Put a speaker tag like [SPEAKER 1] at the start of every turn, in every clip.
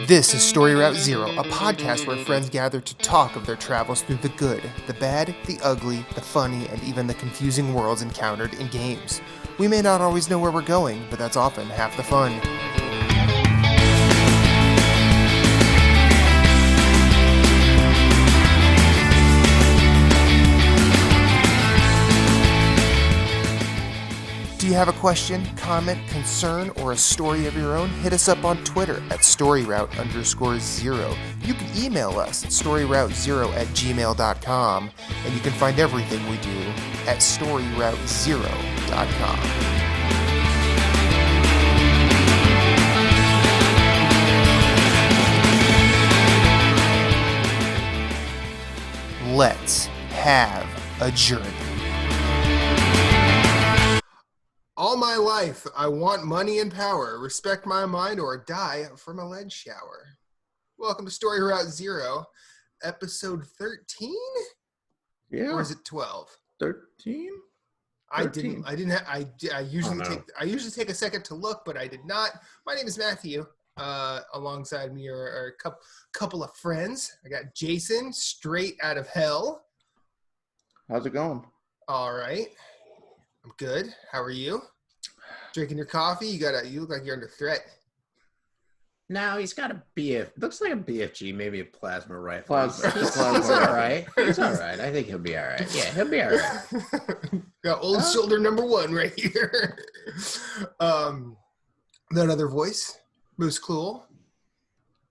[SPEAKER 1] This is Story Route Zero, a podcast where friends gather to talk of their travels through the good, the bad, the ugly, the funny, and even the confusing worlds encountered in games. We may not always know where we're going, but that's often half the fun. Do you have a question, comment, concern, or a story of your own? Hit us up on Twitter at storyroute_0. You can email us at storyroute0@gmail.com, and you can find everything we do at storyroute0.com. Let's have a journey. All my life, I want money and power. Respect my mind or die from a lead shower. Welcome to Story Route Zero, episode 13?
[SPEAKER 2] Yeah.
[SPEAKER 1] Or is it 12?
[SPEAKER 2] 13?
[SPEAKER 1] I usually take a second to look, but I did not. My name is Matthew. Alongside me are a couple of friends. I got Jason, straight out of hell.
[SPEAKER 2] How's it going?
[SPEAKER 1] All right. I'm good. How are you? Drinking your coffee? You look like you're under threat.
[SPEAKER 3] No, he's got a looks like a BFG, maybe a plasma rifle.
[SPEAKER 2] Plasma
[SPEAKER 3] He's all right. He's all right. I think he'll be all right. Yeah, he'll be all right.
[SPEAKER 1] Got old shoulder number one right here. That other voice, Moose Cluel,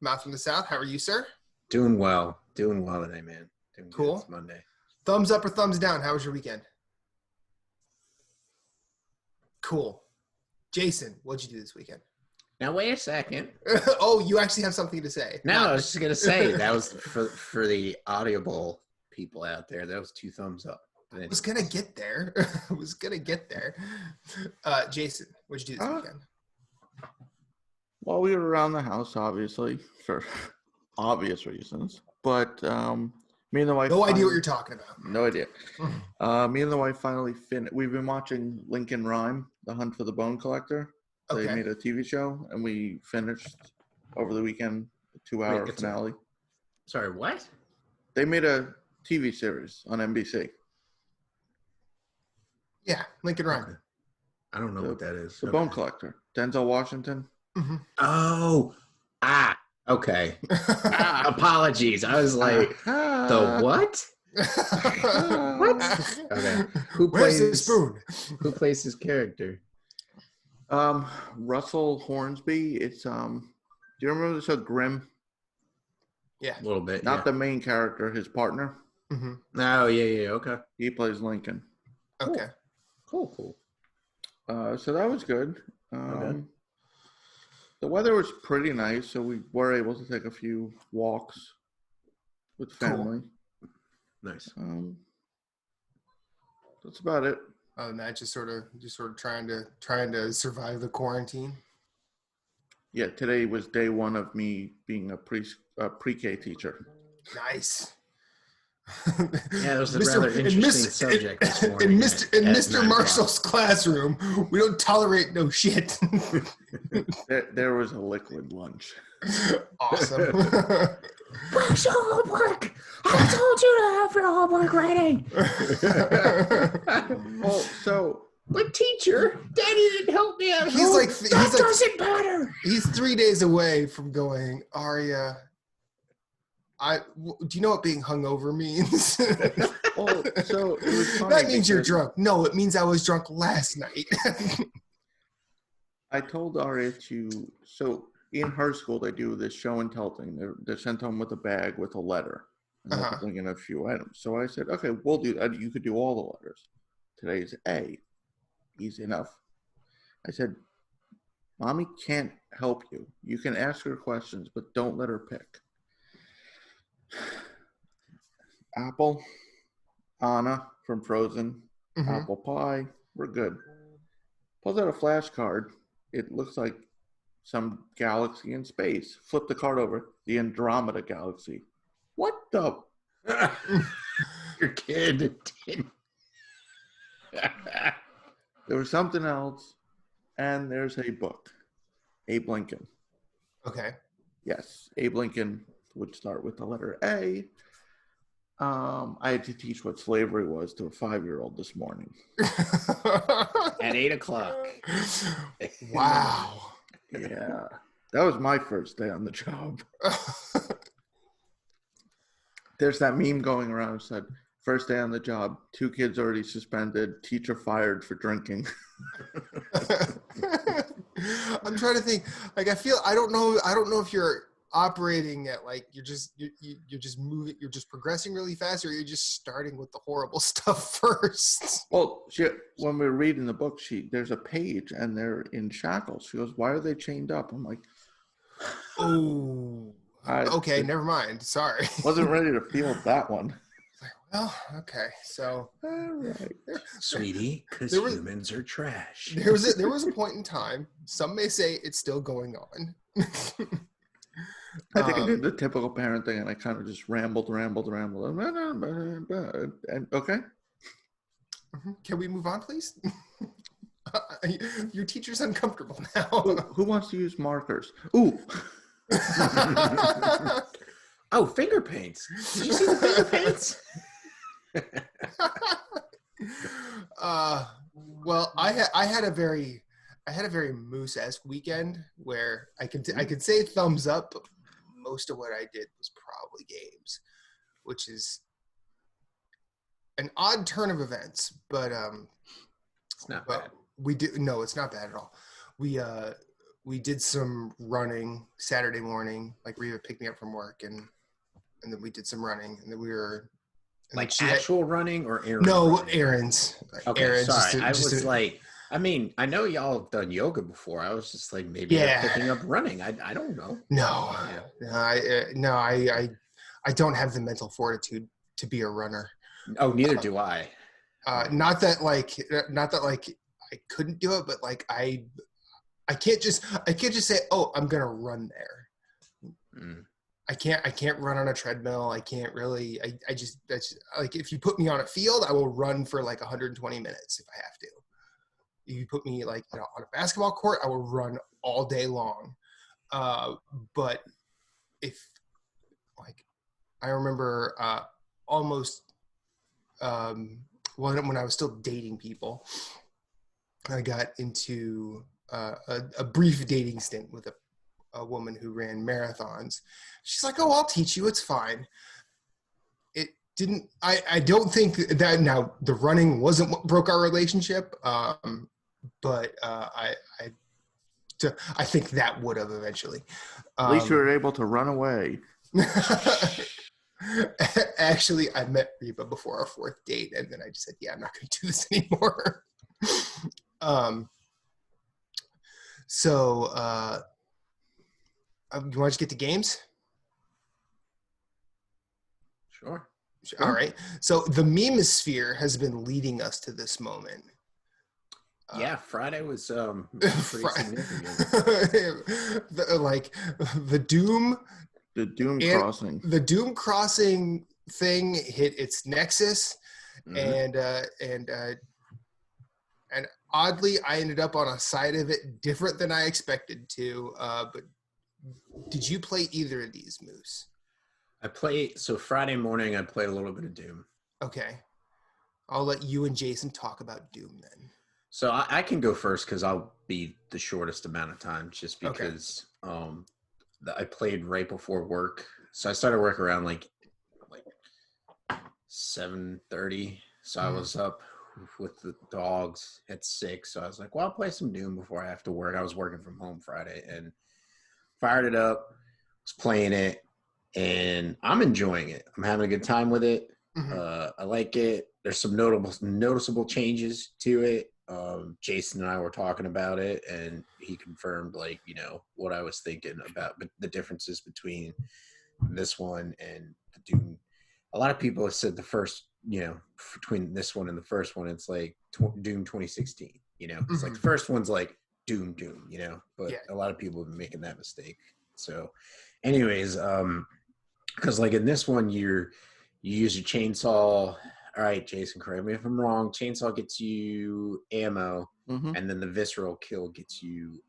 [SPEAKER 1] Mouth from the South. How are you, sir?
[SPEAKER 3] Doing well today, man. Doing
[SPEAKER 1] cool.
[SPEAKER 3] Good. It's Monday.
[SPEAKER 1] Thumbs up or thumbs down? How was your weekend? Cool. Jason, what'd you do this weekend?
[SPEAKER 3] Now wait a second.
[SPEAKER 1] Oh, you actually have something to say.
[SPEAKER 3] No, I was just gonna say that was for the Audible people out there. That was 2 thumbs up.
[SPEAKER 1] I was gonna get there. Jason, what'd you do this weekend?
[SPEAKER 2] Well, we were around the house, obviously, for obvious reasons. But me and the wife...
[SPEAKER 1] No idea what you're talking about.
[SPEAKER 2] No idea. Me and the wife finally finished... We've been watching Lincoln Rhyme, The Hunt for the Bone Collector.
[SPEAKER 1] Okay.
[SPEAKER 2] They made a TV show, and we finished over the weekend a 2-hour finale.
[SPEAKER 3] Sorry, what?
[SPEAKER 2] They made a TV series on NBC.
[SPEAKER 1] Yeah, Lincoln Rhyme.
[SPEAKER 3] Okay. I don't know what that is.
[SPEAKER 2] The Bone Collector. Denzel Washington.
[SPEAKER 1] Mm-hmm.
[SPEAKER 3] Oh, okay. Apologies. I was like, the what? What? Okay.
[SPEAKER 1] Where's the spoon?
[SPEAKER 3] Who plays his character?
[SPEAKER 2] Russell Hornsby. It's do you remember the show Grimm?
[SPEAKER 3] Yeah, a little bit.
[SPEAKER 2] Not the main character, his partner.
[SPEAKER 1] Mm-hmm.
[SPEAKER 3] Oh, yeah. Okay.
[SPEAKER 2] He plays Lincoln.
[SPEAKER 1] Okay.
[SPEAKER 3] Cool.
[SPEAKER 2] So that was good.
[SPEAKER 3] Okay.
[SPEAKER 2] The weather was pretty nice, so we were able to take a few walks with family.
[SPEAKER 3] Cool. Nice.
[SPEAKER 2] That's about it.
[SPEAKER 1] Other than that, just sort of trying to survive the quarantine.
[SPEAKER 2] Yeah, today was day 1 of me being a pre-K teacher.
[SPEAKER 1] Nice.
[SPEAKER 3] Yeah, it was a rather interesting subject this morning.
[SPEAKER 1] In Mr. Marshall's classroom, we don't tolerate no shit.
[SPEAKER 2] There was a liquid lunch.
[SPEAKER 1] Awesome.
[SPEAKER 3] Where's your homework? I told you to have your homework ready.
[SPEAKER 2] Well, so...
[SPEAKER 3] But teacher, Daddy didn't help me out. That doesn't matter.
[SPEAKER 1] He's 3 days away from going, Aria, do you know what being hungover means?
[SPEAKER 2] Well, so it was funny
[SPEAKER 1] that means you're drunk. No, it means I was drunk last night.
[SPEAKER 2] I told Aria so in her school they do this show and tell thing. They're sent home with a bag with a letter and they're bring in a few items. So I said, okay, we'll do that. You could do all the letters. Today's A. Easy enough. I said, Mommy can't help you. You can ask her questions, but don't let her pick. Apple, Anna from Frozen, apple pie, we're good. Pulls out a flashcard. It looks like some galaxy in space. Flip the card over, the Andromeda Galaxy. What the?
[SPEAKER 3] Your kid didn't.
[SPEAKER 2] There was something else, and there's a book, Abe Lincoln.
[SPEAKER 1] Okay.
[SPEAKER 2] Yes, Abe Lincoln would start with the letter A. I had to teach what slavery was to a 5-year-old this morning.
[SPEAKER 3] At 8:00.
[SPEAKER 1] Wow.
[SPEAKER 2] Yeah, that was my first day on the job. There's that meme going around that said, first day on the job, 2 kids already suspended, teacher fired for drinking.
[SPEAKER 1] I'm trying to think. Like, I don't know if you're operating at like you're just moving, you're just progressing really fast, or you're just starting with the horrible stuff first.
[SPEAKER 2] Well, when we were reading the book, there's a page and they're in shackles. She goes, "Why are they chained up?" I'm like,
[SPEAKER 1] "Oh, okay, never mind. Sorry,
[SPEAKER 2] wasn't ready to feel that one."
[SPEAKER 1] Well, okay, so
[SPEAKER 2] all right,
[SPEAKER 3] sweetie, because humans are trash.
[SPEAKER 1] There was a point in time. Some may say it's still going on.
[SPEAKER 2] I think I did the typical parent thing, and I kind of just rambled. And okay.
[SPEAKER 1] Can we move on, please? Your teacher's uncomfortable now.
[SPEAKER 2] Who wants to use markers? Ooh.
[SPEAKER 3] Oh, finger paints. Did you see the finger paints?
[SPEAKER 1] Well, I had a very Moose-esque weekend where I could say thumbs up. But most of what I did was probably games, which is an odd turn of events, but
[SPEAKER 3] it's not bad.
[SPEAKER 1] It's not bad at all. We did some running Saturday morning. Like Reva picked me up from work, and then we did some running, and then we were
[SPEAKER 3] like actual running or errands?
[SPEAKER 1] No,
[SPEAKER 3] running?
[SPEAKER 1] errands.
[SPEAKER 3] Okay,
[SPEAKER 1] errands,
[SPEAKER 3] sorry. I was like, I mean, I know y'all have done yoga before. I was just like, maybe you're picking up running. I don't know.
[SPEAKER 1] No, I don't have the mental fortitude to be a runner.
[SPEAKER 3] Oh, neither do I.
[SPEAKER 1] Not that I couldn't do it, but like I can't just say, oh, I'm gonna run there.
[SPEAKER 3] Mm.
[SPEAKER 1] I can't run on a treadmill. I can't really. That's like, if you put me on a field, I will run for like 120 minutes if I have to. If you put me like on a basketball court, I will run all day long. But if like, I remember almost when I was still dating people, I got into a brief dating stint with a woman who ran marathons. She's like, "Oh, I'll teach you. It's fine." It didn't. I don't think that. Now, the running wasn't what broke our relationship, but I think that would have eventually.
[SPEAKER 2] At least you were able to run away.
[SPEAKER 1] Actually, I met Reba before our 4th date, and then I just said, "Yeah, I'm not going to do this anymore." So, you want to just get to games?
[SPEAKER 3] Sure.
[SPEAKER 1] All right. So the memosphere has been leading us to this moment.
[SPEAKER 3] Yeah, Friday was pretty significant.
[SPEAKER 1] The Doom.
[SPEAKER 2] The Doom Crossing.
[SPEAKER 1] The Doom Crossing thing hit its nexus, and oddly, I ended up on a side of it different than I expected to. But did you play either of these, Moose?
[SPEAKER 3] So Friday morning I played a little bit of Doom.
[SPEAKER 1] Okay. I'll let you and Jason talk about Doom then.
[SPEAKER 3] So I can go first because I'll be the shortest amount of time, just because I played right before work. So I started work around like 7:30. So I was up with the dogs at 6. So I was like, well, I'll play some Doom before I have to work. I was working from home Friday and fired it up, was playing it, and I'm enjoying it. I'm having a good time with it. I like it. There's some noticeable changes to it. Jason and I were talking about it, and he confirmed, like, what I was thinking about the differences between this one and the Doom. A lot of people have said the first, between this one and the first one, it's like Doom 2016. It's like the first one's like Doom, but a lot of people have been making that mistake. So, anyways, because like in this one, you use your chainsaw. All right, Jason, correct me if I'm wrong. Chainsaw gets you ammo, and then the visceral kill gets you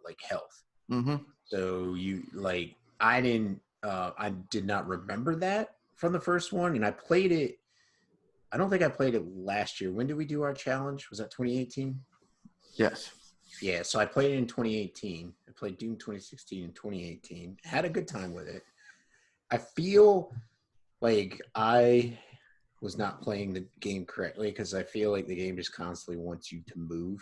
[SPEAKER 3] like health. So you like I did not remember that from the first one, and I played it. I don't think I played it last year. When did we do our challenge? Was that 2018?
[SPEAKER 2] Yes.
[SPEAKER 3] Yeah, so I played it in 2018. I played Doom 2016 in 2018. Had a good time with it. I feel like I was not playing the game correctly because I feel like the game just constantly wants you to move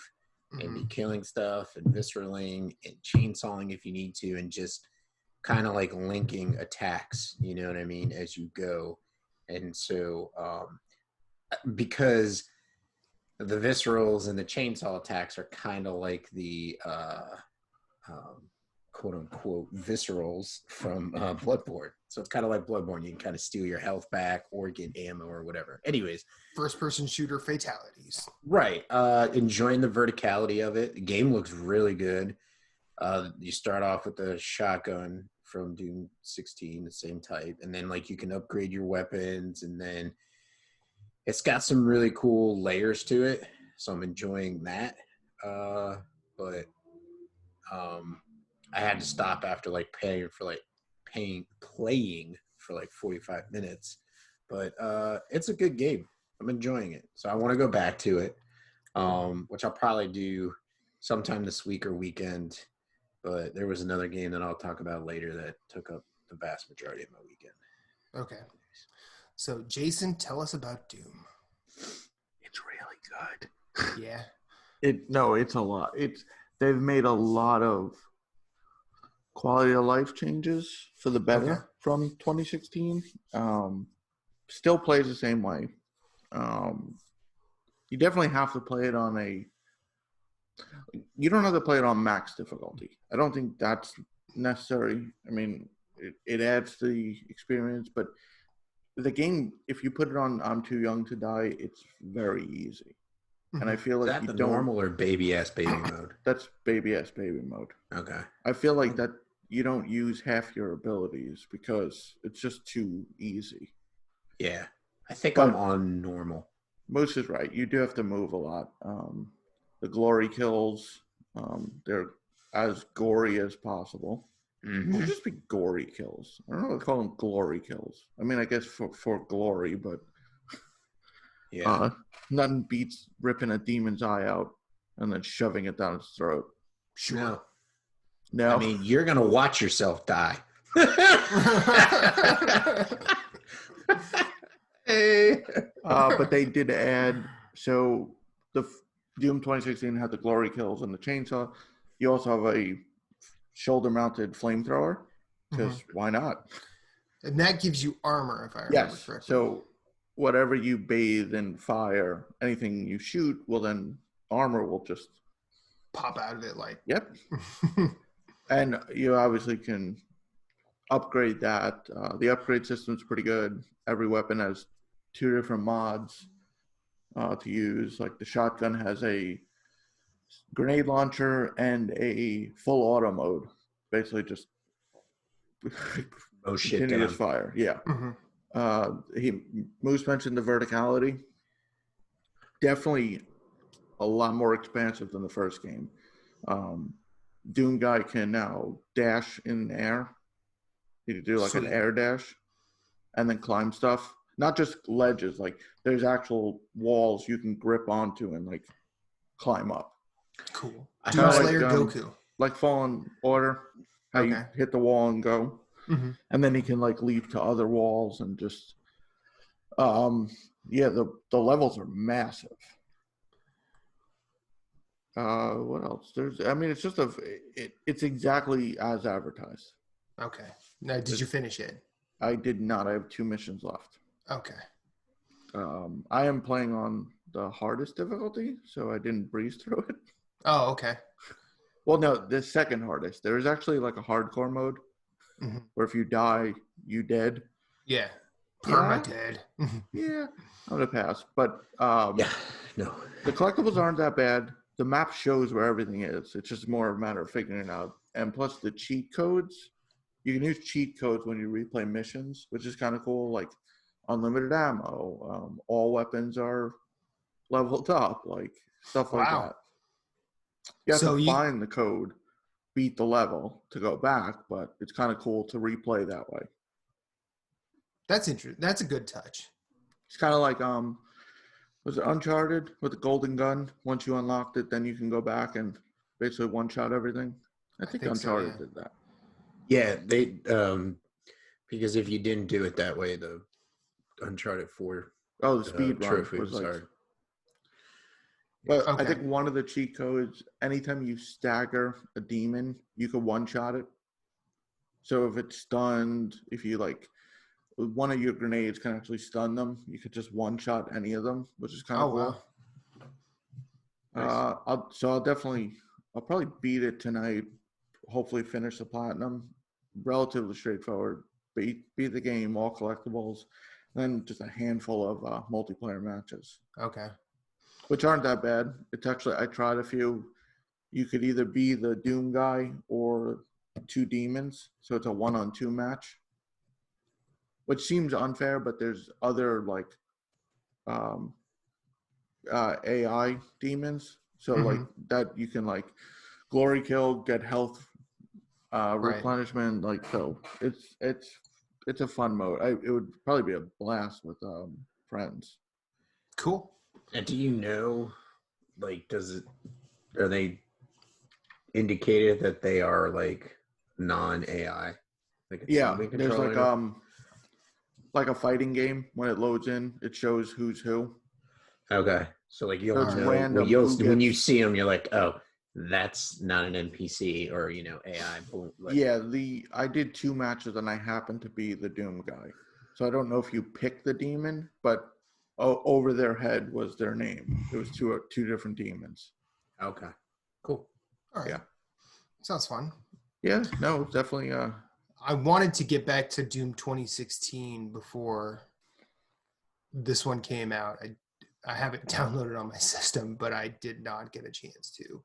[SPEAKER 3] and be killing stuff and visceraling and chainsawing if you need to, and just kind of like linking attacks, you know what I mean, as you go. And so because the viscerals and the chainsaw attacks are kind of like the quote unquote viscerals from Bloodborne. So it's kind of like Bloodborne. You can kind of steal your health back or get ammo or whatever. Anyways,
[SPEAKER 1] First person shooter fatalities.
[SPEAKER 3] right. Enjoying the verticality of it. The game looks really good. You start off with the shotgun from Doom 16, the same type, and then like you can upgrade your weapons, and then it's got some really cool layers to it. So I'm enjoying that. But I had to stop after like playing for like 45 minutes. But it's a good game. I'm enjoying it. So I want to go back to it, which I'll probably do sometime this week or weekend. But there was another game that I'll talk about later that took up the vast majority of my weekend.
[SPEAKER 1] Okay. So, Jason, tell us about Doom.
[SPEAKER 2] It's really good.
[SPEAKER 1] Yeah.
[SPEAKER 2] It's a lot. They've made a lot of quality of life changes for the better from 2016. Still plays the same way. You definitely have to play it on you don't have to play it on max difficulty. I don't think that's necessary. I mean, it adds to the experience, but the game, if you put it on I'm Too Young to Die, it's very easy. And I feel like
[SPEAKER 3] Is that the normal or baby ass baby mode?
[SPEAKER 2] That's baby ass baby mode.
[SPEAKER 3] Okay.
[SPEAKER 2] I feel like that you don't use half your abilities because it's just too easy.
[SPEAKER 3] Yeah. I think I'm on normal.
[SPEAKER 2] Moose is right. You do have to move a lot. The glory kills, they're as gory as possible.
[SPEAKER 3] Mm-hmm.
[SPEAKER 2] It would just be gory kills. I don't know what to call them glory kills. I mean, I guess for glory, but
[SPEAKER 3] yeah,
[SPEAKER 2] nothing beats ripping a demon's eye out and then shoving it down its throat.
[SPEAKER 3] Sure.
[SPEAKER 2] No.
[SPEAKER 3] I mean, you're going to watch yourself die.
[SPEAKER 2] Hey. But they did add, so the Doom 2016 had the glory kills and the chainsaw. You also have a shoulder-mounted flamethrower, because why not?
[SPEAKER 1] And that gives you armor, if I remember correctly.
[SPEAKER 2] So whatever you bathe in fire, anything you shoot, armor will just
[SPEAKER 1] pop out of it like.
[SPEAKER 2] Yep. And you obviously can upgrade that. The upgrade system is pretty good. Every weapon has 2 different mods to use. Like the shotgun has a grenade launcher and a full auto mode. Basically just continuous fire. Yeah. Moose mentioned the verticality. Definitely a lot more expansive than the first game. Doom guy can now dash in air. He can do like an air dash and then climb stuff. Not just ledges, like there's actual walls you can grip onto and like climb up.
[SPEAKER 1] Cool. Doom Slayer Goku.
[SPEAKER 2] Like Fallen Order, how you hit the wall and go. And then he can like leap to other walls and just the levels are massive. What else? It's just it's exactly as advertised.
[SPEAKER 1] Okay. Now, did you finish it?
[SPEAKER 2] I did not. I have 2 missions left.
[SPEAKER 1] Okay.
[SPEAKER 2] I am playing on the hardest difficulty, so I didn't breeze through it.
[SPEAKER 1] Oh, okay.
[SPEAKER 2] Well, no, the second hardest. There is actually like a hardcore mode where if you die, you dead.
[SPEAKER 1] Yeah. Perma-dead.
[SPEAKER 2] Yeah, I'm gonna pass. But
[SPEAKER 3] no.
[SPEAKER 2] The collectibles aren't that bad. The map shows where everything is. It's just more a matter of figuring it out. And plus the cheat codes, you can use cheat codes when you replay missions, which is kind of cool. Like unlimited ammo, all weapons are leveled up, like stuff like that. You have to find the code beat the level to go back, but it's kind of cool to replay that way.
[SPEAKER 1] That's interesting. That's a good touch.
[SPEAKER 2] It's kind of like was it Uncharted with the golden gun? Once you unlocked it, then you can go back and basically one-shot everything. I think Uncharted did that.
[SPEAKER 3] Yeah, they because if you didn't do it that way, the Uncharted 4
[SPEAKER 2] the speed run
[SPEAKER 3] trophy
[SPEAKER 2] was
[SPEAKER 3] was
[SPEAKER 2] like.
[SPEAKER 3] hard.
[SPEAKER 2] But
[SPEAKER 1] Okay.
[SPEAKER 2] I think one of the cheat codes, anytime you stagger a demon, you could one-shot it. So if it's stunned, if you like, one of your grenades can actually stun them, you could just one-shot any of them, which is kind of cool.
[SPEAKER 1] Wow.
[SPEAKER 2] Nice. I'll probably beat it tonight. Hopefully finish the platinum. Relatively straightforward. Beat the game, all collectibles, then just a handful of multiplayer matches.
[SPEAKER 1] Okay.
[SPEAKER 2] Which aren't that bad. It's actually, I tried a few. You could either be the Doom guy or 2 demons. So it's a 1-on-2 match. Which seems unfair, but there's other like AI demons. So like that you can like glory kill, get health replenishment. Like, so it's a fun mode. It would probably be a blast with friends.
[SPEAKER 1] Cool.
[SPEAKER 3] And do you know, like, are they indicated that they are like non-AI? Like
[SPEAKER 2] there's like a fighting game. When it loads in, it shows who's who.
[SPEAKER 3] Okay, so like you'll know when you see them, you're like, oh, that's not an NPC or AI.
[SPEAKER 2] Like, I did 2 matches and I happened to be the Doom guy, so I don't know if you pick the demon, but over their head was their name. It was two different demons.
[SPEAKER 3] Okay, cool.
[SPEAKER 1] All right.
[SPEAKER 2] Yeah,
[SPEAKER 1] sounds fun.
[SPEAKER 2] Yeah, no, definitely.
[SPEAKER 1] I wanted to get back to Doom 2016 before this one came out. I have it downloaded on my system, but I did not get a chance to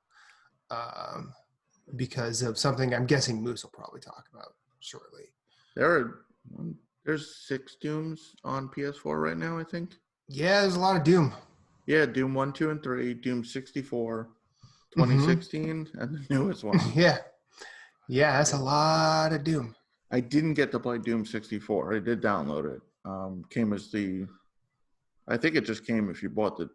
[SPEAKER 1] because of something I'm guessing Moose will probably talk about shortly.
[SPEAKER 2] There's 6 Dooms on PS4 right now, I think.
[SPEAKER 1] Yeah, there's a lot of Doom.
[SPEAKER 2] Yeah, Doom 1, 2, and 3, Doom 64, 2016, and the newest one.
[SPEAKER 1] Yeah, that's a lot of Doom.
[SPEAKER 2] I didn't get to play Doom 64. I did download it. Came as I think it just came if you bought it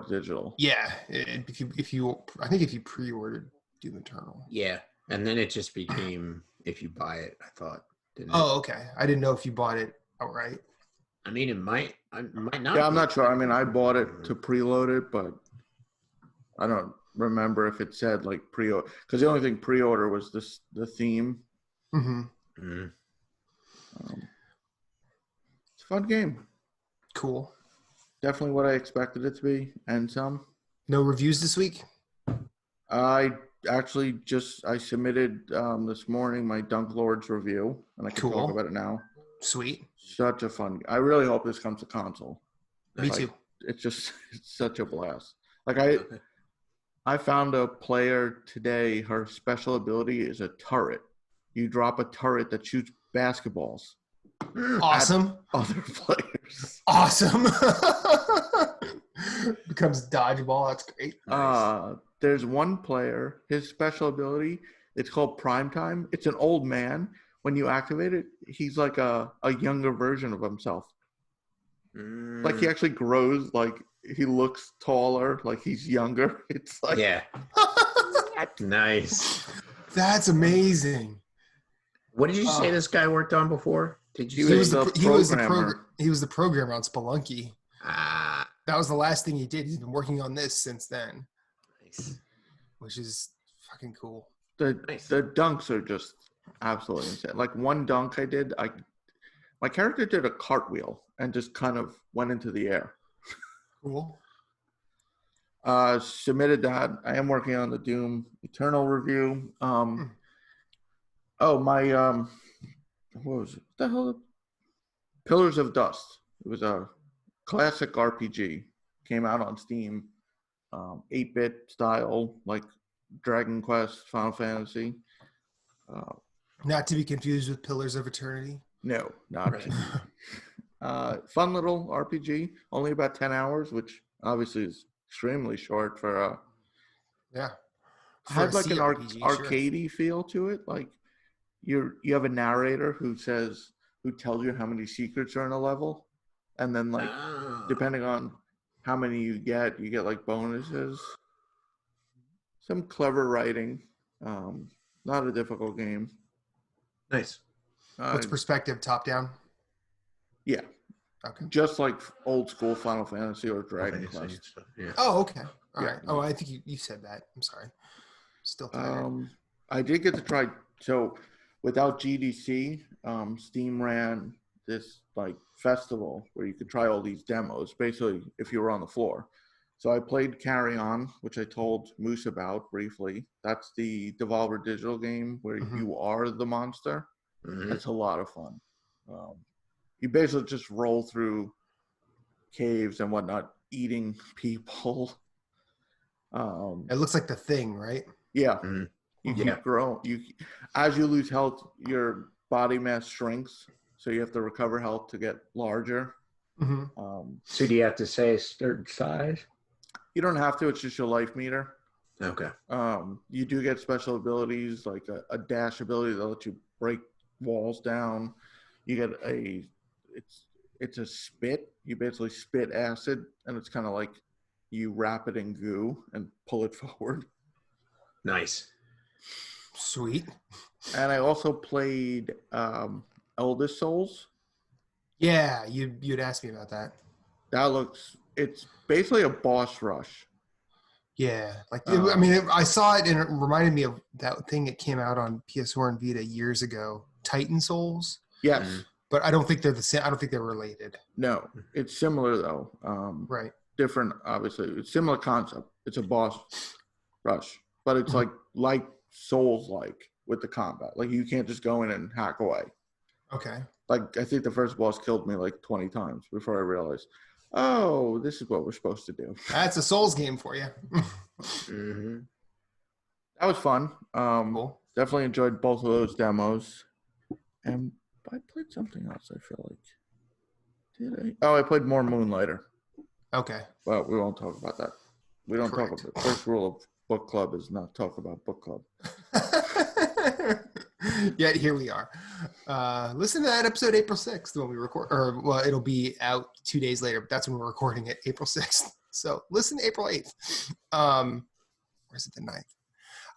[SPEAKER 2] digital.
[SPEAKER 1] Yeah, if you pre-ordered Doom Eternal.
[SPEAKER 3] Yeah, and then it just became if you buy it. I thought. Didn't
[SPEAKER 1] it?
[SPEAKER 3] Okay.
[SPEAKER 1] I didn't know if you bought it outright.
[SPEAKER 3] I mean, it might not.
[SPEAKER 2] Yeah, I'm not sure. I mean, I bought it to preload it, but I don't remember if it said like pre-order, because the only thing pre-order was the theme.
[SPEAKER 1] Mm-hmm.
[SPEAKER 2] It's a fun game.
[SPEAKER 1] Cool.
[SPEAKER 2] Definitely what I expected it to be, and some.
[SPEAKER 1] No reviews this week?
[SPEAKER 2] I actually I submitted this morning my Dunk Lords review, and I can talk about it now.
[SPEAKER 1] Sweet.
[SPEAKER 2] Such a fun. I really hope this comes to console.
[SPEAKER 1] Me too.
[SPEAKER 2] It's such a blast. Like I found a player today. Her special ability is a turret. You drop a turret that shoots basketballs.
[SPEAKER 1] Awesome.
[SPEAKER 2] Other players.
[SPEAKER 1] Awesome. Becomes dodgeball. That's great.
[SPEAKER 2] Nice. There's one player. His special ability. It's called Primetime. It's an old man. When you activate it, he's like a younger version of himself. Like he actually grows. Like he looks taller. Like he's younger. It's like
[SPEAKER 3] Nice.
[SPEAKER 1] That's amazing.
[SPEAKER 3] What did you say this guy worked on before? Did you
[SPEAKER 2] say he was
[SPEAKER 1] the programmer on Spelunky. That was the last thing he did. He's been working on this since then.
[SPEAKER 3] Nice.
[SPEAKER 2] which is
[SPEAKER 1] fucking cool.
[SPEAKER 2] The dunks are just absolutely insane. Like one dunk I did, my character did a cartwheel and just kind of went into the air.
[SPEAKER 1] Cool.
[SPEAKER 2] Submitted that. I am working on the Doom Eternal review. What was it? What the hell? Pillars of Dust. It was a classic RPG. Came out on Steam. 8-bit style, like Dragon Quest, Final Fantasy.
[SPEAKER 1] Not to be confused with Pillars of Eternity.
[SPEAKER 2] No, not right. Fun little RPG. Only about 10 hours, which obviously is extremely short for
[SPEAKER 1] For a
[SPEAKER 2] had like an
[SPEAKER 1] CRPG, sure.
[SPEAKER 2] arcadey feel to it. Like you have a narrator who tells you how many secrets are in a level, and then like depending on how many you get like bonuses. Some clever writing. Not a difficult game.
[SPEAKER 3] Nice.
[SPEAKER 1] What's perspective, top down?
[SPEAKER 2] Yeah.
[SPEAKER 1] Okay.
[SPEAKER 2] Just like old school Final Fantasy or Dragon Quest.
[SPEAKER 3] Yeah.
[SPEAKER 1] Oh, okay. All
[SPEAKER 2] Yeah.
[SPEAKER 1] right. Oh, I think you said that. I'm sorry. Still tired.
[SPEAKER 2] I did get to try. So without GDC, Steam ran this like festival where you could try all these demos, basically if you were on the floor. So I played Carry On, which I told Moose about briefly. That's the Devolver Digital game where you are the monster.
[SPEAKER 3] Mm-hmm.
[SPEAKER 2] It's a lot of fun. You basically just roll through caves and whatnot, eating people.
[SPEAKER 1] It looks like The Thing, right?
[SPEAKER 2] Yeah.
[SPEAKER 3] Mm-hmm.
[SPEAKER 2] You keep growing. As you lose health, your body mass shrinks, so you have to recover health to get larger.
[SPEAKER 1] Mm-hmm.
[SPEAKER 3] So do you have to say a certain size?
[SPEAKER 2] You don't have to. It's just your life meter.
[SPEAKER 3] Okay.
[SPEAKER 2] You do get special abilities like a dash ability that lets you break walls down. You get it's a spit. You basically spit acid, and it's kind of like you wrap it in goo and pull it forward.
[SPEAKER 3] Nice.
[SPEAKER 1] Sweet.
[SPEAKER 2] And I also played Eldest Souls.
[SPEAKER 1] Yeah, you'd asked me about that.
[SPEAKER 2] It's basically a boss rush.
[SPEAKER 1] Yeah, I saw it and it reminded me of that thing that came out on PS4 and Vita years ago, Titan Souls.
[SPEAKER 2] Yes.
[SPEAKER 3] Mm-hmm.
[SPEAKER 1] But I don't think they're the same. I don't think they're related.
[SPEAKER 2] No, it's similar though.
[SPEAKER 1] Right.
[SPEAKER 2] Different, obviously. It's similar concept. It's a boss rush, but it's like Souls-like with the combat. Like you can't just go in and hack away.
[SPEAKER 1] Okay.
[SPEAKER 2] Like I think the first boss killed me like 20 times before I realized, oh, this is what we're supposed to do.
[SPEAKER 1] That's a Souls game for you.
[SPEAKER 3] Mm-hmm.
[SPEAKER 2] That was fun.
[SPEAKER 1] Cool.
[SPEAKER 2] Definitely enjoyed both of those demos. And I played something else, I feel like. Did I? Oh, I played more Moonlighter.
[SPEAKER 1] Okay.
[SPEAKER 2] Well, we won't talk about that. We don't
[SPEAKER 1] Correct.
[SPEAKER 2] talk about the first rule of book club is not talk about book club.
[SPEAKER 1] Yet here we are. Listen to that episode April 6th when we record, it'll be out 2 days later, but that's when we're recording it, April 6th. So listen to April 8th. Or is it the 9th?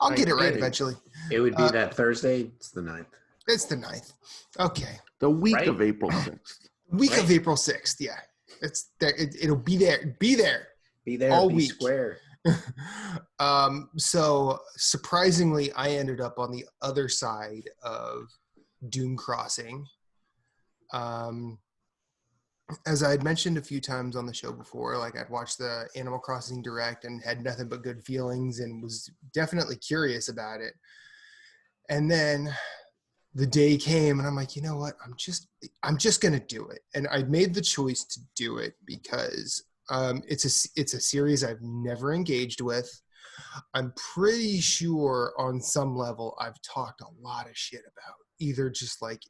[SPEAKER 1] I'll get it right eventually.
[SPEAKER 3] It would be that Thursday. It's the 9th.
[SPEAKER 1] It's the 9th. Okay.
[SPEAKER 2] The week
[SPEAKER 3] Right?
[SPEAKER 2] of April 6th.
[SPEAKER 1] Week
[SPEAKER 3] Right.
[SPEAKER 1] of April 6th. Yeah. It's there. It'll be there. Be there.
[SPEAKER 3] Be there.
[SPEAKER 1] All
[SPEAKER 3] be
[SPEAKER 1] week.
[SPEAKER 3] square.
[SPEAKER 1] So surprisingly, I ended up on the other side of Doom Crossing. As I had mentioned a few times on the show before, like I'd watched the Animal Crossing Direct and had nothing but good feelings and was definitely curious about it. And then the day came and I'm like, you know what? I'm just going to do it. And I made the choice to do it because it's a series I've never engaged with. I'm pretty sure on some level I've talked a lot of shit about, either just like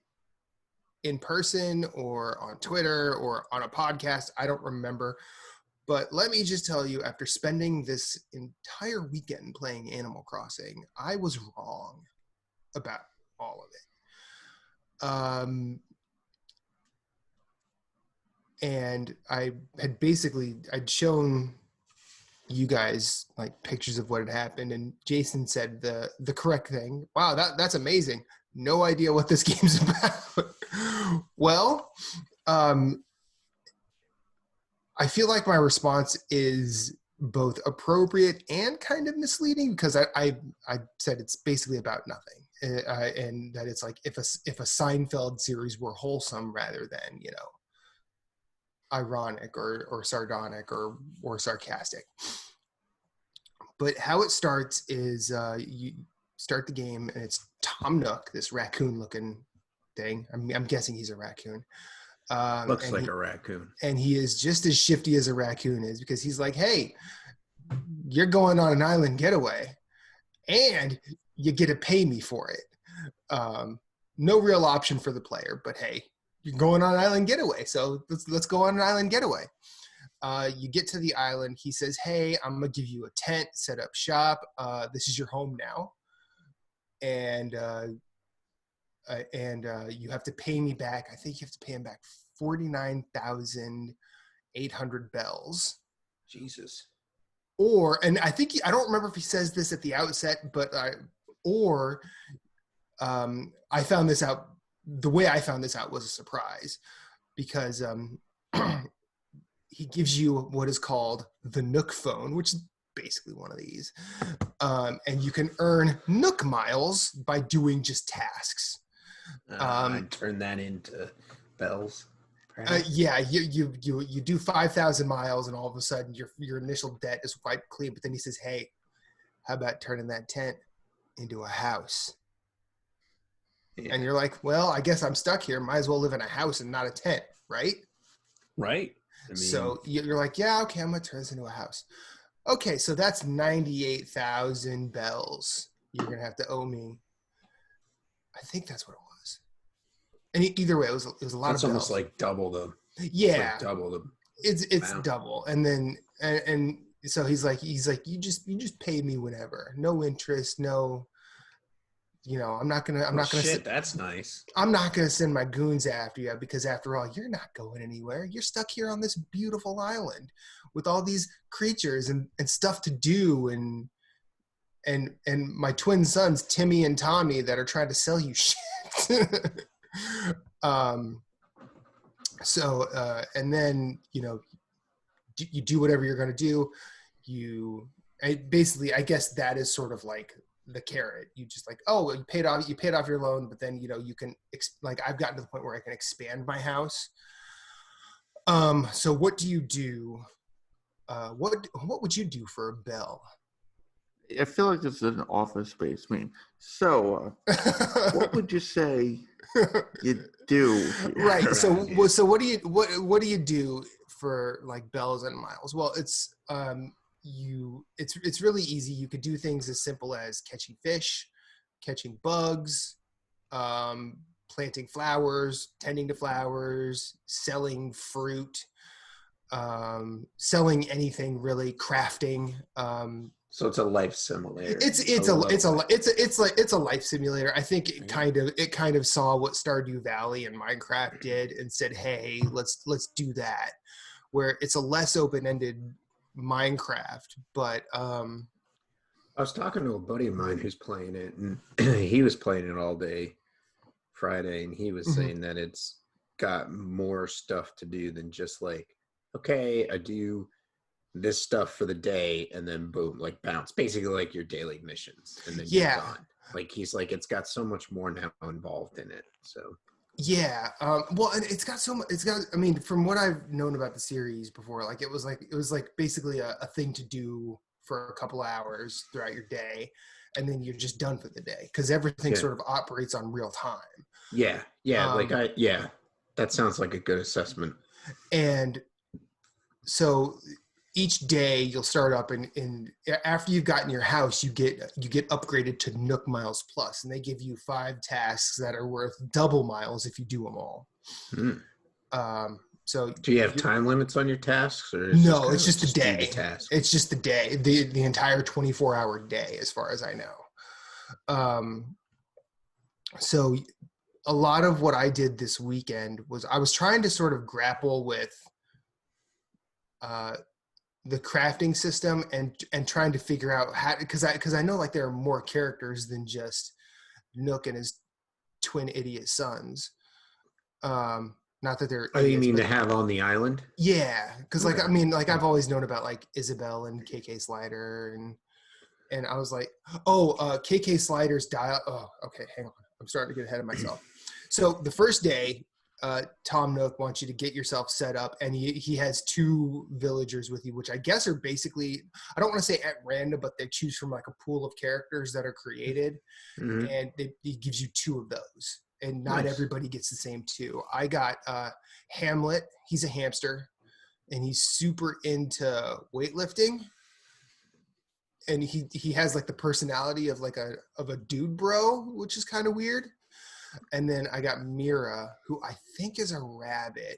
[SPEAKER 1] in person or on Twitter or on a podcast. I don't remember. But let me just tell you, after spending this entire weekend playing Animal Crossing, I was wrong about all of it. And I'd shown you guys like pictures of what had happened, and Jason said the correct thing. Wow, that's amazing. No idea what this game's about. Well, I feel like my response is both appropriate and kind of misleading because I said it's basically about nothing, and that it's like if a Seinfeld series were wholesome rather than ironic or sardonic or sarcastic. But how it starts is you start the game and it's Tom Nook, this raccoon-looking thing. I'm guessing he's a raccoon.
[SPEAKER 3] Looks like a raccoon.
[SPEAKER 1] And he is just as shifty as a raccoon is because he's like, hey, you're going on an island getaway and you get to pay me for it. No real option for the player, but hey, you're going on an island getaway. So let's go on an island getaway. You get to the island. He says, hey, I'm going to give you a tent, set up shop. This is your home now. And you have to pay me back. I think you have to pay him back 49,800 bells.
[SPEAKER 3] Jesus.
[SPEAKER 1] And I think, I don't remember if he says this at the outset, but I found this out. The way I found this out was a surprise, because he gives you what is called the Nook phone, which is basically one of these. And you can earn Nook miles by doing just tasks.
[SPEAKER 3] I turn that into bells.
[SPEAKER 1] Yeah, you do 5,000 miles, and all of a sudden your initial debt is quite clean. But then he says, hey, how about turning that tent into a house? Yeah. And you're like, well, I guess I'm stuck here. Might as well live in a house and not a tent, right?
[SPEAKER 3] Right. I mean,
[SPEAKER 1] so you're like, yeah, okay, I'm going to turn this into a house. Okay, so that's 98,000 bells you're going to have to owe me. I think that's what it was. And either way, it was a lot of bells.
[SPEAKER 3] It's almost like double the.
[SPEAKER 1] Yeah.
[SPEAKER 3] It's like double the.
[SPEAKER 1] It's double. And then, and so he's like, you just pay me whenever. No interest, no. I'm not gonna.
[SPEAKER 3] That's nice.
[SPEAKER 1] I'm not gonna send my goons after you, because after all, you're not going anywhere. You're stuck here on this beautiful island with all these creatures and stuff to do, and my twin sons Timmy and Tommy that are trying to sell you shit. And then you do whatever you're gonna do. Basically, I guess that is sort of like the carrot. You just like, oh, you paid off your loan, but then you can I've gotten to the point where I can expand my house. So what do you do? What would you do for a bell?
[SPEAKER 2] I feel like this is an office space. So what would you say you do?
[SPEAKER 1] Right. So what do you do for like bells and miles? Well, it's really easy. You could do things as simple as catching fish, catching bugs, planting flowers, tending to flowers, selling fruit, selling anything really, crafting.
[SPEAKER 3] So it's a life simulator.
[SPEAKER 1] It's a life simulator. I think it kind of saw what Stardew Valley and Minecraft did and said, hey, let's do that, where it's a less open-ended Minecraft, but I
[SPEAKER 3] was talking to a buddy of mine who's playing it, and he was playing it all day Friday, and he was saying that it's got more stuff to do than just like, okay, I do this stuff for the day and then boom, like bounce, basically like your daily missions, and then you're gone. Like he's like, it's got so much more now involved in it. So
[SPEAKER 1] yeah, well, and it's got so much. I mean, from what I've known about the series before, like it was like basically a thing to do for a couple hours throughout your day, and then you're just done for the day because everything sort of operates on real time.
[SPEAKER 3] Yeah, that sounds like a good assessment.
[SPEAKER 1] And so each day you'll start up and after you've gotten your house, you get upgraded to Nook Miles Plus, and they give you 5 tasks that are worth double miles if you do them all. So
[SPEAKER 3] do you have time limits on your tasks, or
[SPEAKER 1] no? It's just a day.
[SPEAKER 3] It's
[SPEAKER 1] just the day, the entire 24-hour day, as far as I know. So a lot of what I did this weekend was I was trying to sort of grapple with the crafting system and trying to figure out how, because I know like there are more characters than just Nook and his twin idiot sons. Not that they're.
[SPEAKER 3] Oh, you mean to have on the island?
[SPEAKER 1] Yeah, because like I mean, like I've always known about like Isabelle and KK Slider, and I was like, KK Slider's dial. Oh, okay, hang on, I'm starting to get ahead of myself. So the first day, Tom Nook wants you to get yourself set up, and he has 2 villagers with you, which I guess are basically, I don't want to say at random, but they choose from like a pool of characters that are created, and he gives you 2 of those. And not everybody gets the same 2. I got Hamlet. He's a hamster, and he's super into weightlifting. And he has like the personality of like a dude bro, which is kind of weird. And then I got Mira, who I think is a rabbit.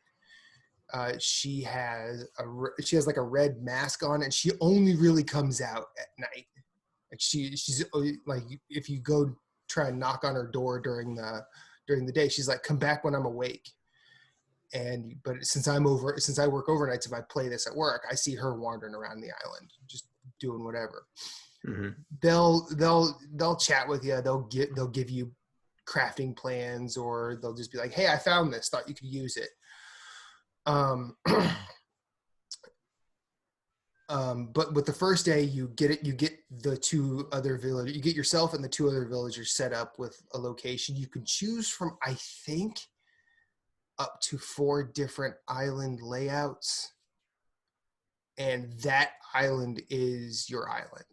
[SPEAKER 1] she has like a red mask on, and she only really comes out at night. Like she's like, if you go try and knock on her door during the day, she's like, come back when I'm awake. But since I work overnights, if I play this at work, I see her wandering around the island, just doing whatever.
[SPEAKER 3] Mm-hmm.
[SPEAKER 1] They'll chat with you. They'll give you crafting plans, or they'll just be like, hey, I found this, thought you could use it. But with the first day, you get the two other villagers, you get yourself and the two other villagers set up with a location. You can choose from, I think, up to 4 different island layouts, and that island is your island.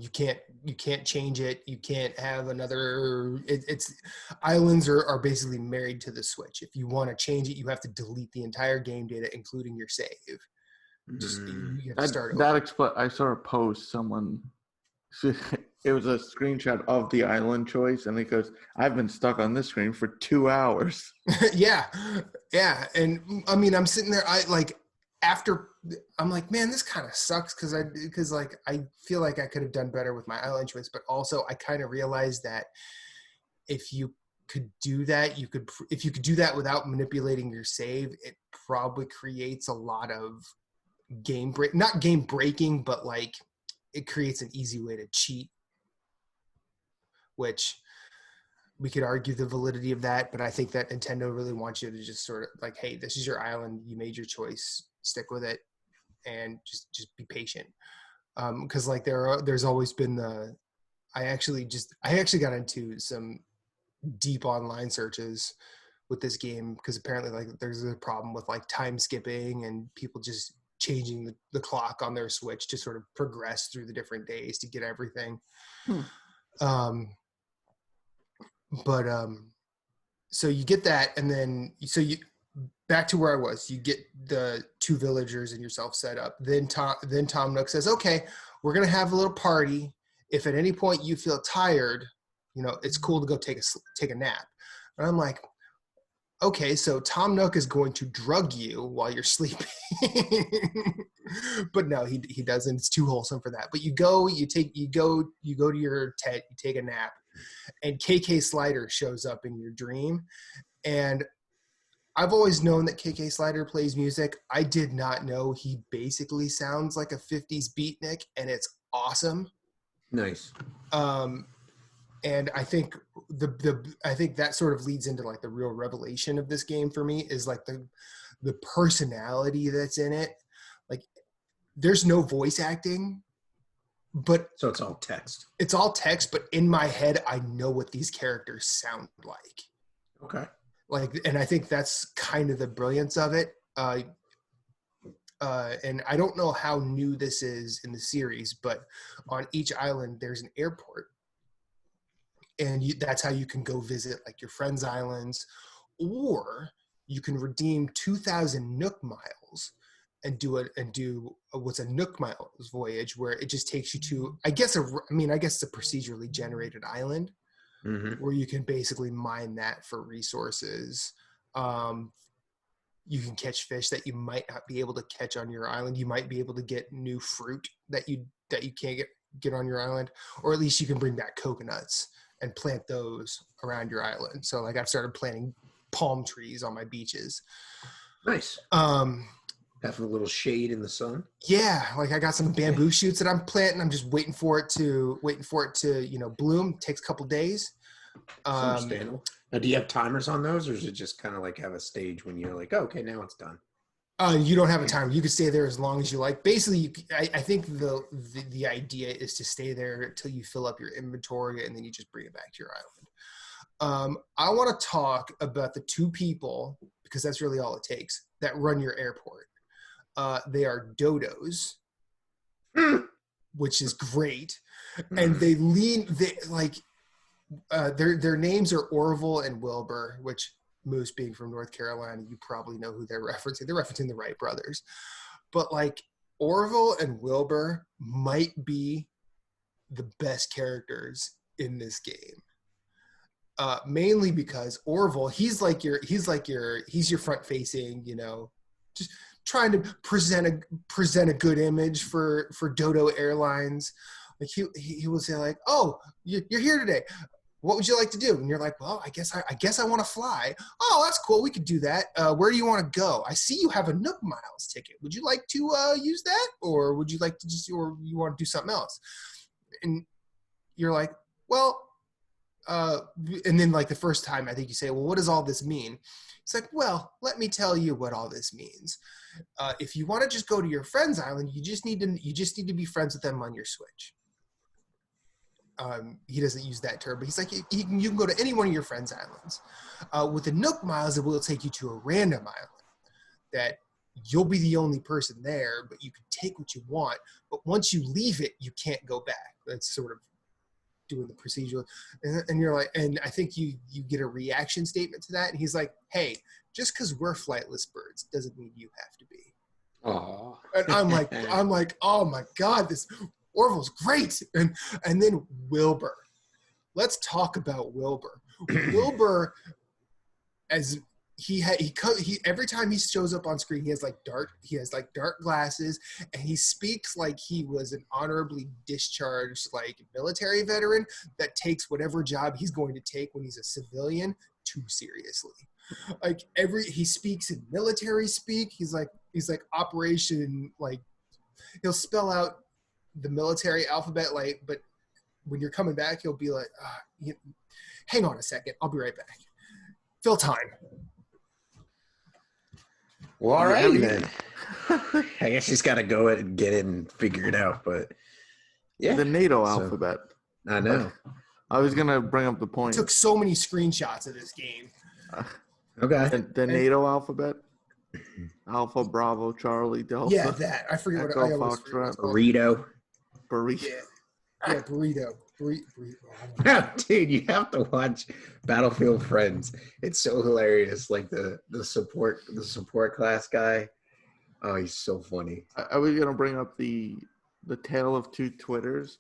[SPEAKER 1] You can't change it. You can't have another. It's islands are basically married to the Switch. If you want to change it, you have to delete the entire game data, including your save. Just you have to start over.
[SPEAKER 2] I saw a post. Someone, it was a screenshot of the island choice, and it goes, "I've been stuck on this screen for 2 hours."
[SPEAKER 1] yeah, and I mean, I'm sitting there. I'm like, man, this kind of sucks because I feel like I could have done better with my island choice, but also I kind of realized that if you could do that, if you could do that without manipulating your save, it probably creates a lot of not game breaking, but like it creates an easy way to cheat, which we could argue the validity of that, but I think that Nintendo really wants you to just sort of like, hey, this is your island, you made your choice, stick with it, and just be patient. Because like there's always been I actually got into some deep online searches with this game because apparently like there's a problem with like time skipping and people just changing the clock on their Switch to sort of progress through the different days to get everything. So you get that, and then you back to where I was. You get the 2 villagers and yourself set up. Then Tom Nook says, "Okay, we're gonna have a little party. If at any point you feel tired, it's cool to go take a nap." And I'm like, okay, so Tom Nook is going to drug you while you're sleeping. But no, he doesn't. It's too wholesome for that. But you go to your tent, you take a nap, and KK Slider shows up in your dream. And I've always known that KK Slider plays music. I did not know he basically sounds like a 50s beatnik, and it's awesome.
[SPEAKER 3] Nice.
[SPEAKER 1] And I think I think that sort of leads into like the real revelation of this game for me is like the personality that's in it. Like there's no voice acting, but
[SPEAKER 3] so it's all text.
[SPEAKER 1] It's all text, but in my head I know what these characters sound like.
[SPEAKER 3] Okay.
[SPEAKER 1] Like, and I think that's kind of the brilliance of it. And I don't know how new this is in the series, but on each island there's an airport. And that's how you can go visit like your friends' islands, or you can redeem 2,000 Nook miles and do what's a Nook miles voyage, where it just takes you to, I guess it's a procedurally generated island, where you can basically mine that for resources. You can catch fish that you might not be able to catch on your island. You might be able to get new fruit that you can't get on your island, or at least you can bring back coconuts and plant those around your island. So like I've started planting palm trees on my beaches.
[SPEAKER 3] Nice. Having a little shade in the sun.
[SPEAKER 1] Yeah, like I got some bamboo shoots that I'm planting. I'm just waiting for it to bloom. It takes a couple days.
[SPEAKER 3] Understandable. Now, do you have timers on those, or is it just kind of like have a stage when you're like, oh, okay, now it's done?
[SPEAKER 1] You don't have a timer. You can stay there as long as you like. Basically, I think the idea is to stay there until you fill up your inventory, and then you just bring it back to your island. I want to talk about the 2 people, because that's really all it takes, that run your airport. They are dodos, which is great, and their names are Orville and Wilbur, which, Moose being from North Carolina, you probably know who they're referencing. They're referencing the Wright brothers. But like Orville and Wilbur might be the best characters in this game. mainly because Orville, he's your front facing, just trying to present a good image for Dodo Airlines. Like he will say like, "Oh, you're here today. What would you like to do?" And you're like, "Well, I guess I want to fly." "Oh, that's cool. We could do that. Where do you want to go? I see you have a Nook Miles ticket. Would you like to use that, or would you like to or you want to do something else?" And you're like, "Well," and then like the first time, I think you say, "Well, what does all this mean?" It's like, "Well, let me tell you what all this means. If you want to just go to your friend's island, you just need to be friends with them on your Switch." He doesn't use that term, but he's like, you can go to any one of your friends' islands. With the Nook Miles, it will take you to a random island that you'll be the only person there, but you can take what you want. But once you leave it, you can't go back. That's sort of doing the procedural. And you're like, and I think you get a reaction statement to that. And he's like, "Hey, just because we're flightless birds doesn't mean you have to be."
[SPEAKER 3] Oh.
[SPEAKER 1] And I'm like, oh my God, this Orville's great. And then Wilbur. Let's talk about Wilbur. Wilbur, as he every time he shows up on screen, he has dark glasses, and he speaks like he was an honorably discharged like military veteran that takes whatever job he's going to take when he's a civilian too seriously. Like he speaks in military speak. He's like operation, like he'll spell out the military alphabet, like, but when you're coming back, he'll be like, "Hang on a second, I'll be right back. Fill time."
[SPEAKER 3] Well, all right then. I guess he's got to go and get it and figure it out. But yeah,
[SPEAKER 2] the NATO alphabet.
[SPEAKER 3] I know.
[SPEAKER 2] I was gonna bring up the point.
[SPEAKER 1] I took so many screenshots of this game.
[SPEAKER 3] Okay.
[SPEAKER 2] The NATO alphabet. Alpha, Bravo, Charlie, Delta.
[SPEAKER 1] Yeah, that. I forget what I always forget.
[SPEAKER 3] Burrito.
[SPEAKER 2] Burrito.
[SPEAKER 1] Yeah, burrito.
[SPEAKER 3] No, dude, you have to watch Battlefield Friends. It's so hilarious. Like the support class guy. Oh, he's so funny.
[SPEAKER 2] I was gonna bring up the tale of two Twitters.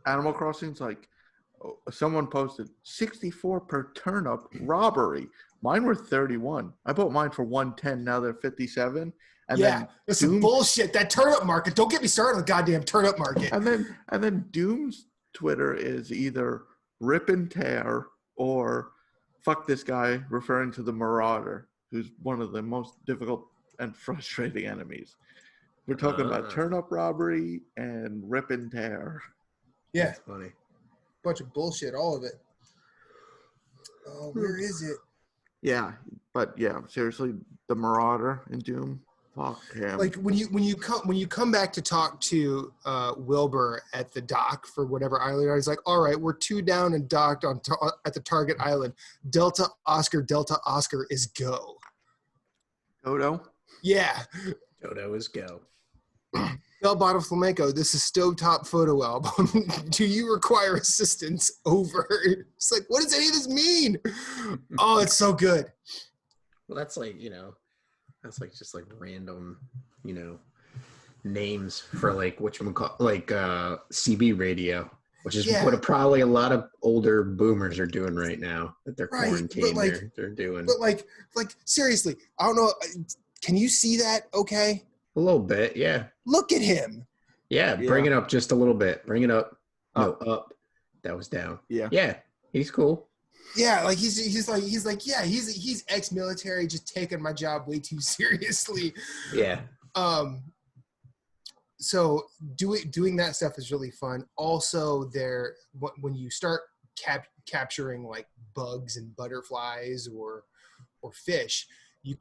[SPEAKER 2] Animal Crossing's like, someone posted 64 per turnip robbery. Mine were 31. I bought mine for 110. Now they're 57. And
[SPEAKER 1] yeah, it's some bullshit. That turnip market. Don't get me started on the goddamn turnip market.
[SPEAKER 2] And then Doom's Twitter is either rip and tear or fuck this guy, referring to the Marauder, who's one of the most difficult and frustrating enemies. We're talking about turnip robbery and rip and tear.
[SPEAKER 1] Yeah.
[SPEAKER 3] That's funny.
[SPEAKER 1] Bunch of bullshit, all of it. Oh, where is it?
[SPEAKER 2] Yeah, but yeah, seriously, the Marauder in Doom. Fuck him.
[SPEAKER 1] Like when you come back to talk to Wilbur at the dock for whatever island, he's like, "All right, we're 2 down and docked at the target island. Delta Oscar is go."
[SPEAKER 2] Dodo?
[SPEAKER 1] Yeah.
[SPEAKER 3] Dodo is go.
[SPEAKER 1] Bell Bottom Flamenco, this is Stovetop Photo Album. Do you require assistance? Over. It's like, what does any of this mean? Oh, it's so good.
[SPEAKER 3] Well, that's like, that's like just like random, names for like whatchamacallit, like CB radio, which is what probably a lot of older boomers are doing right now that they're quarantined. Like, they're doing.
[SPEAKER 1] But like seriously, I don't know. Can you see that? Okay.
[SPEAKER 3] A little bit, yeah.
[SPEAKER 1] Look at him.
[SPEAKER 3] Yeah, bring it up just a little bit. Bring it up. No, up. That was down.
[SPEAKER 2] Yeah.
[SPEAKER 3] Yeah, he's cool.
[SPEAKER 1] Yeah, like he's ex-military, just taking my job way too seriously.
[SPEAKER 3] Yeah.
[SPEAKER 1] So doing that stuff is really fun. Also, when you start capturing like bugs and butterflies or fish, you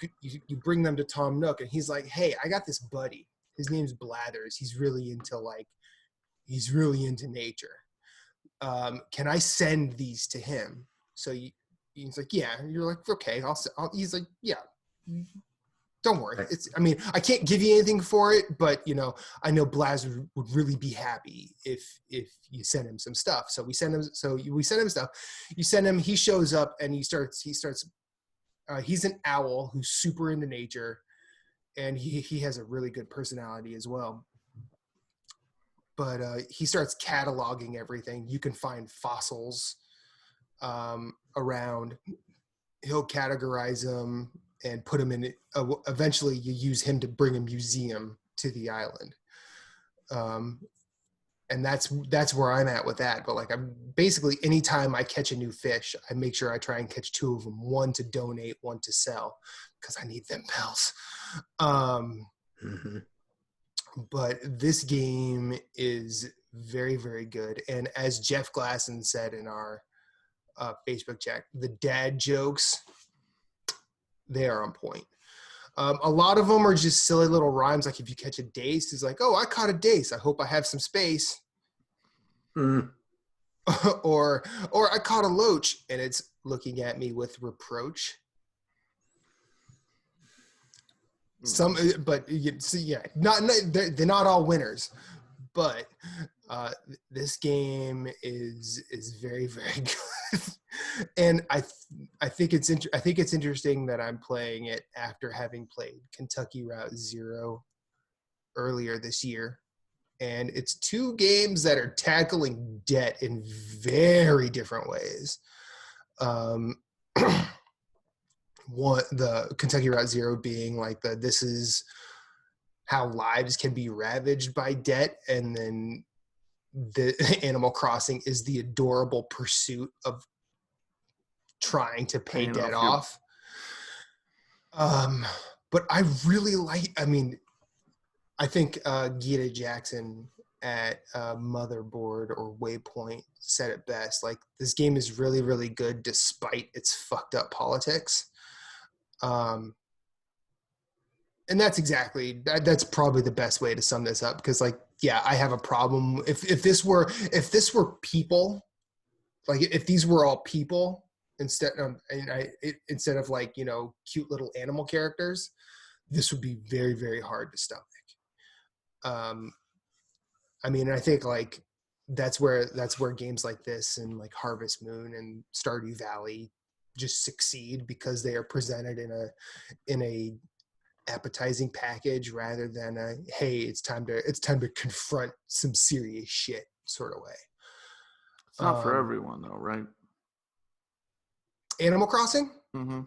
[SPEAKER 1] bring them to Tom Nook, and he's like, "Hey, I got this buddy. His name's Blathers. He's really into nature. Can I send these to him?" So he's like, "Yeah." And you're like, "Okay." He's like, "Yeah, don't worry. I can't give you anything for it, but I know Blathers would really be happy if you send him some stuff." So we send him stuff. You send him. He shows up and he starts. He's an owl who's super into nature, and he has a really good personality as well. But he starts cataloging everything. You can find fossils. around. He'll categorize them and put them in. Eventually, you use him to bring a museum to the island. And that's where I'm at with that. But like, I'm basically, anytime I catch a new fish, I make sure I try and catch two of them, one to donate, one to sell, because I need them bells. But this game is very, very good. And as Jeff Glasson said in our Facebook chat, the dad jokes, they are on point. A lot of them are just silly little rhymes. Like if you catch a dace, it's like, oh, I caught a dace. I hope I have some space. or I caught a loach, and it's looking at me with reproach. Some, but you see, yeah, they're not all winners, but this game is very, very good. And I think it's interesting that I'm playing it after having played Kentucky Route Zero earlier this year. And it's two games that are tackling debt in very different ways. One, the Kentucky Route Zero being like this is how lives can be ravaged by debt, and then the Animal Crossing is the adorable pursuit of trying to pay debt off. But I really I think Gita Jackson at Motherboard or Waypoint said it best. Like, this game is really, really good despite its fucked up politics. And that's probably the best way to sum this up, because like, yeah, I have a problem. If this were people, like if these were all people instead of like, you know, cute little animal characters, this would be very, very hard to stomach. I mean, I think like that's where games like this and like Harvest Moon and Stardew Valley just succeed, because they are presented in a appetizing package rather than a, hey, it's time to confront some serious shit sort of way.
[SPEAKER 2] It's not for everyone though, right?
[SPEAKER 1] Animal Crossing?
[SPEAKER 2] Mm-hmm.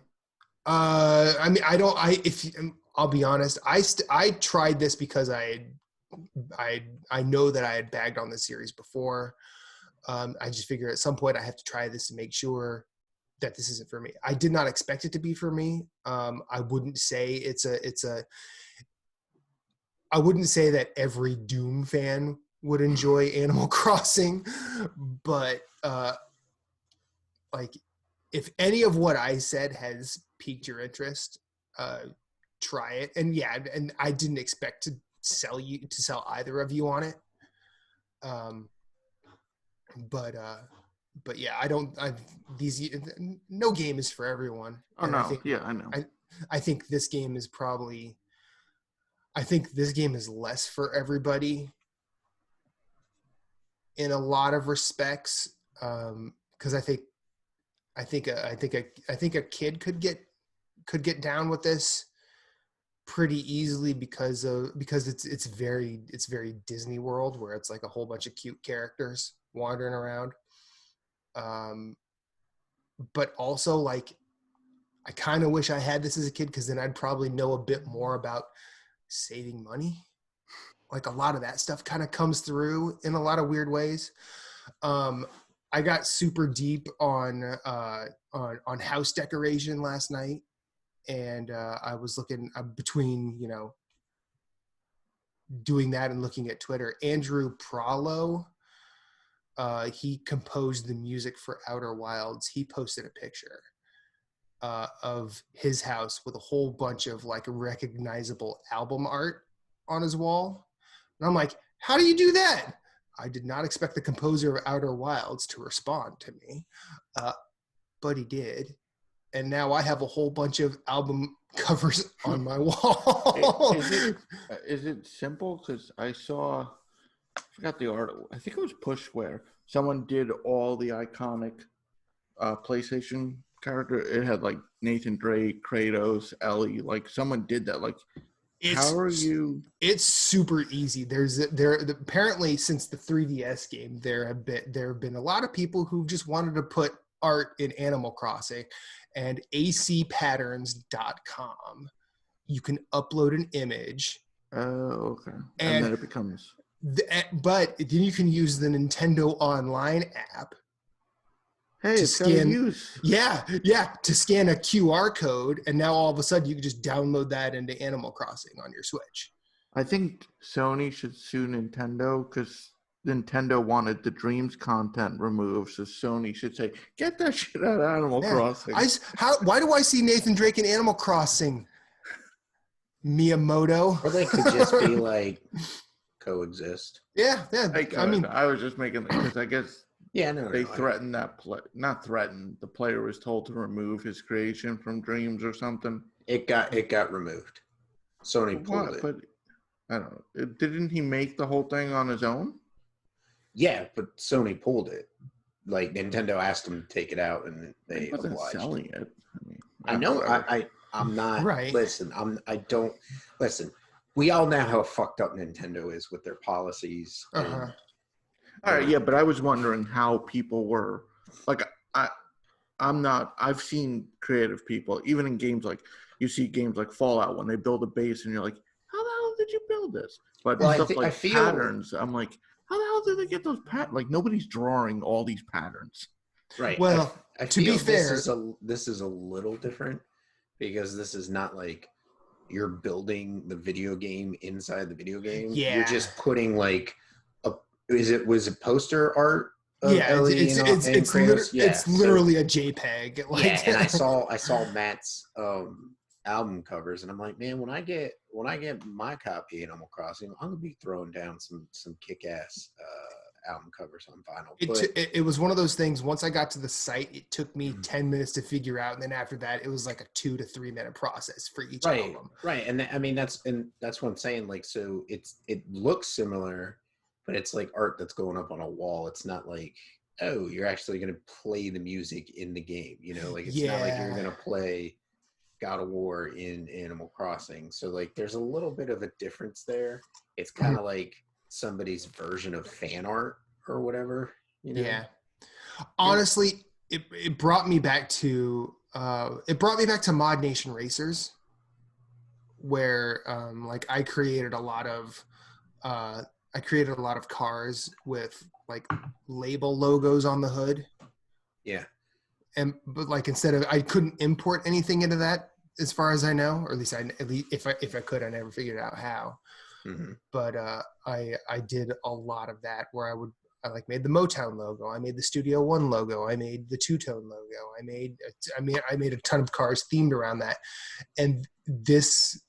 [SPEAKER 1] I mean, I'll be honest, I tried this because I know that I had bagged on the series before. I just figure at some point I have to try this to make sure that this isn't for me. I did not expect it to be for me. I wouldn't say I wouldn't say that every Doom fan would enjoy Animal Crossing, but like, if any of what I said has piqued your interest, try it. And yeah, and I didn't expect to sell either of you on it. But yeah, no game is for everyone.
[SPEAKER 2] Oh, no. I know.
[SPEAKER 1] I think this game is less for everybody in a lot of respects. Cause I think a kid could get down with this pretty easily because it's very Disney World, where it's like a whole bunch of cute characters wandering around. But also, like, I kind of wish I had this as a kid, because then I'd probably know a bit more about saving money. Like, a lot of that stuff kind of comes through in a lot of weird ways. I got super deep on house decoration last night, and I was looking between, you know, doing that and looking at Twitter. Andrew Pralo, he composed the music for Outer Wilds. He posted a picture of his house with a whole bunch of like recognizable album art on his wall. And I'm like, how do you do that? I did not expect the composer of Outer Wilds to respond to me, but he did. And now I have a whole bunch of album covers on my wall.
[SPEAKER 2] Is it simple? Because I forgot the art. I think it was Pushware. Someone did all the iconic PlayStation character. It had like Nathan Drake, Kratos, Ellie. Like, someone did that. Like, how are you? It's
[SPEAKER 1] super easy. Apparently, since the 3DS game, there have been a lot of people who just wanted to put art in Animal Crossing, and acpatterns.com. You can upload an image.
[SPEAKER 2] Oh, okay. And
[SPEAKER 1] And
[SPEAKER 2] then it becomes.
[SPEAKER 1] But then you can use the Nintendo Online app
[SPEAKER 2] Hey,
[SPEAKER 1] to
[SPEAKER 2] it's got a
[SPEAKER 1] scan.
[SPEAKER 2] use.
[SPEAKER 1] Yeah, to scan a QR code, and now all of a sudden you can just download that into Animal Crossing on your Switch.
[SPEAKER 2] I think Sony should sue Nintendo because Nintendo wanted the Dreams content removed, so Sony should say, "Get that shit out of Animal Crossing."
[SPEAKER 1] Why do I see Nathan Drake in Animal Crossing? Miyamoto.
[SPEAKER 3] Or they could just be like coexist.
[SPEAKER 1] Yeah. I mean,
[SPEAKER 2] I was just making because I guess
[SPEAKER 3] Yeah, no,
[SPEAKER 2] they threatened that not threatened. The player was told to remove his creation from Dreams or something.
[SPEAKER 3] it got removed. Sony pulled it.
[SPEAKER 2] But I don't know. Didn't he make the whole thing on his own?
[SPEAKER 3] Yeah, but Sony pulled it. Like Nintendo asked them to take it out, and they
[SPEAKER 2] He wasn't
[SPEAKER 3] obliged.
[SPEAKER 2] selling it.
[SPEAKER 3] I know.
[SPEAKER 2] Whatever.
[SPEAKER 3] I'm not.
[SPEAKER 1] Right.
[SPEAKER 3] Listen. I don't. Listen. We all know how fucked up Nintendo is with their policies.
[SPEAKER 1] uh-huh.
[SPEAKER 2] All right, yeah, but I was wondering how people were like. I'm not. I've seen creative people, even in games like you see games like Fallout when they build a base, and you're like, "How the hell did you build this?" But stuff like patterns, I'm like, "How the hell did they get those patterns?" Like nobody's drawing all these patterns.
[SPEAKER 3] Right.
[SPEAKER 1] Well,
[SPEAKER 3] I
[SPEAKER 1] to
[SPEAKER 3] feel
[SPEAKER 1] be fair,
[SPEAKER 3] this is a little different because this is not like you're building the video game inside the video game.
[SPEAKER 1] Yeah.
[SPEAKER 3] You're just putting like was it poster art?
[SPEAKER 1] Yeah, it's literally a JPEG. Like,
[SPEAKER 3] yeah, and I saw Matt's album covers, and I'm like, man, when I get my copy of Animal Crossing, I'm gonna be throwing down some kick-ass album covers on vinyl.
[SPEAKER 1] It was one of those things. Once I got to the site, it took me 10 minutes to figure out, and then after that, it was like a 2 to 3 minute process for each album.
[SPEAKER 3] Right, and I mean that's what I'm saying. Like, so it looks similar, but it's like art that's going up on a wall. It's not like, oh, you're actually going to play the music in the game. You know, like it's not like you're going to play God of War in Animal Crossing. So like there's a little bit of a difference there. It's kind of like somebody's version of fan art or whatever. You know?
[SPEAKER 1] Yeah. Honestly, it brought me back to Mod Nation Racers, where like I created a lot of cars with like label logos on the hood.
[SPEAKER 3] Yeah.
[SPEAKER 1] But like I couldn't import anything into that as far as I know, or at least if I could, I never figured out how.
[SPEAKER 3] Mm-hmm.
[SPEAKER 1] But I did a lot of that where I made the Motown logo. I made the Studio One logo. I made the Two-Tone logo. I made a ton of cars themed around that. And this,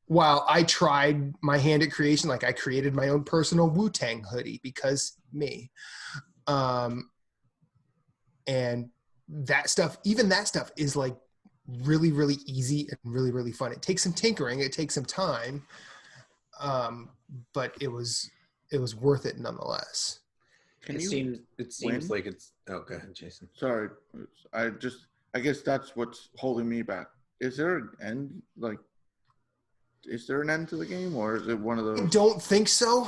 [SPEAKER 1] while I tried my hand at creation, like I created my own personal Wu-Tang hoodie because me. And that stuff is like really, really easy and really, really fun. It takes some tinkering. It takes some time. But it was worth it nonetheless.
[SPEAKER 3] It seems like it's. Oh, go ahead, Jason.
[SPEAKER 2] Sorry, I guess that's what's holding me back. Is there an end? Like, is there an end to the game, or is it one of those?
[SPEAKER 1] I don't think so.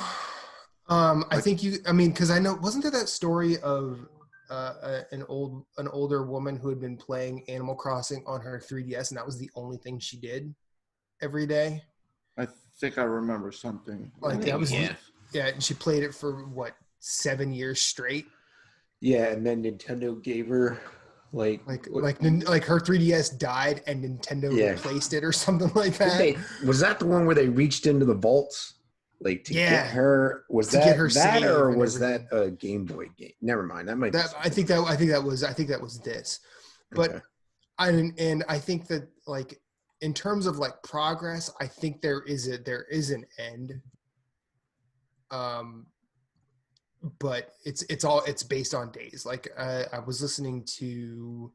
[SPEAKER 1] I think because I know, wasn't there that story of an older woman who had been playing Animal Crossing on her 3DS, and that was the only thing she did every day?
[SPEAKER 2] I think I remember something.
[SPEAKER 1] Like that was and she played it for 7 years straight.
[SPEAKER 3] Yeah, and then Nintendo gave her like her
[SPEAKER 1] 3DS died and Nintendo replaced it or something like that.
[SPEAKER 3] Was that the one where they reached into the vaults? Like to get her, was that or was that a Game Boy game? Never mind. That might be
[SPEAKER 1] I think that was this. But
[SPEAKER 3] okay.
[SPEAKER 1] I think that like in terms of like progress, I think there is an end. But it's based on days. Like I was listening to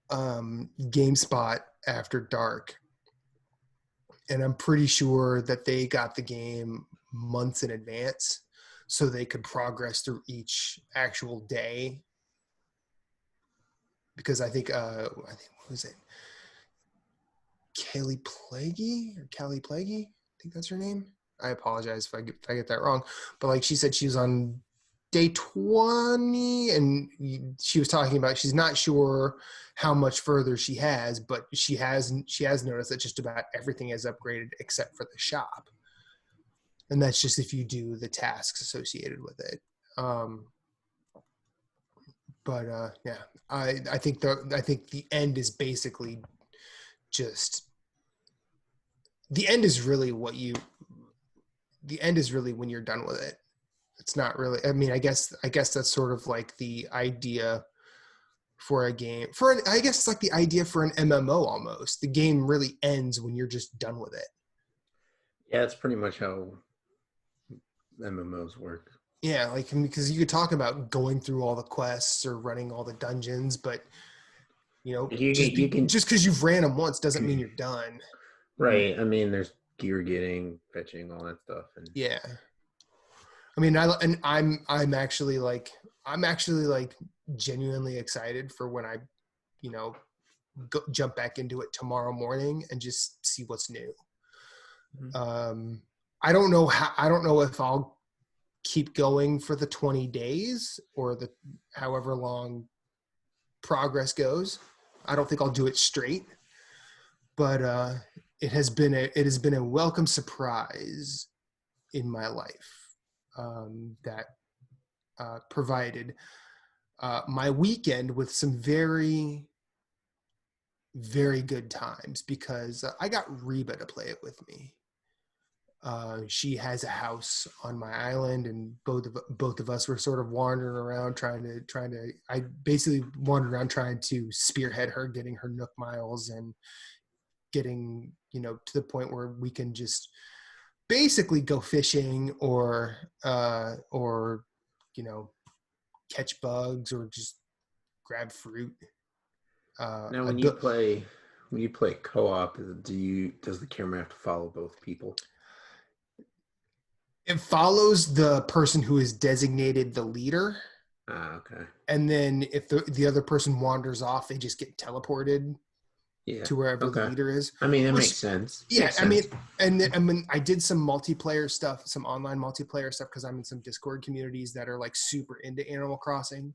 [SPEAKER 1] GameSpot After Dark, and I'm pretty sure that they got the game months in advance so they could progress through each actual day. Because I think what was it? Callie Plaguey? I think that's her name. I apologize if I get that wrong. But like she said, she was on day 20, and she was talking about she's not sure how much further she has, but she has noticed that just about everything is upgraded except for the shop, and that's just if you do the tasks associated with it. Yeah, I think the end is basically just the end is really when you're done with it. It's not really, I mean, I guess that's sort of like the idea for a game I guess it's like the idea for an MMO almost. The game really ends when you're just done with it.
[SPEAKER 3] Yeah, it's pretty much how MMOs work.
[SPEAKER 1] Yeah, like, because you could talk about going through all the quests or running all the dungeons, but just because you've ran them once doesn't mean you're done.
[SPEAKER 3] Right. I mean, there's gear getting, fetching, all that stuff, and
[SPEAKER 1] yeah. I mean, I'm actually like genuinely excited for when I, jump back into it tomorrow morning and just see what's new. Mm-hmm. I don't know if I'll keep going for the 20 days or the however long progress goes. I don't think I'll do it straight, but it has been a welcome surprise in my life. That provided my weekend with some very, very good times because I got Reba to play it with me. She has a house on my island, and both of us were sort of wandering around trying to. I basically wandered around trying to spearhead her getting her Nook miles and getting to the point where we can just basically go fishing or catch bugs or just grab fruit.
[SPEAKER 3] Now, when you play co-op, does the camera have to follow both people?
[SPEAKER 1] It follows the person who is designated the leader.
[SPEAKER 3] Okay.
[SPEAKER 1] And then if the other person wanders off, they just get teleported to wherever the leader is.
[SPEAKER 3] I mean, it makes sense.
[SPEAKER 1] Yeah, I mean, I did some multiplayer stuff, some online multiplayer stuff, because I'm in some Discord communities that are like super into Animal Crossing.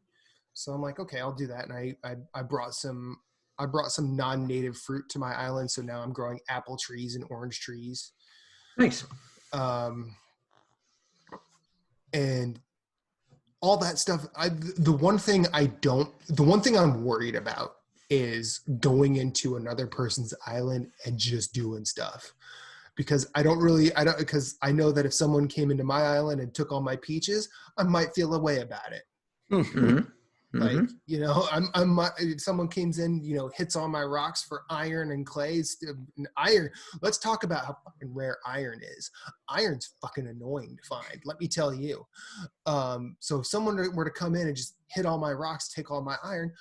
[SPEAKER 1] So I'm like, okay, I'll do that. And I brought some non-native fruit to my island, so now I'm growing apple trees and orange trees.
[SPEAKER 3] Nice.
[SPEAKER 1] And all that stuff. The one thing I'm worried about is going into another person's island and just doing stuff, because because I know that if someone came into my island and took all my peaches, I might feel a way about it.
[SPEAKER 3] Mm-hmm.
[SPEAKER 1] Like, if someone comes in, hits all my rocks for iron and clay. Iron. Let's talk about how fucking rare iron is. Iron's fucking annoying to find, let me tell you. So if someone were to come in and just hit all my rocks, take all my iron,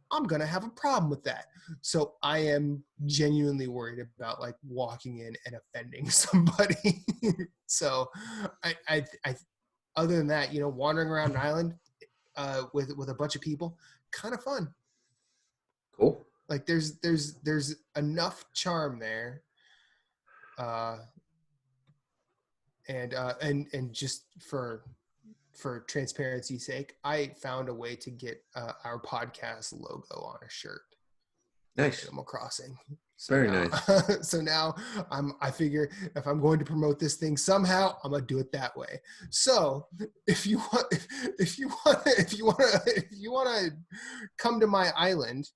[SPEAKER 1] I'm going to have a problem with that. So I am genuinely worried about like walking in and offending somebody. So I other than that, wandering around an island with a bunch of people, kind of fun.
[SPEAKER 3] Cool.
[SPEAKER 1] Like there's enough charm there. And just for transparency's sake, I found a way to get our podcast logo on a shirt.
[SPEAKER 3] Nice.
[SPEAKER 1] Animal Crossing.
[SPEAKER 3] So very nice.
[SPEAKER 1] So now I figure if I'm going to promote this thing somehow, I'm gonna do it that way. So if you want to come to my island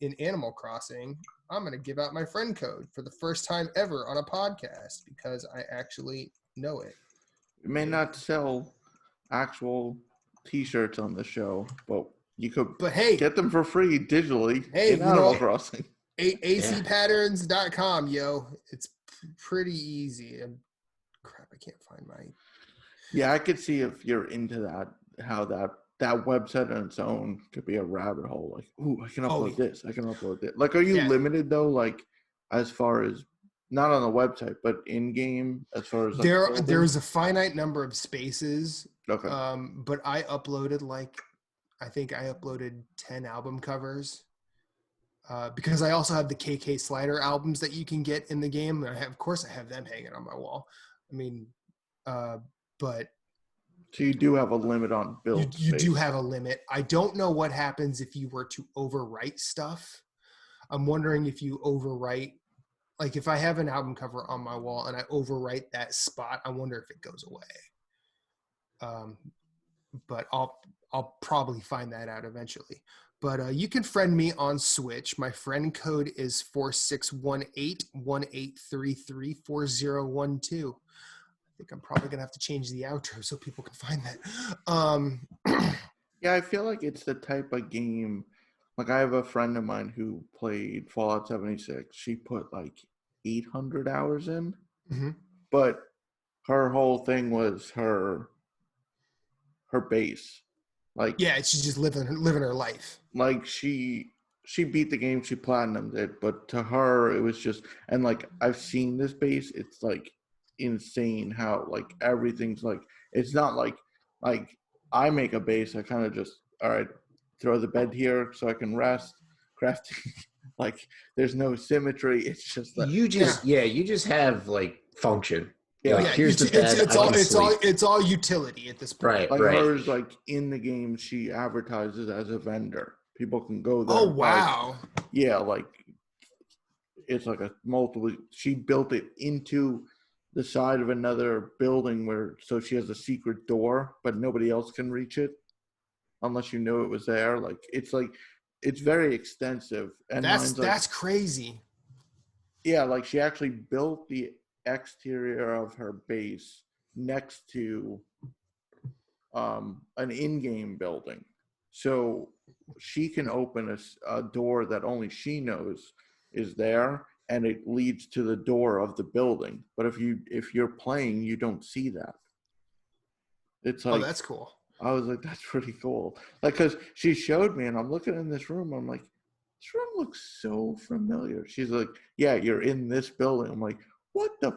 [SPEAKER 1] in Animal Crossing, I'm gonna give out my friend code for the first time ever on a podcast because I actually know it.
[SPEAKER 2] We may not sell actual T-shirts on the show, but you could get them for free digitally in Animal Crossing.
[SPEAKER 1] acpatterns.com, yo. It's pretty easy. Crap, I can't find my...
[SPEAKER 2] Yeah, I could see if you're into that, how that website on its own could be a rabbit hole. Like, ooh, I can upload this. I can upload this. Like, are you limited, though, like, as far as... Not on the website, but in-game, as far as... Like,
[SPEAKER 1] there's a finite number of spaces.
[SPEAKER 2] Okay.
[SPEAKER 1] But I uploaded, I think I uploaded 10 album covers because I also have the KK Slider albums that you can get in the game. Of course, I have them hanging on my wall. I mean, but
[SPEAKER 2] So you do have a limit on build
[SPEAKER 1] You do
[SPEAKER 2] space.
[SPEAKER 1] have a limit. I don't know what happens if you were to overwrite stuff. I'm wondering if you overwrite, like if I have an album cover on my wall and I overwrite that spot, I wonder if it goes away. But I'll probably find that out eventually. But you can friend me on Switch. My friend code is 4618-1833-4012. I think I'm probably gonna have to change the outro so people can find that.
[SPEAKER 2] Yeah, I feel like it's the type of game. Like I have a friend of mine who played Fallout 76. She put like 800 hours in,
[SPEAKER 1] Mhm.
[SPEAKER 2] but her whole thing was her base. Like
[SPEAKER 1] Yeah, she's just living her life.
[SPEAKER 2] like she beat the game, she platinumed it, but to her it was just, and like I've seen this base, it's like insane how like everything's like, it's not like I make a base, I kind of just, all right, throw the bed here so I can rest, crafting. Like there's no symmetry, it's just like
[SPEAKER 3] You just you just have like function.
[SPEAKER 2] yeah,
[SPEAKER 3] Like, here's the bed.
[SPEAKER 1] It's all utility at this point.
[SPEAKER 3] Right,
[SPEAKER 2] like
[SPEAKER 3] right.
[SPEAKER 2] hers, like in the game she advertises as a vendor, people can go there
[SPEAKER 1] Oh
[SPEAKER 2] and buy.
[SPEAKER 1] wow.
[SPEAKER 2] Yeah, like it's like a multiple. She built it into the side of another building where, so she has a secret door, but nobody else can reach it unless you knew it was there. Like it's very extensive, and
[SPEAKER 1] That's crazy.
[SPEAKER 2] yeah, like she actually built the exterior of her base next to an in-game building, so she can open a door that only she knows is there, and it leads to the door of the building. But if you're playing, you don't see that. It's like,
[SPEAKER 1] Oh, that's cool.
[SPEAKER 2] I was like, that's pretty cool. Like, because she showed me, and I'm looking in this room, I'm like, this room looks so familiar. She's like, yeah, you're in this building. I'm like, what the?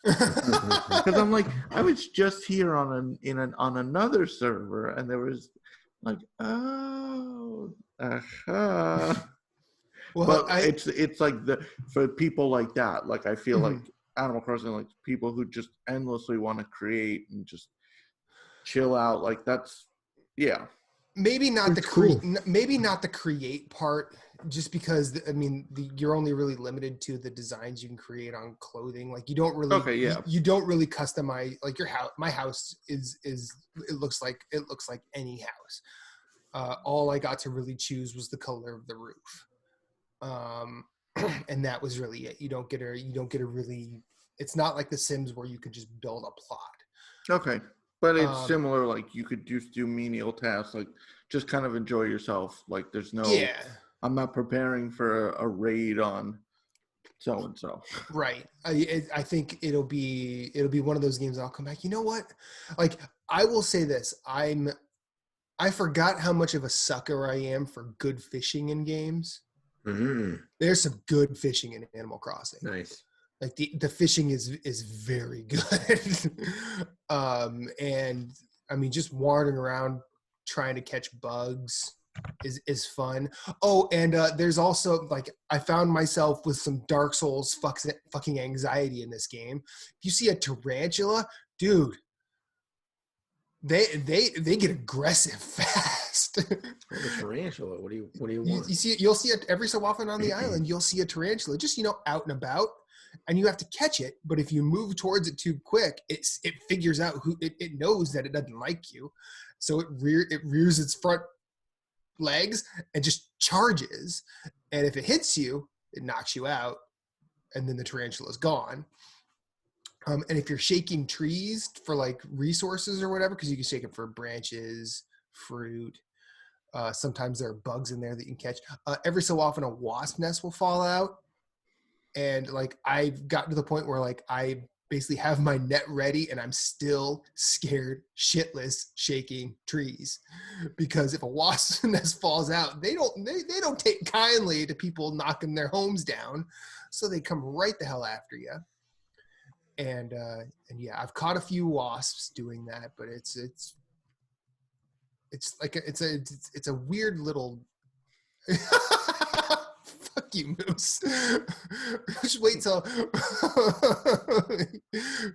[SPEAKER 2] Because I'm like, I was just here on another server, and there was like, oh,
[SPEAKER 1] Well,
[SPEAKER 2] but it's like for people like that, like I feel
[SPEAKER 1] Mhm.
[SPEAKER 2] like Animal Crossing, like people who just endlessly want to create and just chill out, like that's
[SPEAKER 1] maybe not
[SPEAKER 3] It's cool.
[SPEAKER 1] maybe not the create part, just because I mean you're only really limited to the designs you can create on clothing. Like you don't really you don't really customize like your house. My house is it looks like any house. All I got to really choose was the color of the roof, and that was really it. You don't get a really. It's not like The Sims where you could just build a plot.
[SPEAKER 2] okay. But it's similar, like you could just do menial tasks, like just kind of enjoy yourself. Like there's no, I'm not preparing for a raid on so and so.
[SPEAKER 1] Right. I think it'll be one of those games I'll come back. You know what? Like I will say this, I forgot how much of a sucker I am for good fishing in games.
[SPEAKER 3] Mm-hmm.
[SPEAKER 1] There's some good fishing in Animal Crossing.
[SPEAKER 3] Nice.
[SPEAKER 1] Like the fishing is very good. And I mean just wandering around trying to catch bugs is fun. Oh, and there's also like I found myself with some Dark Souls fucking anxiety in this game. If you see a tarantula, dude, they get aggressive fast.
[SPEAKER 3] A tarantula. What do you want?
[SPEAKER 1] You see it, you'll see it every so often on the island. You'll see a tarantula just out and about, and you have to catch it. But if you move towards it too quick, it figures out it knows that it doesn't like you, so it rears its front legs and just charges. And if it hits you, it knocks you out, and then the tarantula is gone. And if you're shaking trees for like resources or whatever, because you can shake it for branches, fruit. Sometimes there are bugs in there that you can catch. Every so often, a wasp nest will fall out, and like I've gotten to the point where like I basically have my net ready, and I'm still scared shitless shaking trees, because if a wasp nest falls out, they don't take kindly to people knocking their homes down, so they come right the hell after you. And yeah, I've caught a few wasps doing that, but it's like it's a weird little you, Moose. Just wait till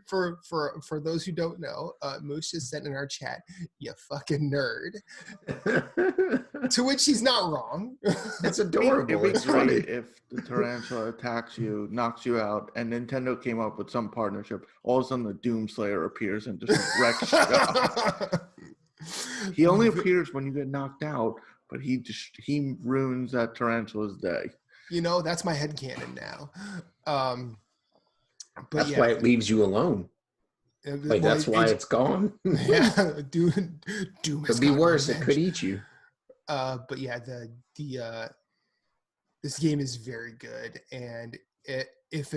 [SPEAKER 1] for those who don't know, Moose just sent in our chat, "You fucking nerd," to which he's not wrong.
[SPEAKER 3] It's adorable.
[SPEAKER 2] It'd be
[SPEAKER 3] It's
[SPEAKER 2] great
[SPEAKER 3] funny.
[SPEAKER 2] if the tarantula attacks you, knocks you out, and Nintendo came up with some partnership. All of a sudden, the Doomslayer appears and just wrecks shop. He only appears when you get knocked out, but he ruins that tarantula's day.
[SPEAKER 1] You know, that's my headcanon now. But
[SPEAKER 3] That's
[SPEAKER 1] yeah,
[SPEAKER 3] why it leaves you alone. Like, that's why it's gone.
[SPEAKER 1] Yeah, Doom
[SPEAKER 3] Could be worse. It could eat you.
[SPEAKER 1] But yeah, this game is very good, and if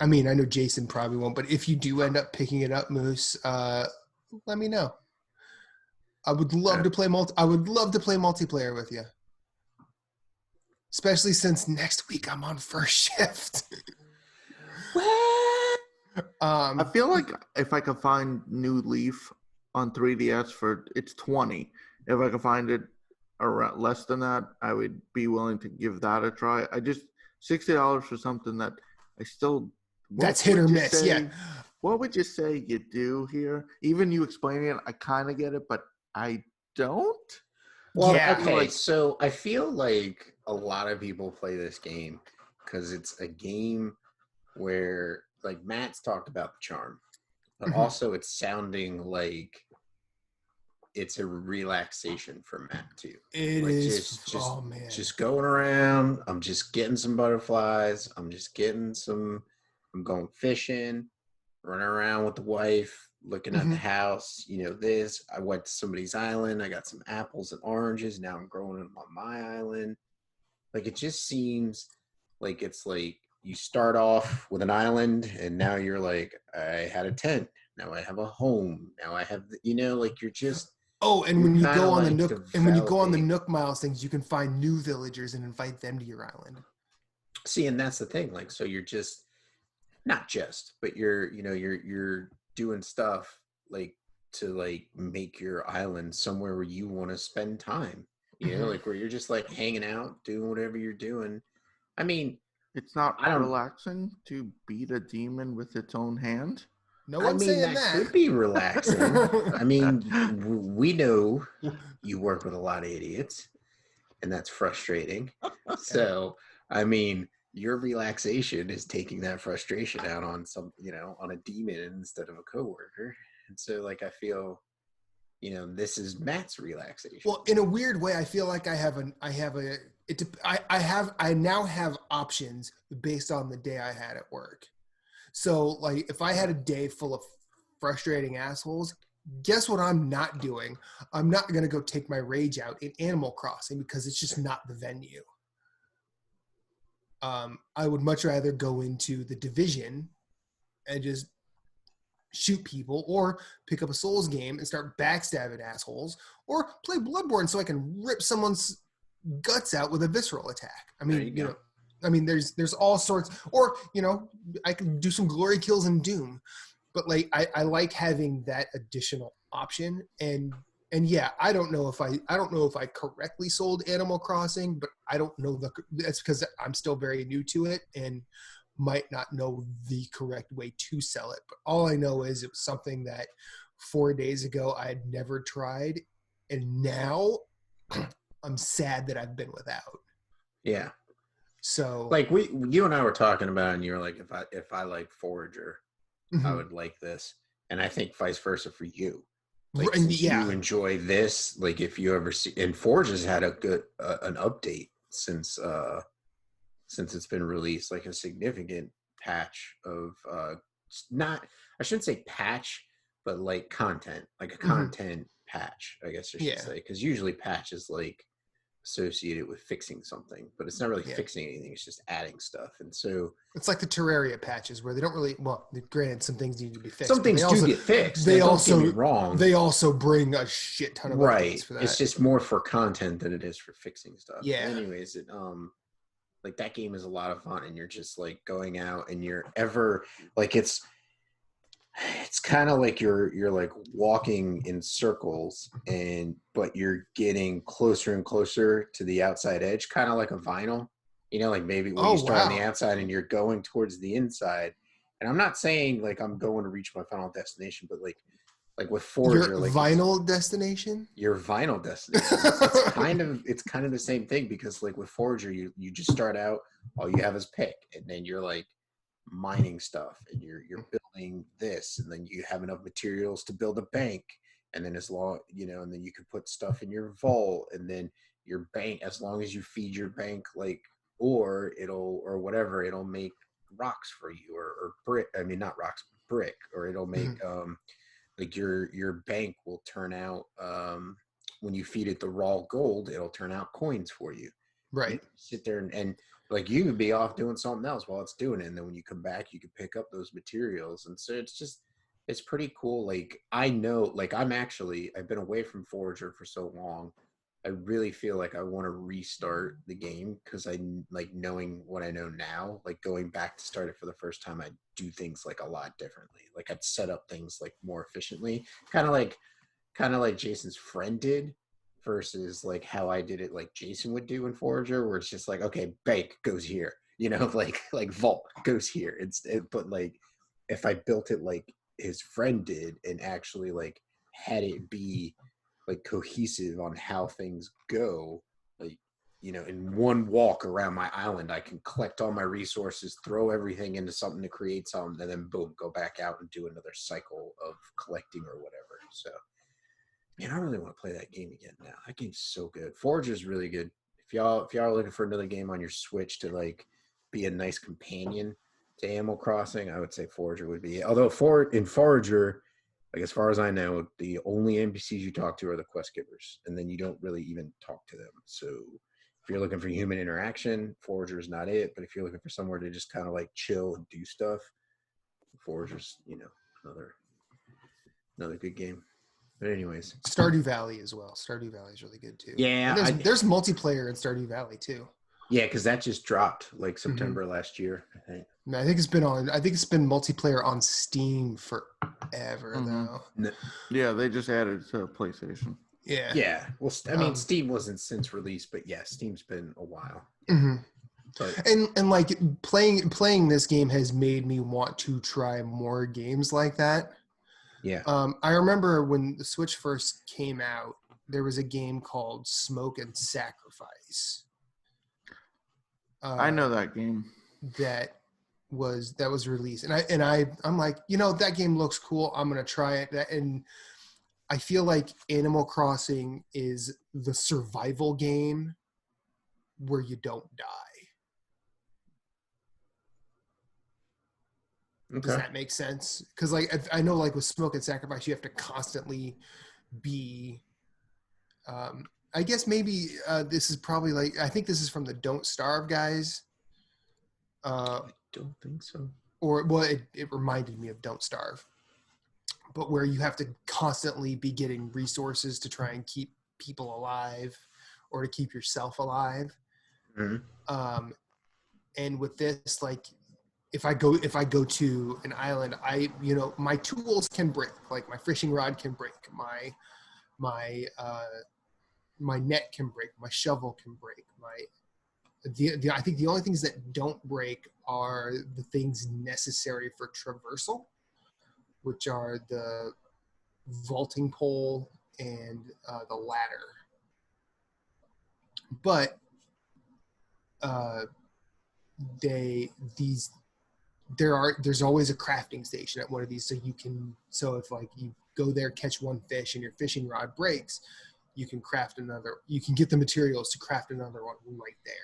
[SPEAKER 1] I mean, I know Jason probably won't, but if you do end up picking it up, Moose, let me know. I would love to play multiplayer with you, especially since next week I'm on first shift.
[SPEAKER 2] I feel like if I could find New Leaf on 3DS it's $20. If I could find it around less than that, I would be willing to give that a try. I just $60 for something that I still.
[SPEAKER 1] That's hit or miss. Yeah.
[SPEAKER 2] What would you say you do here? Even you explaining it, I kind of get it, but I don't.
[SPEAKER 3] Well,
[SPEAKER 1] yeah,
[SPEAKER 3] okay, so I feel like a lot of people play this game because it's a game where, like, Matt's talked about the charm, but also it's sounding like it's a relaxation for Matt too.
[SPEAKER 1] It
[SPEAKER 3] like
[SPEAKER 1] is. Oh man,
[SPEAKER 3] just going around. I'm just getting some butterflies. I'm going fishing, running around with the wife, looking at the house. You know, I went to somebody's island. I got some apples and oranges. Now I'm growing them on my island. Like, it just seems like it's like you start off with an island, and now you're like, I had a tent. Now I have a home. Now I have, like, you're just.
[SPEAKER 1] Oh, and when you go on the
[SPEAKER 3] developing.
[SPEAKER 1] Nook Miles things, you can find new villagers and invite them to your island.
[SPEAKER 3] See, and that's the thing. Like, so you're just but you're doing stuff like to like make your island somewhere where you want to spend time. Like where you're just like hanging out, doing whatever you're doing. I mean,
[SPEAKER 2] it's not relaxing to beat a demon with its own hand.
[SPEAKER 1] No one's saying that.
[SPEAKER 3] Could be relaxing. I mean, we know you work with a lot of idiots, and that's frustrating. So, I mean, your relaxation is taking that frustration out on on a demon instead of a coworker. And so, like, I feel, this is Matt's relaxation.
[SPEAKER 1] Well, in a weird way, I feel like I now have options based on the day I had at work. So, like, if I had a day full of frustrating assholes, guess what I'm not doing? I'm not going to go take my rage out in Animal Crossing because it's just not the venue. I would much rather go into the Division and just shoot people, or pick up a Souls game and start backstabbing assholes, or play Bloodborne so I can rip someone's guts out with a visceral attack. I mean, there's all sorts, or, I can do some glory kills in Doom, but like, I like having that additional option. And yeah, I don't know if I correctly sold Animal Crossing, but I don't know that's because I'm still very new to it and might not know the correct way to sell it. But all I know is it was something that 4 days ago I had never tried, and now I'm sad that I've been without.
[SPEAKER 3] Yeah.
[SPEAKER 1] So, like,
[SPEAKER 3] you and I were talking about it, and you were like, if I like Forager, I would like this, and I think vice versa for you. Like, you enjoy this, like, if you ever see, and Forager's had a good an update since it's been released, like a significant patch of I shouldn't say patch, but like content, like a content patch, I guess I should say, because usually patch is like associated with fixing something, but it's not really fixing anything, it's just adding stuff. And so
[SPEAKER 1] it's like the Terraria patches where they don't really, well, granted, some things need to be fixed.
[SPEAKER 3] Some things do get fixed. Don't get me wrong.
[SPEAKER 1] They also bring a shit ton of updates for that.
[SPEAKER 3] It's just more for content than it is for fixing stuff.
[SPEAKER 1] Yeah.
[SPEAKER 3] But anyways, it like, that game is a lot of fun, and you're just like going out, and you're ever like, it's It's kind of like you're like walking in circles, but you're getting closer and closer to the outside edge, kind of like a vinyl. Like maybe where
[SPEAKER 1] Oh
[SPEAKER 3] you start on the
[SPEAKER 1] wow,
[SPEAKER 3] outside and you're going towards the inside. And I'm not saying like I'm going to reach my final destination, but like with
[SPEAKER 1] your
[SPEAKER 3] Forager, like it's
[SPEAKER 1] vinyl destination.
[SPEAKER 3] your vinyl destination. It's kind of the same thing, because like with Forager, you just start out, all you have is pick, and then you're like mining stuff, and you're building this, and then you have enough materials to build a bank, and then as long and then you can put stuff in your vault, and then your bank, as long as you feed your bank like ore, or whatever, it'll make rocks for you, or brick. I mean, not rocks, brick, or it'll make like your bank will turn out, when you feed it the raw gold, it'll turn out coins for you. You
[SPEAKER 1] Right.
[SPEAKER 3] sit there and like you could be off doing something else while it's doing it, and then when you come back you can pick up those materials, and so it's pretty cool. Like I know, like I've been away from Forager for so long. I really feel like I want to restart the game, because I like, knowing what I know now, like going back to start it for the first time, I do things like a lot differently. Like I'd set up things like more efficiently, kind of like Jason's friend did, versus like how I did it, like Jason would do in Forager, where it's just like, okay, bank goes here, like vault goes here. But like if I built it like his friend did, and actually like had it be like cohesive on how things go, like in one walk around my island, I can collect all my resources, throw everything into something to create something, and then boom, go back out and do another cycle of collecting or whatever. So man, I really want to play that game again now. That game's so good. Forager's really good. If y'all are looking for another game on your Switch to like be a nice companion to Animal Crossing, I would say Forager would be it. Although in Forager, like as far as I know, the only NPCs you talk to are the quest givers, and then you don't really even talk to them. So if you're looking for human interaction, Forager is not it. But if you're looking for somewhere to just kind of like chill and do stuff, Forager's another good game. But anyways,
[SPEAKER 1] Stardew Valley as well. Stardew Valley is really good too.
[SPEAKER 3] yeah,
[SPEAKER 1] And there's multiplayer in Stardew Valley too.
[SPEAKER 3] yeah, because that just dropped like September last year, I think.
[SPEAKER 1] And I think it's been multiplayer on Steam forever though.
[SPEAKER 2] Yeah, they just added it to PlayStation.
[SPEAKER 1] Yeah.
[SPEAKER 3] Yeah. Well, I mean, Steam wasn't since release, but yeah, Steam's been a while.
[SPEAKER 1] Mm-hmm.
[SPEAKER 3] But
[SPEAKER 1] And like playing this game has made me want to try more games like that.
[SPEAKER 3] yeah.
[SPEAKER 1] I remember when the Switch first came out, there was a game called Smoke and Sacrifice.
[SPEAKER 2] I know that game.
[SPEAKER 1] That was released, and I'm like, that game looks cool. I'm gonna try it. And I feel like Animal Crossing is the survival game where you don't die.
[SPEAKER 3] Okay.
[SPEAKER 1] Does that make sense? Because like I know, like with Smoke and Sacrifice, you have to constantly be. I guess maybe this is probably like, I think this is from the Don't Starve guys.
[SPEAKER 3] I don't think so.
[SPEAKER 1] Or well, it reminded me of Don't Starve, but where you have to constantly be getting resources to try and keep people alive, or to keep yourself alive.
[SPEAKER 3] Mm-hmm.
[SPEAKER 1] And with this, like, if I go to an island, my tools can break. Like my fishing rod can break. My net can break. My shovel can break. I think the only things that don't break are the things necessary for traversal, which are the vaulting pole and the ladder. But there's always a crafting station at one of these, so if like you go there, catch one fish, and your fishing rod breaks, you can craft another. You can get the materials to craft another one right there.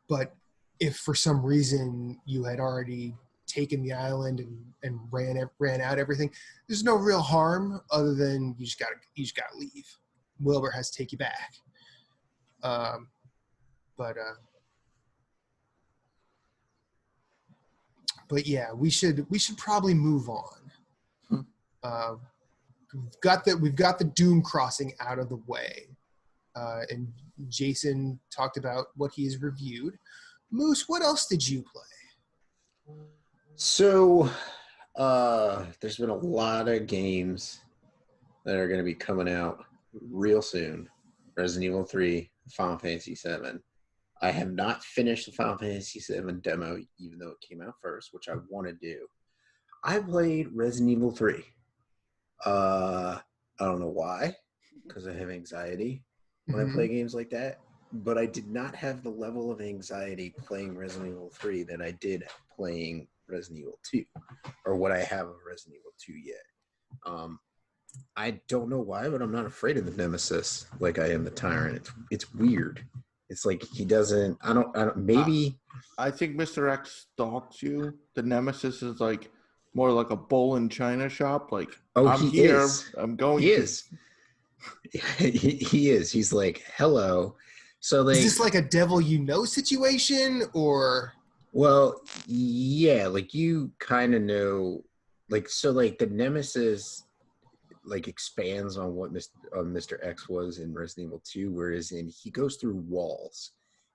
[SPEAKER 1] But if for some reason you had already taken the island and ran out everything, there's no real harm other than you just gotta leave. Wilbur has to take you back. But yeah, we should probably move on. We've got the Doom Crossing out of the way, and Jason talked about what he's reviewed. Moose, what else did you play?
[SPEAKER 3] So, there's been a lot of games that are going to be coming out real soon. Resident Evil 3, Final Fantasy 7. I have not finished the Final Fantasy 7 demo, even though it came out first, which I want to do. I played Resident Evil 3. I don't know why, because I have anxiety when I play games like that. But I did not have the level of anxiety playing Resident Evil 3 that I did playing Resident Evil 2, or what I have of Resident Evil 2 yet. I don't know why, but I'm not afraid of the Nemesis like I am the Tyrant. It's weird. It's like he doesn't. I don't. Maybe.
[SPEAKER 2] I think Mr. X stalks you. The Nemesis is like more like a bull in China shop. Like, I'm
[SPEAKER 3] he
[SPEAKER 2] here.
[SPEAKER 3] is.
[SPEAKER 2] I'm going.
[SPEAKER 3] He is. He is. He's like, hello. So
[SPEAKER 1] is this like a devil you know situation, or?
[SPEAKER 3] Well, yeah. Like you kind of know. Like so. Like the Nemesis like expands on what Mr. X was in Resident Evil 2, whereas he goes through walls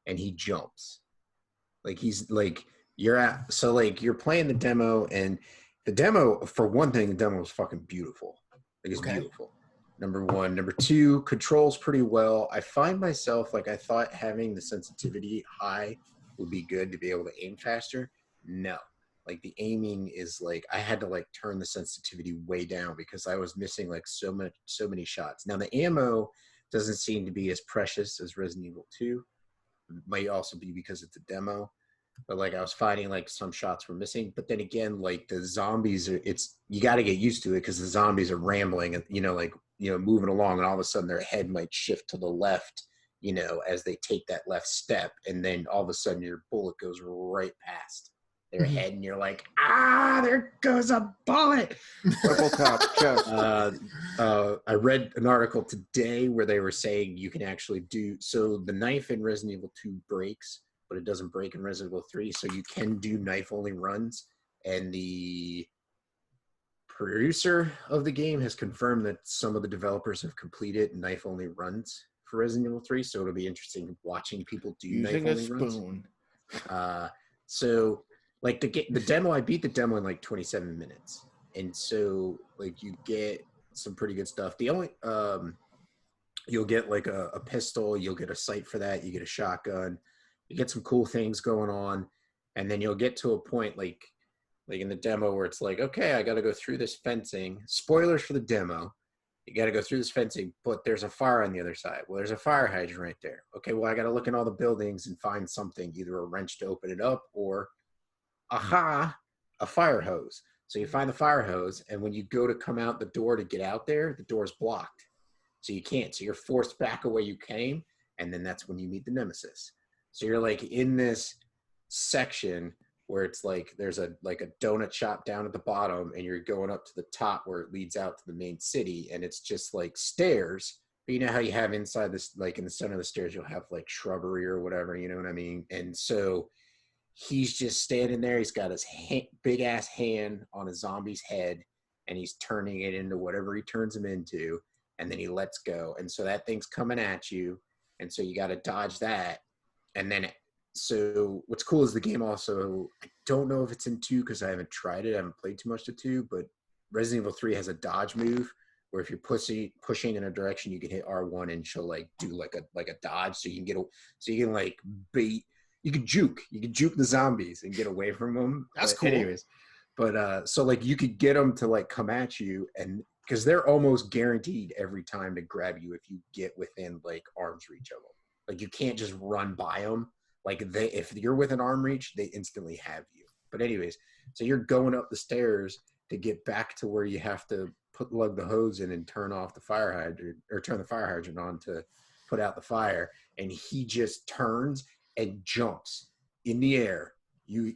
[SPEAKER 3] and he jumps. Like he's like you're playing the demo, and the demo, for one thing, the demo is fucking beautiful. Like it's beautiful. Number one. Number two, controls pretty well. I find myself like I thought having the sensitivity high would be good to be able to aim faster. No. Like the aiming is like I had to like turn the sensitivity way down because I was missing like so many shots. Now the ammo doesn't seem to be as precious as Resident Evil 2. It might also be because it's a demo, but like I was finding like some shots were missing. But then again, like the zombies are, you got to get used to it because the zombies are rambling and moving along, and all of a sudden their head might shift to the left, as they take that left step, and then all of a sudden your bullet goes right past their head, and you're like, there goes a bullet.
[SPEAKER 2] Triple tap, chest.
[SPEAKER 3] I read an article today where they were saying you can actually so the knife in Resident Evil 2 breaks, but it doesn't break in Resident Evil 3, so you can do knife-only runs, and the producer of the game has confirmed that some of the developers have completed knife-only runs for Resident Evil 3, so it'll be interesting watching people do knife-only runs. Using a spoon. So like the demo, I beat the demo in like 27 minutes. And so like you get some pretty good stuff. The only, you'll get like a pistol, you'll get a sight for that, you get a shotgun, you get some cool things going on. And then you'll get to a point like in the demo where it's like, okay, I got to go through this fencing. Spoilers for the demo. You got to go through this fencing, but there's a fire on the other side. Well, there's a fire hydrant right there. Okay, well, I got to look in all the buildings and find something, either a wrench to open it up or a fire hose. So you find the fire hose, and when you go to come out the door to get out there, the door's blocked. So you can't. So you're forced back away you came, and then that's when you meet the Nemesis. So you're like in this section where it's like there's a donut shop down at the bottom, and you're going up to the top where it leads out to the main city, and it's just like stairs. But you know how you have inside this, like in the center of the stairs, you'll have like shrubbery or whatever, you know what I mean? And so he's just standing there. He's got his big ass hand on a zombie's head, and he's turning it into whatever he turns him into, and then he lets go. And so that thing's coming at you, and so you got to dodge that. And then, so what's cool is the game also, I don't know if it's in 2 because I haven't tried it. I haven't played too much to 2, but Resident Evil 3 has a dodge move where if you're pushing in a direction, you can hit R1 and she'll like do like a dodge, so you can like bait. You can juke the zombies and get away from them.
[SPEAKER 1] That's cool.
[SPEAKER 3] Anyways, but so like you could get them to like come at you, and because they're almost guaranteed every time to grab you if you get within like arm's reach of them. Like you can't just run by them. Like if you're within arm reach, they instantly have you. But anyways, so you're going up the stairs to get back to where you have to lug the hose in and turn off the fire hydrant, or turn the fire hydrant on to put out the fire, and he just turns and jumps in the air,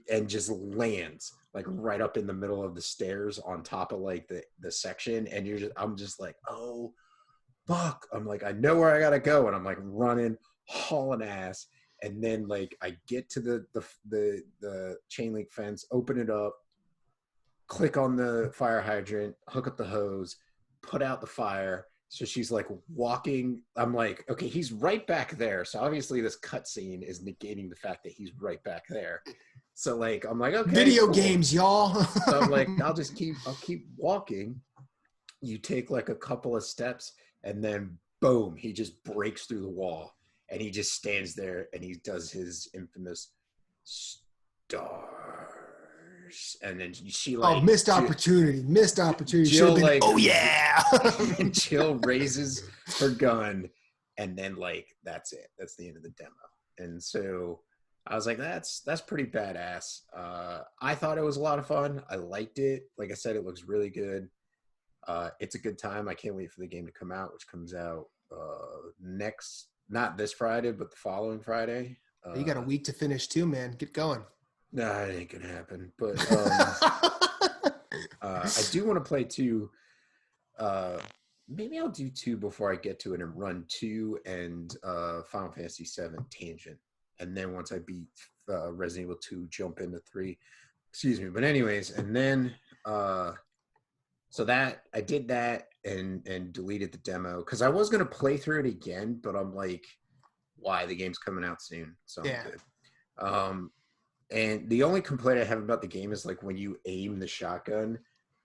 [SPEAKER 3] and just lands like right up in the middle of the stairs on top of like the section, and I'm just like, oh fuck. I'm like, I know where I gotta go, and I'm like running, hauling ass, and then like I get to the chain link fence, open it up, click on the fire hydrant, hook up the hose, put out the fire, So she's like walking. I'm like, okay, he's right back there. So obviously this cutscene is negating the fact that he's right back there. So like, I'm like, okay,
[SPEAKER 1] Video
[SPEAKER 3] cool.
[SPEAKER 1] games, y'all.
[SPEAKER 3] So I'm like, I'll keep walking. You take like a couple of steps and then boom, he just breaks through the wall and he just stands there and he does his infamous stars. And then she like
[SPEAKER 1] missed opportunity.
[SPEAKER 3] Jill
[SPEAKER 1] been,
[SPEAKER 3] like,
[SPEAKER 1] oh yeah.
[SPEAKER 3] and Jill raises her gun, and then like that's it. That's the end of the demo. And so I was like, that's pretty badass. I thought it was a lot of fun. I liked it. Like I said, it looks really good. It's a good time. I can't wait for the game to come out, which comes out not this Friday, but the following Friday.
[SPEAKER 1] You got a week to finish too, man. Get going.
[SPEAKER 3] Nah, it ain't gonna happen. But I do want to play 2. Maybe I'll do 2 before I get to it and run 2 and Final Fantasy VII Tangent. And then once I beat Resident Evil 2, jump into 3. Excuse me. But anyways, and then so that I did that and deleted the demo because I was gonna play through it again, but I'm like, why? The game's coming out soon, so I'm good. And the only complaint I have about the game is like when you aim the shotgun,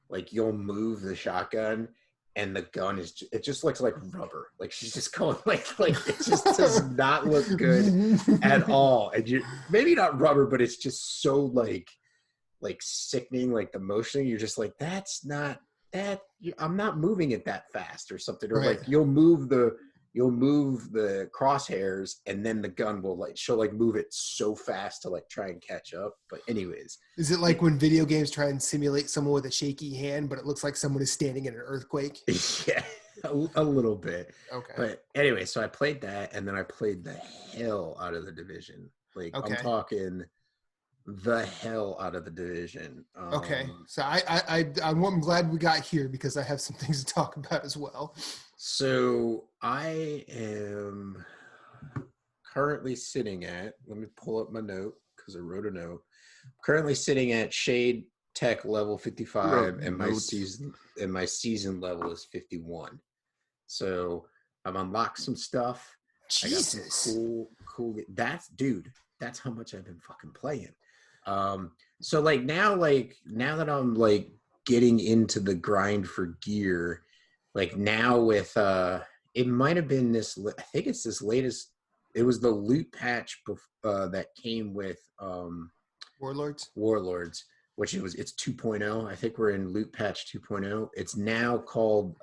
[SPEAKER 3] like you'll move the shotgun and the gun it just looks like rubber. Like she's just going like it just does not look good at all. And you maybe not rubber, but it's just so like sickening, like the motion. You're just like, that's not that. I'm not moving it that fast or something. Or
[SPEAKER 1] right.
[SPEAKER 3] Like you'll move the crosshairs and then the gun will she'll move it so fast to try and catch up. But anyways,
[SPEAKER 1] is it like when video games try and simulate someone with a shaky hand, but it looks like someone is standing in an earthquake?
[SPEAKER 3] Yeah, a little bit.
[SPEAKER 1] Okay.
[SPEAKER 3] But anyway, so I played that and then I played the hell out of the Division. I'm talking the hell out of the Division.
[SPEAKER 1] Okay. So I'm glad we got here because I have some things to talk about as well.
[SPEAKER 3] So I am currently sitting at, let me pull up my note because I wrote a note. Currently sitting at Shade Tech level 55 and my season level is 51. So I've unlocked some stuff.
[SPEAKER 1] Jesus.
[SPEAKER 3] I got some cool. That's how much I've been fucking playing. So now that I'm getting into the grind for gear, now with it might have been this, I think it's this latest, it was the loot patch that came with
[SPEAKER 1] Warlords,
[SPEAKER 3] which it's 2.0. I think we're in loot patch 2.0. It's now called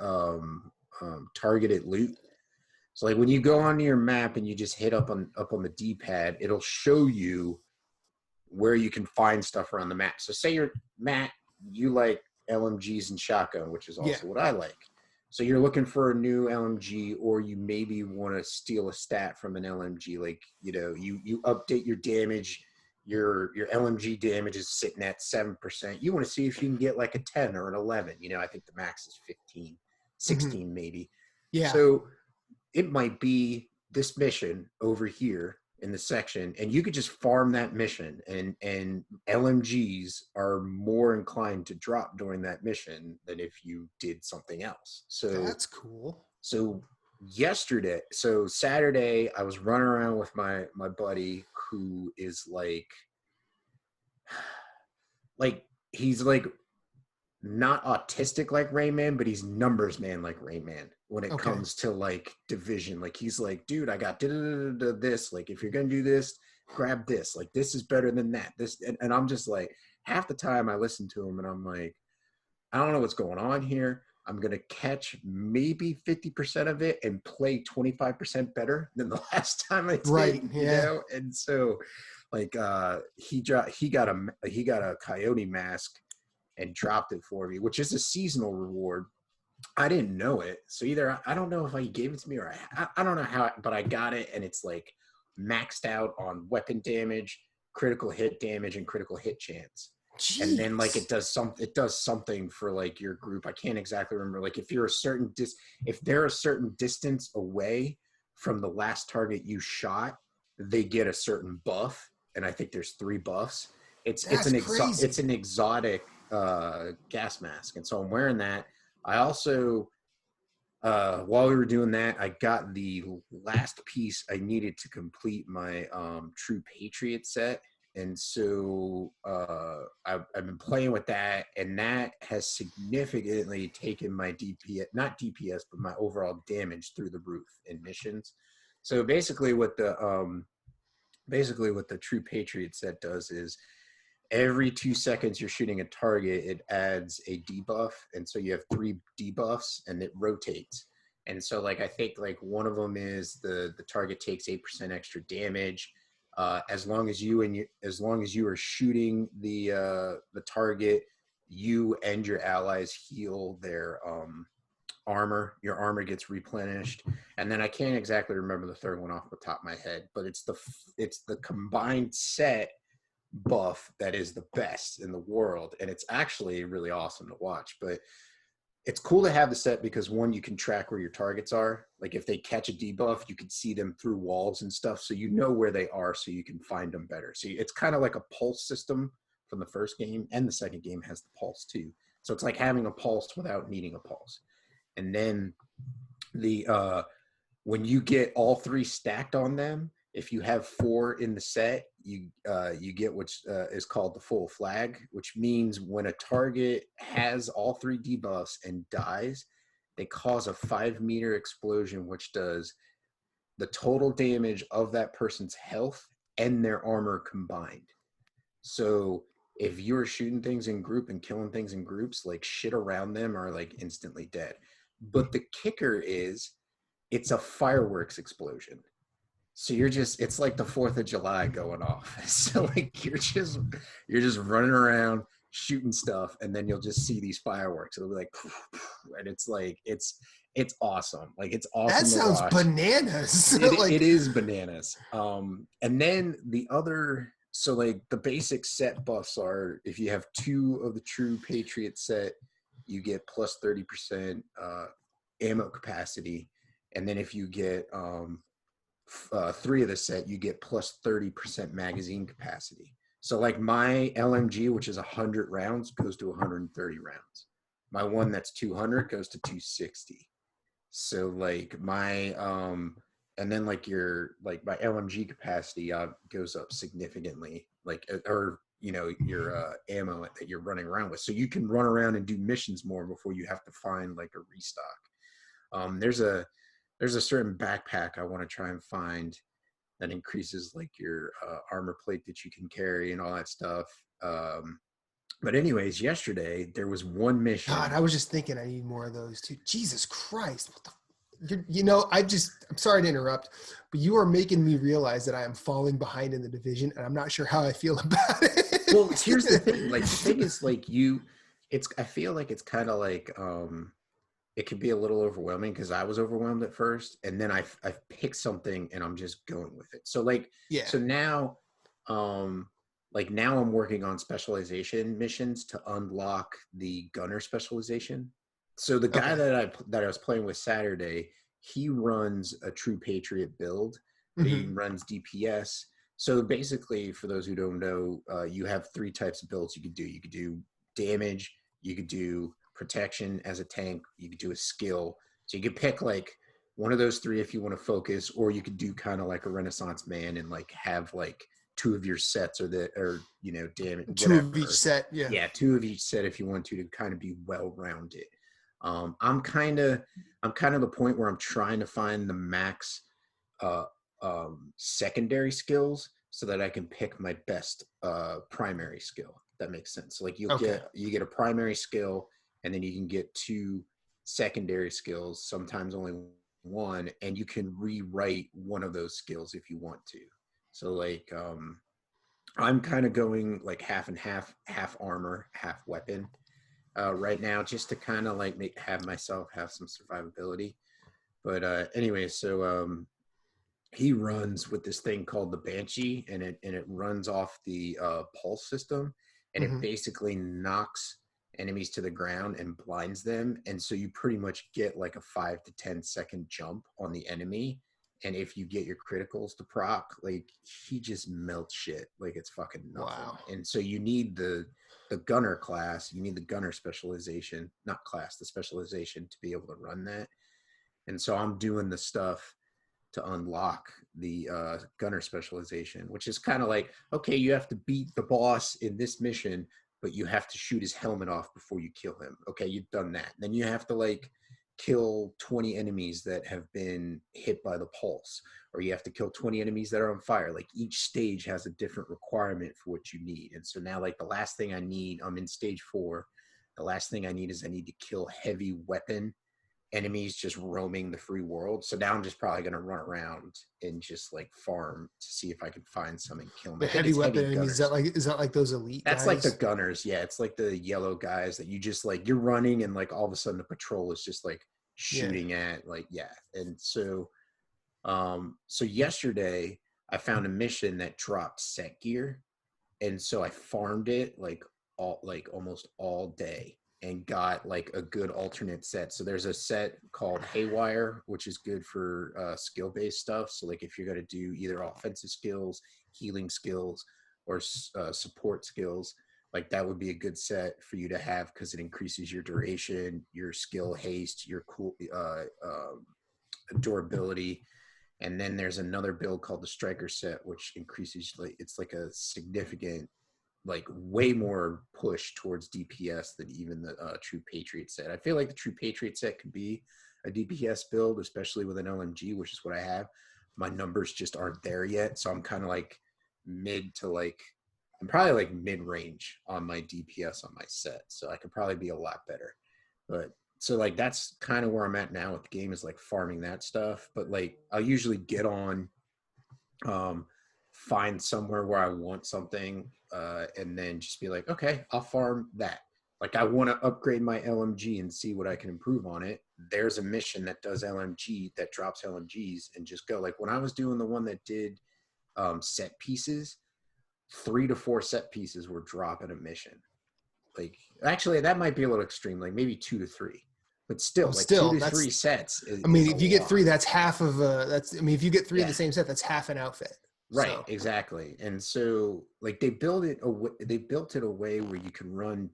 [SPEAKER 3] targeted loot. So when you go onto your map and you just hit up on the D-pad, it'll show you where you can find stuff around the map. So say you're Matt, you like LMGs and shotgun, which is also what I like. So you're looking for a new LMG, or you maybe want to steal a stat from an LMG. You update your damage. Your LMG damage is sitting at 7%. You want to see if you can get a 10 or an 11. I think the max is 15, 16 maybe.
[SPEAKER 1] Yeah.
[SPEAKER 3] So it might be this mission over here in the section, and you could just farm that mission, and LMGs are more inclined to drop during that mission than if you did something else. So
[SPEAKER 1] that's cool.
[SPEAKER 3] So Saturday, I was running around with my buddy who is he's not autistic like Rayman, but he's numbers man like Rayman when it comes to Division. He's dude, I got this. If you're gonna do this, grab this. This is better than that. This and I'm just half the time I listen to him and I'm I don't know what's going on here. I'm gonna catch maybe 50% of it and play 25% better than the last time I did.
[SPEAKER 1] Right. Yeah.
[SPEAKER 3] And so he got a coyote mask and dropped it for me, which is a seasonal reward. I didn't know it. So either I don't know if he gave it to me or I don't know how, but I got it and it's maxed out on weapon damage, critical hit damage, and critical hit chance.
[SPEAKER 1] Jeez.
[SPEAKER 3] And then it does something for your group. I can't exactly remember. If you're if they're a certain distance away from the last target you shot, they get a certain buff. And I think there's 3 buffs. It's an exotic gas mask, and so I'm wearing that. I also while we were doing that, I got the last piece I needed to complete my True Patriot set. And so I've been playing with that, and that has significantly taken my DPS, not DPS, but my overall damage through the roof in missions. So basically what the True Patriot set does is every 2 seconds you're shooting a target, it adds a debuff. And so you have 3 debuffs and it rotates. And so like, I think like one of them is the target takes 8% extra damage. As long as you are shooting the target, you and your allies heal their armor. Your armor gets replenished. And then I can't exactly remember the third one off the top of my head, but it's the combined set buff that is the best in the world, and it's actually really awesome to watch. But it's cool to have the set because, one, you can track where your targets are. Like if they catch a debuff, you can see them through walls and stuff, so you know where they are, so you can find them better. So it's kind of like a pulse system from the first game, and the second game has the pulse too. So it's like having a pulse without needing a pulse. And then when you get all 3 stacked on them, if you have 4 in the set, you get what is called the full flag, which means when a target has all 3 debuffs and dies, they cause a 5-meter explosion, which does the total damage of that person's health and their armor combined. So if you're shooting things in group and killing things in groups, like shit around them are like instantly dead. But the kicker is it's a fireworks explosion. So it's like the 4th of July going off. So like you're just running around shooting stuff, and then you'll just see these fireworks. It'll be like, and it's like it's awesome. Like it's awesome.
[SPEAKER 1] That sounds bananas.
[SPEAKER 3] It is bananas. And then so like the basic set buffs are, if you have 2 of the True Patriot set, you get plus 30% ammo capacity, and then if you get 3 of the set, you get plus 30% magazine capacity. So like my LMG, which is 100 rounds, goes to 130 rounds. My one that's 200 goes to 260. So like my and then like my LMG capacity goes up significantly, like or your ammo that you're running around with, so you can run around and do missions more before you have to find like a restock. There's a certain backpack I want to try and find that increases like your armor plate that you can carry and all that stuff. But anyways, yesterday there was one mission.
[SPEAKER 1] God, I was just thinking I need more of those too. Jesus Christ. What the I'm sorry to interrupt, but you are making me realize that I am falling behind in the division, and I'm not sure how I feel about it.
[SPEAKER 3] Well, here's the thing. Like the thing is like I feel like it's kind of like it could be a little overwhelming because I was overwhelmed at first, and then I've picked something and I'm just going with it. So like, yeah. So now, now I'm working on specialization missions to unlock the gunner specialization. So the guy that I was playing with Saturday, he runs a True Patriot build. Mm-hmm. He runs DPS. So basically, for those who don't know, you have 3 types of builds you could do. You could do damage. You could do protection as a tank. You could do a skill. So you could pick like one of those 3 if you want to focus, or you could do kind of like a Renaissance man and like have like 2 of your sets damage.
[SPEAKER 1] 2 of each set. Yeah.
[SPEAKER 3] Yeah, 2 of each set if you want to kind of be well-rounded. I'm kind of the point where I'm trying to find the max secondary skills so that I can pick my best primary skill. If that makes sense. So like you get a primary skill, and then you can get 2 secondary skills, sometimes only 1, and you can rewrite one of those skills if you want to. So like I'm kind of going like half and half armor, half weapon. Right now, just to kind of like have myself have some survivability. But anyway, so he runs with this thing called the Banshee, and it runs off the pulse system, and it basically knocks enemies to the ground and blinds them. And so you pretty much get like a 5 to 10 second jump on the enemy. And if you get your criticals to proc, like he just melts shit like it's fucking nothing. Wow. And so you need the gunner class, you need the gunner specialization, not class, the specialization to be able to run that. And so I'm doing the stuff to unlock the gunner specialization, which is kind of like, okay, you have to beat the boss in this mission, but you have to shoot his helmet off before you kill him. Okay, you've done that. Then you have to like kill 20 enemies that have been hit by the pulse, or you have to kill 20 enemies that are on fire. Like each stage has a different requirement for what you need. And so now like the last thing I need, I'm in stage 4. The last thing I need is I need to kill heavy weapon enemies just roaming the free world. So now I'm just probably going to run around and just like farm to see if I can find some and kill them.
[SPEAKER 1] The heavy weapon enemies, is that like those elite
[SPEAKER 3] That's
[SPEAKER 1] guys?
[SPEAKER 3] like the gunners. Yeah, it's like the yellow guys that you just like, you're running and like all of a sudden the patrol is just like shooting at like, yeah. And so so yesterday I found a mission that dropped set gear, and so I farmed it like almost all day and got like a good alternate set. So there's a set called Haywire, which is good for skill-based stuff. So like if you're going to do either offensive skills, healing skills, or support skills, like that would be a good set for you to have because it increases your duration, your skill haste, your cool durability. And then there's another build called the Striker set, which increases, like it's like a significant, like way more push towards DPS than even the True Patriot set. I feel like the True Patriot set could be a DPS build, especially with an LMG, which is what I have. My numbers just aren't there yet, so I'm kind of like mid to like, I'm probably like mid-range on my DPS on my set, so I could probably be a lot better. But so like that's kind of where I'm at now with the game, is like farming that stuff. But like I'll usually get on find somewhere where I want something and then just be like, okay, I'll farm that. Like I want to upgrade my LMG and see what I can improve on it. There's a mission that does LMG, that drops LMGs, and just go. Like when I was doing the one that did set pieces, 3 to 4 set pieces were dropping a mission. Like actually that might be a little extreme, like maybe 2 to 3. But still, like
[SPEAKER 1] still,
[SPEAKER 3] 2 to 3 sets.
[SPEAKER 1] I mean, if you get 3, that's half of that's. I mean, if you get 3 of the same set, that's half an outfit.
[SPEAKER 3] Right,
[SPEAKER 1] so.
[SPEAKER 3] Exactly. And so, like they built it a way where you can run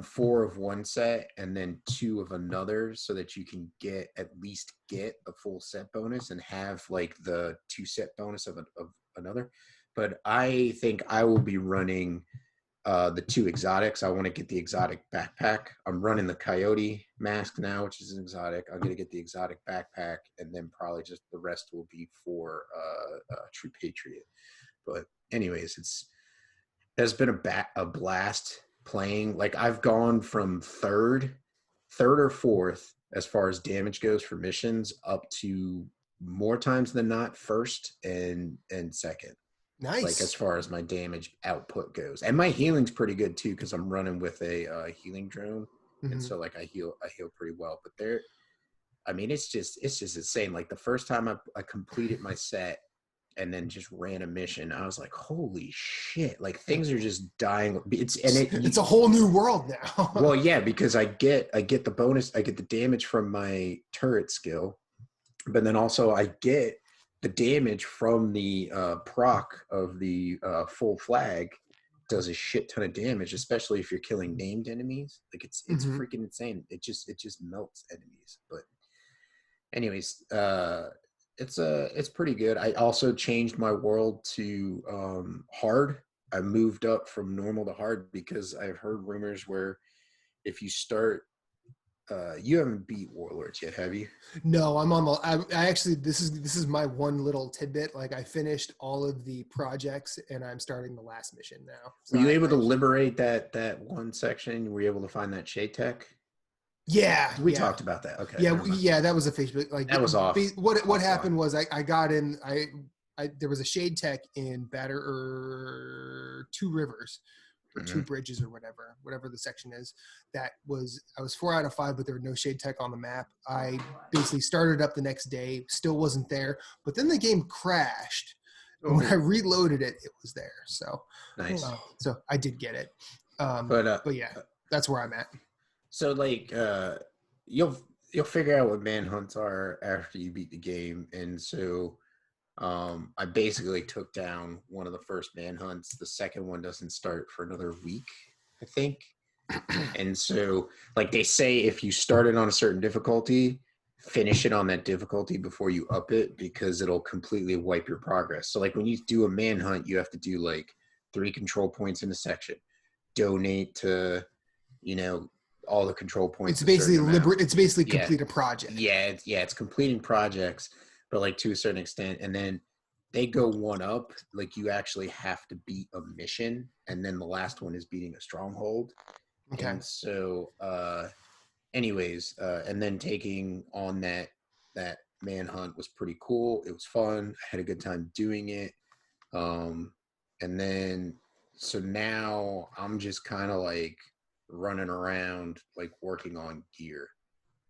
[SPEAKER 3] 4 of one set and then 2 of another, so that you can at least get a full set bonus and have like the 2 set bonus of another. But I think I will be running the 2 exotics. I want to get the exotic backpack. I'm running the coyote mask now, which is an exotic. I'm going to get the exotic backpack, and then probably just the rest will be for True Patriot. But anyways, has been a blast playing. Like I've gone from third or fourth as far as damage goes for missions, up to more times than not first and second.
[SPEAKER 1] Nice.
[SPEAKER 3] Like as far as my damage output goes, and my healing's pretty good too, because I'm running with a healing drone, and so like I heal pretty well. But I mean, it's just insane. Like the first time I completed my set and then just ran a mission, I was like, holy shit! Like things are just dying. It's
[SPEAKER 1] a whole new world now.
[SPEAKER 3] Well, yeah, because I get the bonus, I get the damage from my turret skill, but then also I get the damage from the proc of the full flag. Does a shit ton of damage, especially if you're killing named enemies. Like it's freaking insane. It just melts enemies. But anyways, it's pretty good. I also changed my world to hard. I moved up from normal to hard because I've heard rumors where if you start you haven't beat Warlords yet, have you?
[SPEAKER 1] No, I'm on the. I actually, this is my one little tidbit. Like I finished all of the projects and I'm starting the last mission now. So
[SPEAKER 3] were you able to liberate that one section? Were you able to find that shade tech?
[SPEAKER 1] Yeah,
[SPEAKER 3] we talked about that. Okay.
[SPEAKER 1] Yeah, that was a Facebook. Like
[SPEAKER 3] that was off.
[SPEAKER 1] What happened was I got in. I there was a shade tech in Two Rivers. Or 2 bridges or whatever the section is. I was 4 out of 5, but there were no shade tech on the map. I basically started up the next day, still wasn't there, but then the game crashed. And when I reloaded it, it was there. So
[SPEAKER 3] nice.
[SPEAKER 1] So I did get it. But yeah, that's where I'm at.
[SPEAKER 3] So like you'll figure out what manhunts are after you beat the game, and so I basically took down one of the first manhunts. The second one doesn't start for another week, I think. And so, like they say, if you start it on a certain difficulty, finish it on that difficulty before you up it, because it'll completely wipe your progress. So like when you do a manhunt, you have to do like 3 control points in a section, donate to, you know, all the control points.
[SPEAKER 1] It's basically It's basically
[SPEAKER 3] Yeah.
[SPEAKER 1] complete a project.
[SPEAKER 3] Yeah, it's completing projects, but like to a certain extent. And then they go one up, like you actually have to beat a mission, and then the last one is beating a stronghold.
[SPEAKER 1] Okay.
[SPEAKER 3] And so and then taking on that manhunt was pretty cool. It was fun. I had a good time doing it. And then so now I'm just kind of like running around, like working on gear,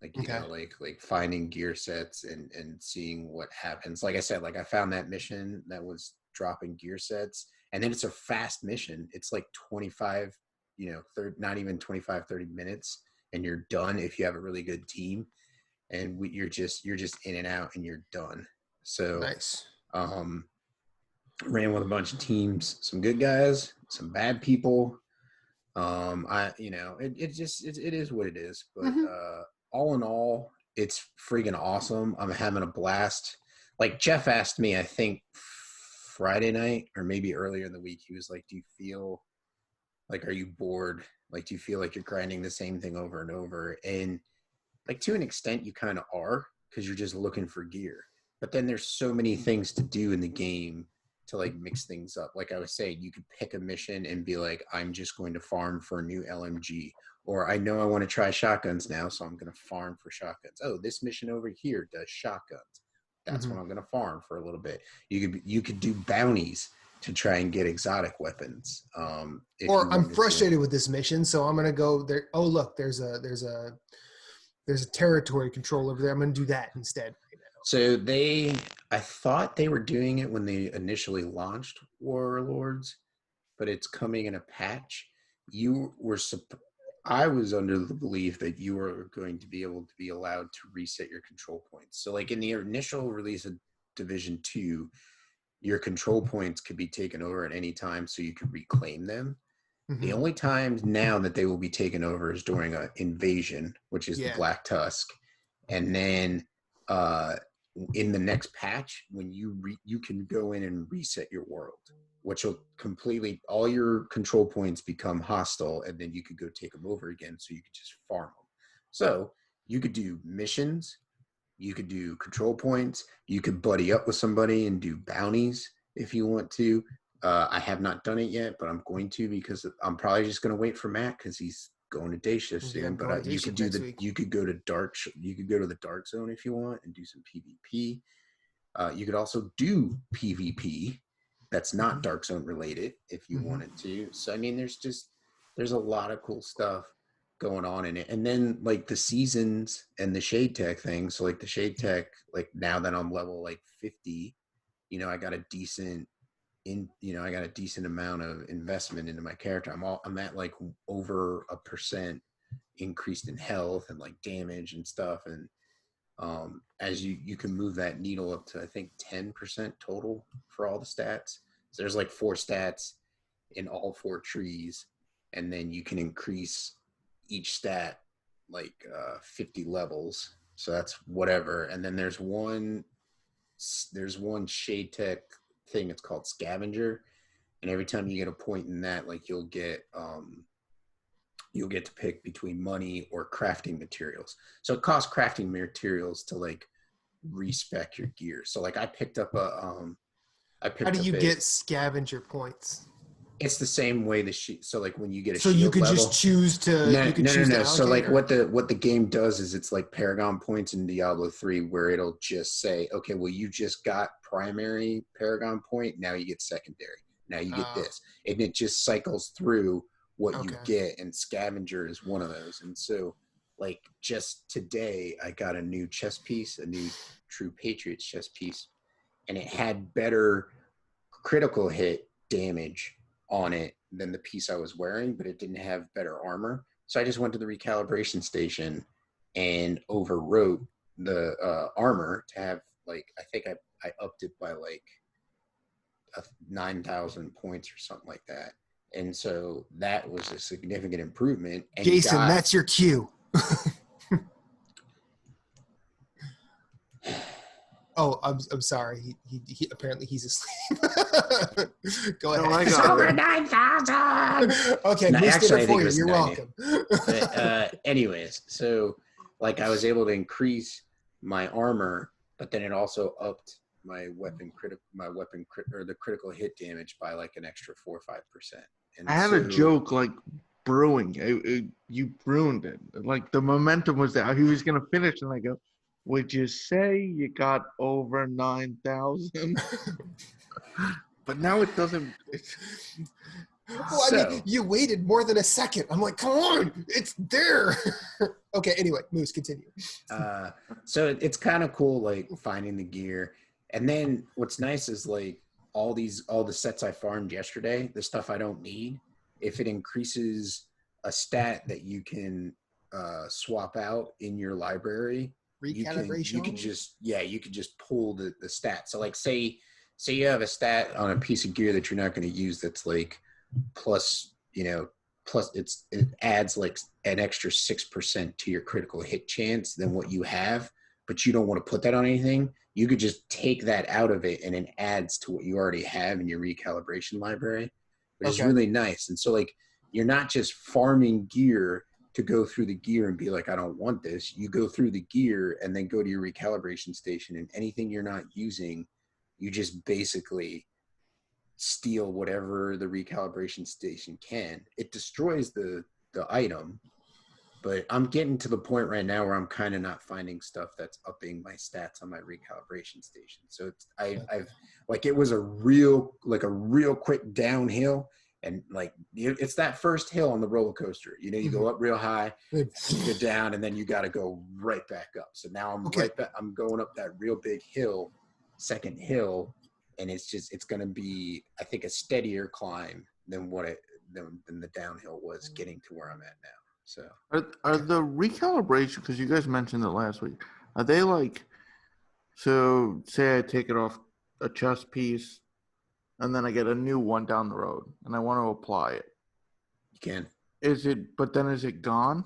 [SPEAKER 3] like you know, like finding gear sets and seeing what happens. Like I said, like I found that mission that was dropping gear sets, and then it's a fast mission. It's like 25, not even 25, 30 minutes, and you're done if you have a really good team. And you're just in and out, and you're done. So
[SPEAKER 1] nice.
[SPEAKER 3] Ran with a bunch of teams, some good guys, some bad people. It is what it is. But all in all, it's freaking awesome. I'm having a blast. Like Jeff asked me, I think Friday night or maybe earlier in the week, he was like, do you feel like, are you bored? Like, do you feel like you're grinding the same thing over and over? And like to an extent you kind of are, because you're just looking for gear. But then there's so many things to do in the game to like mix things up. Like I was saying, you could pick a mission and be like, I'm just going to farm for a new LMG, or I know I want to try shotguns now, so I'm going to farm for shotguns. Oh, this mission over here does shotguns. That's when I'm going to farm for a little bit. You could do bounties to try and get exotic weapons.
[SPEAKER 1] Or I'm frustrated with this mission, so I'm going to go there. Oh, look, there's a territory control over there. I'm going to do that instead.
[SPEAKER 3] So I thought they were doing it when they initially launched Warlords, but it's coming in a patch. I was under the belief that you were going to be able to be allowed to reset your control points. So like in the initial release of Division 2, your control points could be taken over at any time, so you could reclaim them. The only time now that they will be taken over is during an invasion, which is the Black Tusk. And then in the next patch, when you can go in and reset your world, which will all your control points become hostile, and then you could go take them over again, so you could just farm them. So you could do missions, you could do control points, you could buddy up with somebody and do bounties if you want to. I have not done it yet, but I'm going to, because I'm probably just going to wait for Matt, because he's going to day shift soon. But you could go to the dark zone if you want and do some PvP. You could also do PvP that's not dark zone related if you wanted to. So I mean, there's a lot of cool stuff going on in it. And then like the seasons and the Shade Tech thing. So like the Shade Tech, like now that I'm level like 50, I got a decent amount of investment into my character. I'm at like over 1% increased in health and like damage and stuff. And as you can move that needle up to, I think 10% total for all the stats. So there's like 4 stats in all 4 trees, and then you can increase each stat like 50 levels. So that's whatever. And then there's one Shade Tech thing. It's called Scavenger, and every time you get a point in that, like you'll get to pick between money or crafting materials. So it costs crafting materials to like respec your gear. So like I picked up how
[SPEAKER 1] do you get scavenger points?
[SPEAKER 3] It's the same way so like when you get a
[SPEAKER 1] shield
[SPEAKER 3] you could
[SPEAKER 1] level,
[SPEAKER 3] just
[SPEAKER 1] choose to
[SPEAKER 3] no. So like what the game does is it's like Paragon points in Diablo 3, where it'll just say, okay, well, you just got primary Paragon point, now you get secondary, now you get this, and it just cycles through what you get, and Scavenger is one of those. And so like just today I got a new chest piece, a new True Patriots chest piece, and it had better critical hit damage on it than the piece I was wearing, but it didn't have better armor. So I just went to the recalibration station and overwrote the armor to have like, I think I upped it by like 9,000 points or something like that. And so that was a significant improvement. And
[SPEAKER 1] Jason, that's your cue. Oh, I'm sorry. He apparently he's asleep. Go ahead.
[SPEAKER 2] No, I
[SPEAKER 3] it's
[SPEAKER 2] got
[SPEAKER 3] over
[SPEAKER 2] it.
[SPEAKER 3] 9,000.
[SPEAKER 1] Okay,
[SPEAKER 3] No,
[SPEAKER 1] Moose did
[SPEAKER 3] actually, I
[SPEAKER 1] it
[SPEAKER 3] think
[SPEAKER 1] for
[SPEAKER 3] it
[SPEAKER 1] you.
[SPEAKER 3] was
[SPEAKER 1] You're
[SPEAKER 3] 90.
[SPEAKER 1] welcome.
[SPEAKER 3] But anyways, so like I was able to increase my armor, but then it also upped my the critical hit damage by like an extra 4 or 5%. And
[SPEAKER 2] I had
[SPEAKER 3] so,
[SPEAKER 2] a joke like brewing. You ruined it. Like the momentum was there. He was gonna finish, and I go, "Would you say you got over 9,000?" But now it doesn't.
[SPEAKER 1] Well, I mean, you waited more than a second. I'm like, come on, it's there. Okay, anyway, Moose, continue.
[SPEAKER 3] So it's kind of cool, like finding the gear. And then what's nice is like all the sets I farmed yesterday, the stuff I don't need, if it increases a stat that you can swap out in your library, you can just pull the stat. So like say you have a stat on a piece of gear that you're not going to use that's like plus it adds like an extra 6% to your critical hit chance than what you have, but you don't want to put that on anything. You could just take that out of it and it adds to what you already have in your recalibration library, which is really nice. And so like you're not just farming gear to go through the gear and be like, I don't want this. You go through the gear and then go to your recalibration station, and anything you're not using, you just basically steal whatever the recalibration station can. It destroys the item, but I'm getting to the point right now where I'm kind of not finding stuff that's upping my stats on my recalibration station. So it's I've like it was a real quick downhill, and like it's that first hill on the roller coaster. You know, you go up real high, you go down, and then you got to go right back up. So now I'm right back. I'm going up that real big hill, second hill. And it's going to be, I think, a steadier climb than than the downhill was getting to where I'm at now. So
[SPEAKER 2] Are the recalibration, because you guys mentioned it last week, are they like, so say I take it off a chest piece and then I get a new one down the road and I want to apply it?
[SPEAKER 3] You can.
[SPEAKER 2] But then is it gone?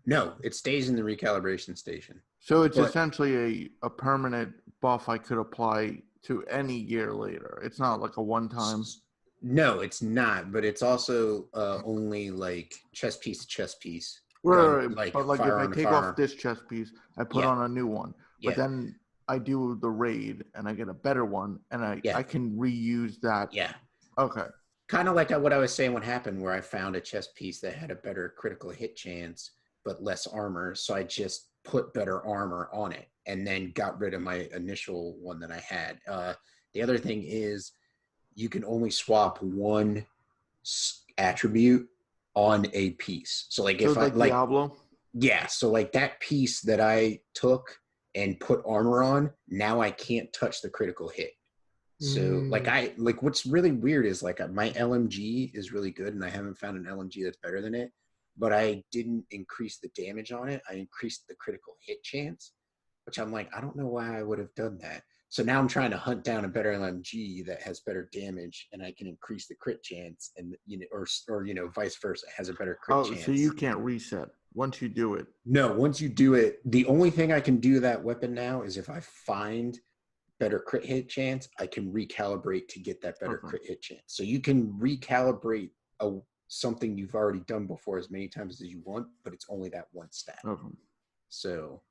[SPEAKER 3] No, it stays in the recalibration station.
[SPEAKER 2] So it's essentially a permanent buff I could apply to any gear later. It's not like a one-time.
[SPEAKER 3] No, it's not. But it's also only like chest piece to chest piece.
[SPEAKER 2] Right.
[SPEAKER 3] Like
[SPEAKER 2] but like if I take off this chest piece, I put on a new one. But then I do the raid and I get a better one, and I can reuse that.
[SPEAKER 3] Yeah.
[SPEAKER 2] Okay.
[SPEAKER 3] Kind of like what I was saying, what happened where I found a chest piece that had a better critical hit chance but less armor, so I just put better armor on it and then got rid of my initial one that I had. The other thing is you can only swap one attribute on a piece. So like if I like
[SPEAKER 2] Diablo?
[SPEAKER 3] Yeah, so like that piece that I took and put armor on, now I can't touch the critical hit. So like what's really weird is like my LMG is really good, and I haven't found an LMG that's better than it, but I didn't increase the damage on it. I increased the critical hit chance, which I'm like, I don't know why I would have done that. So now I'm trying to hunt down a better LMG that has better damage, and I can increase the crit chance, and or vice versa, has a better crit chance.
[SPEAKER 2] So you can't reset once you do it.
[SPEAKER 3] No, once you do it, the only thing I can do that weapon now is if I find better crit hit chance, I can recalibrate to get that better crit hit chance. So you can recalibrate something you've already done before as many times as you want, but it's only that one stat. So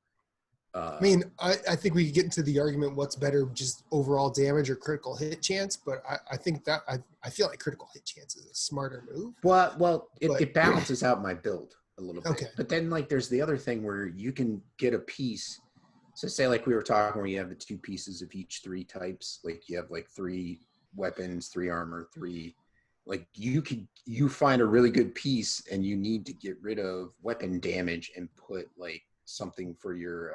[SPEAKER 1] I mean, I think we could get into the argument what's better, just overall damage or critical hit chance, but I think that I feel like critical hit chance is a smarter move.
[SPEAKER 3] Well, it balances out my build a little bit.
[SPEAKER 1] Okay.
[SPEAKER 3] But then like there's the other thing where you can get a piece. So say like we were talking where you have the two pieces of each three types, like you have like 3 weapons, 3 armor, 3, like you find a really good piece and you need to get rid of weapon damage and put like something for your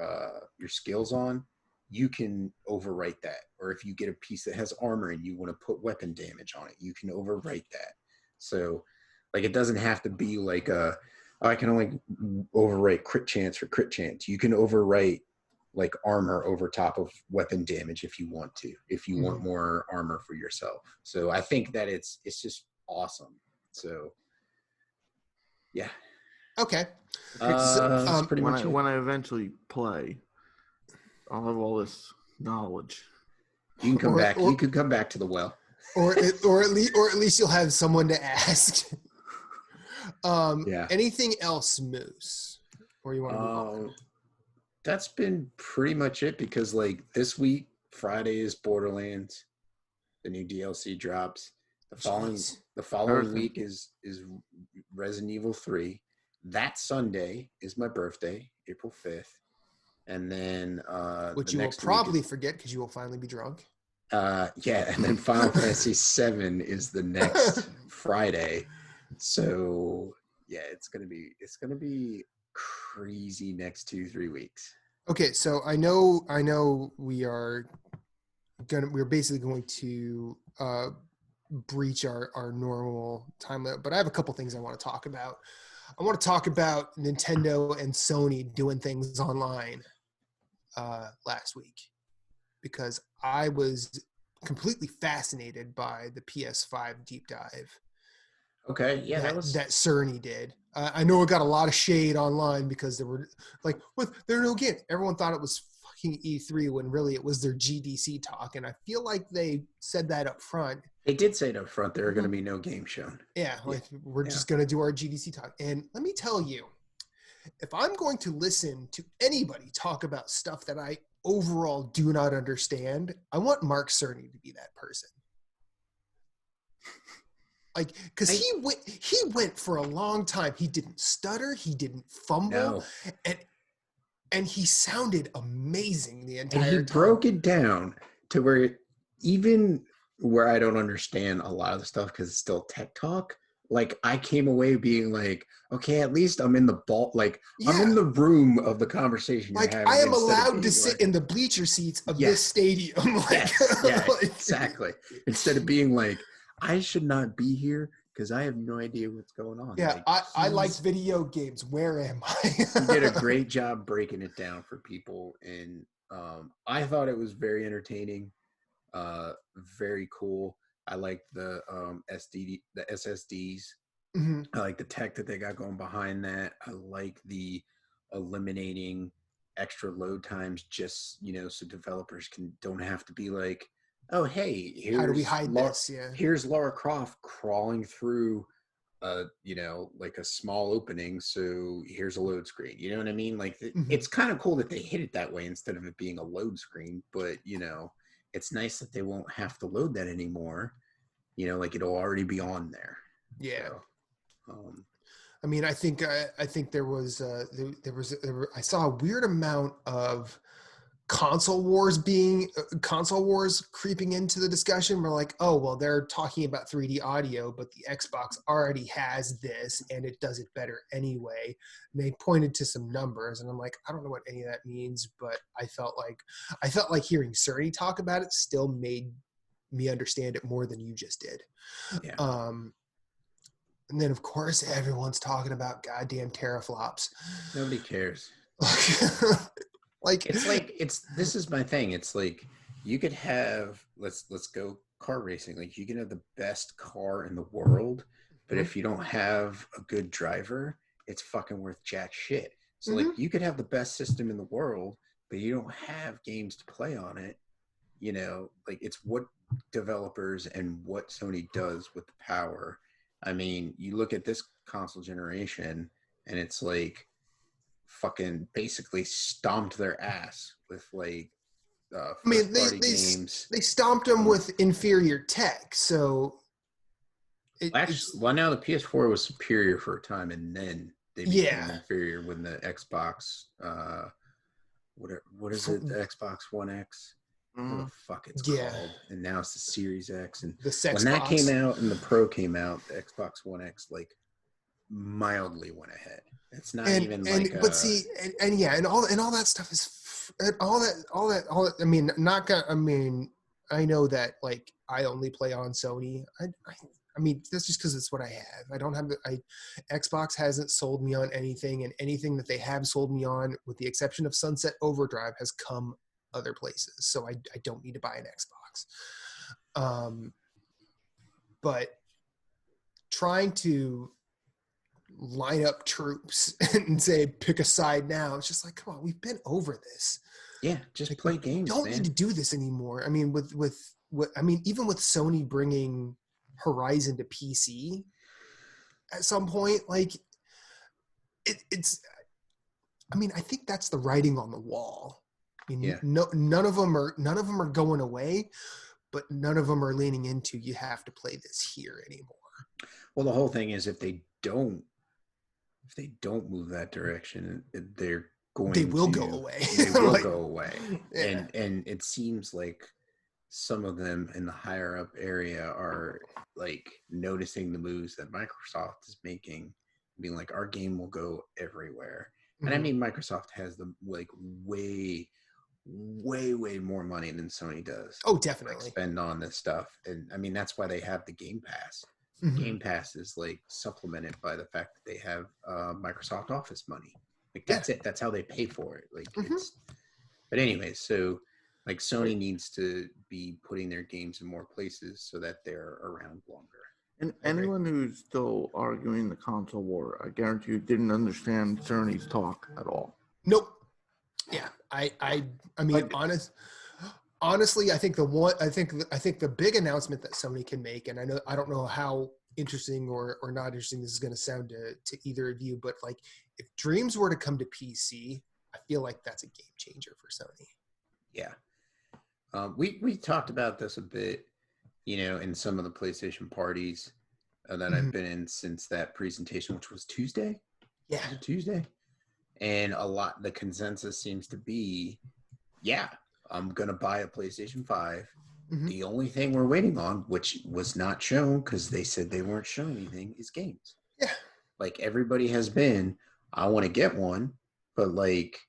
[SPEAKER 3] skills on, you can overwrite that. Or if you get a piece that has armor and you want to put weapon damage on it, you can overwrite that. So like it doesn't have to be like I can only overwrite crit chance for crit chance. You can overwrite like armor over top of weapon damage if you want to, if you want more armor for yourself. So I think that it's just awesome. So, yeah.
[SPEAKER 1] Okay.
[SPEAKER 3] That's pretty
[SPEAKER 2] when
[SPEAKER 3] much it.
[SPEAKER 2] when I eventually play, I'll have all this knowledge.
[SPEAKER 3] You can come back.
[SPEAKER 1] Or-
[SPEAKER 3] You could come back to the well.
[SPEAKER 1] or at least you'll have someone to ask.
[SPEAKER 3] Yeah.
[SPEAKER 1] Anything else, Moose? Or you want to move on?
[SPEAKER 3] That's been pretty much it because like this week, Friday is Borderlands. The new DLC drops. The following
[SPEAKER 2] Everything.
[SPEAKER 3] week is Resident Evil 3. That Sunday is my birthday, April 5th. And then
[SPEAKER 1] Which
[SPEAKER 3] the
[SPEAKER 1] you will
[SPEAKER 3] next week
[SPEAKER 1] probably forget because you will finally be drunk.
[SPEAKER 3] yeah, and then Final Fantasy 7 is the next Friday. So yeah, it's gonna be crazy next 2-3 weeks.
[SPEAKER 1] Okay, so I know we're basically going to breach our normal time limit, but I have a couple things I want to talk about. I want to talk about Nintendo and Sony doing things online last week because I was completely fascinated by the PS5 deep dive.
[SPEAKER 3] Okay, yeah,
[SPEAKER 1] that Cerny did. I know it got a lot of shade online because there were like, what? There are no games. Everyone thought it was fucking E3 when really it was their GDC talk, and I feel like they said that up front.
[SPEAKER 3] They did say it up front there are going to be no games shown.
[SPEAKER 1] Yeah, like we're just going to do our GDC talk. And let me tell you, if I'm going to listen to anybody talk about stuff that I overall do not understand, I want Mark Cerny to be that person. Like, because he went for a long time. He didn't stutter. He didn't fumble.
[SPEAKER 3] No.
[SPEAKER 1] And he sounded amazing the entire
[SPEAKER 3] time. And he
[SPEAKER 1] time.
[SPEAKER 3] broke it down to where even where I don't understand a lot of the stuff because it's still tech talk, like I came away being like, okay, at least I'm in the I'm in the room of the conversation.
[SPEAKER 1] Like I am allowed to sit in the bleacher seats of this stadium. Like,
[SPEAKER 3] exactly. Instead of being like, I should not be here because I have no idea what's going on.
[SPEAKER 1] Yeah, like, I liked video games. Where am I?
[SPEAKER 3] He did a great job breaking it down for people, and I thought it was very entertaining, very cool. I like the SSDs.
[SPEAKER 1] Mm-hmm.
[SPEAKER 3] I like the tech that they got going behind that. I like the eliminating extra load times, just so developers don't have to be like, oh, hey,
[SPEAKER 1] how do we hide this? Yeah.
[SPEAKER 3] Here's Lara Croft crawling through, like a small opening. So here's a load screen. You know what I mean? Like, it's kind of cool that they hit it that way instead of it being a load screen. But, it's nice that they won't have to load that anymore. Like it'll already be on there.
[SPEAKER 1] Yeah.
[SPEAKER 3] So,
[SPEAKER 1] I mean, I think there was I saw a weird amount of console wars creeping into the discussion. We're like, oh, well, they're talking about 3D audio, but the Xbox already has this and it does it better anyway. And they pointed to some numbers and I'm like, I don't know what any of that means, but I felt like hearing Cerny talk about it still made me understand it more than you just did.
[SPEAKER 3] Yeah.
[SPEAKER 1] And then of course everyone's talking about goddamn teraflops.
[SPEAKER 3] Nobody cares.
[SPEAKER 1] Like
[SPEAKER 3] this is my thing. It's like you could have let's go car racing. Like you can have the best car in the world, but if you don't have a good driver, it's fucking worth jack shit. So like you could have the best system in the world, but you don't have games to play on it. Like it's what developers and what Sony does with the power. I mean, you look at this console generation and it's like fucking basically stomped their ass with like games.
[SPEAKER 1] They stomped them with inferior tech. So
[SPEAKER 3] now the PS4 was superior for a time, and then they became inferior when the Xbox what is it? The Xbox One X. What the fuck it's called? And now it's the Series X. And when that came out and the Pro came out, the Xbox One X like mildly went ahead. It's not and
[SPEAKER 1] all that stuff is all that. I mean, I know that like I only play on Sony. I mean, that's just because it's what I have. I don't have Xbox hasn't sold me on anything, and anything that they have sold me on, with the exception of Sunset Overdrive, has come other places. So I don't need to buy an Xbox. But trying to line up troops and say, pick a side now. It's just like, come on, we've been over this.
[SPEAKER 3] Yeah, just
[SPEAKER 1] like,
[SPEAKER 3] play games.
[SPEAKER 1] Don't
[SPEAKER 3] man.
[SPEAKER 1] need to do this anymore. I mean, even with Sony bringing Horizon to PC at some point, like it's. I mean, I think that's the writing on the wall. I mean, none of them are going away, but none of them are leaning into you have to play this here anymore.
[SPEAKER 3] Well, the whole thing is if they don't move that direction, they will
[SPEAKER 1] go away.
[SPEAKER 3] They will go away. Yeah. And it seems like some of them in the higher up area are like noticing the moves that Microsoft is making, being like, our game will go everywhere. Mm-hmm. And I mean, Microsoft has the like way more money than Sony does.
[SPEAKER 1] Oh, definitely.
[SPEAKER 3] Like, spend on this stuff. And I mean, that's why they have the Game Pass. Mm-hmm. Game Pass is like supplemented by the fact that they have Microsoft Office money. Like that's it. That's how they pay for it. Like it's. But anyway, so like Sony needs to be putting their games in more places so that they're around longer.
[SPEAKER 2] And anyone who's still arguing the console war, I guarantee you didn't understand Sony's talk at all.
[SPEAKER 1] Nope. Yeah, I mean, honestly, I think the big announcement that Sony can make, and I don't know how interesting or not interesting this is going to sound to either of you, but like if Dreams were to come to PC, I feel like that's a game changer for Sony.
[SPEAKER 3] Yeah, we talked about this a bit, in some of the PlayStation parties that I've been in since that presentation, which was Tuesday.
[SPEAKER 1] Yeah,
[SPEAKER 3] was it Tuesday. And the consensus seems to be, yeah, I'm going to buy a PlayStation 5. Mm-hmm. The only thing we're waiting on, which was not shown because they said they weren't showing anything, is games.
[SPEAKER 1] Yeah.
[SPEAKER 3] Like everybody has been, I want to get one, but like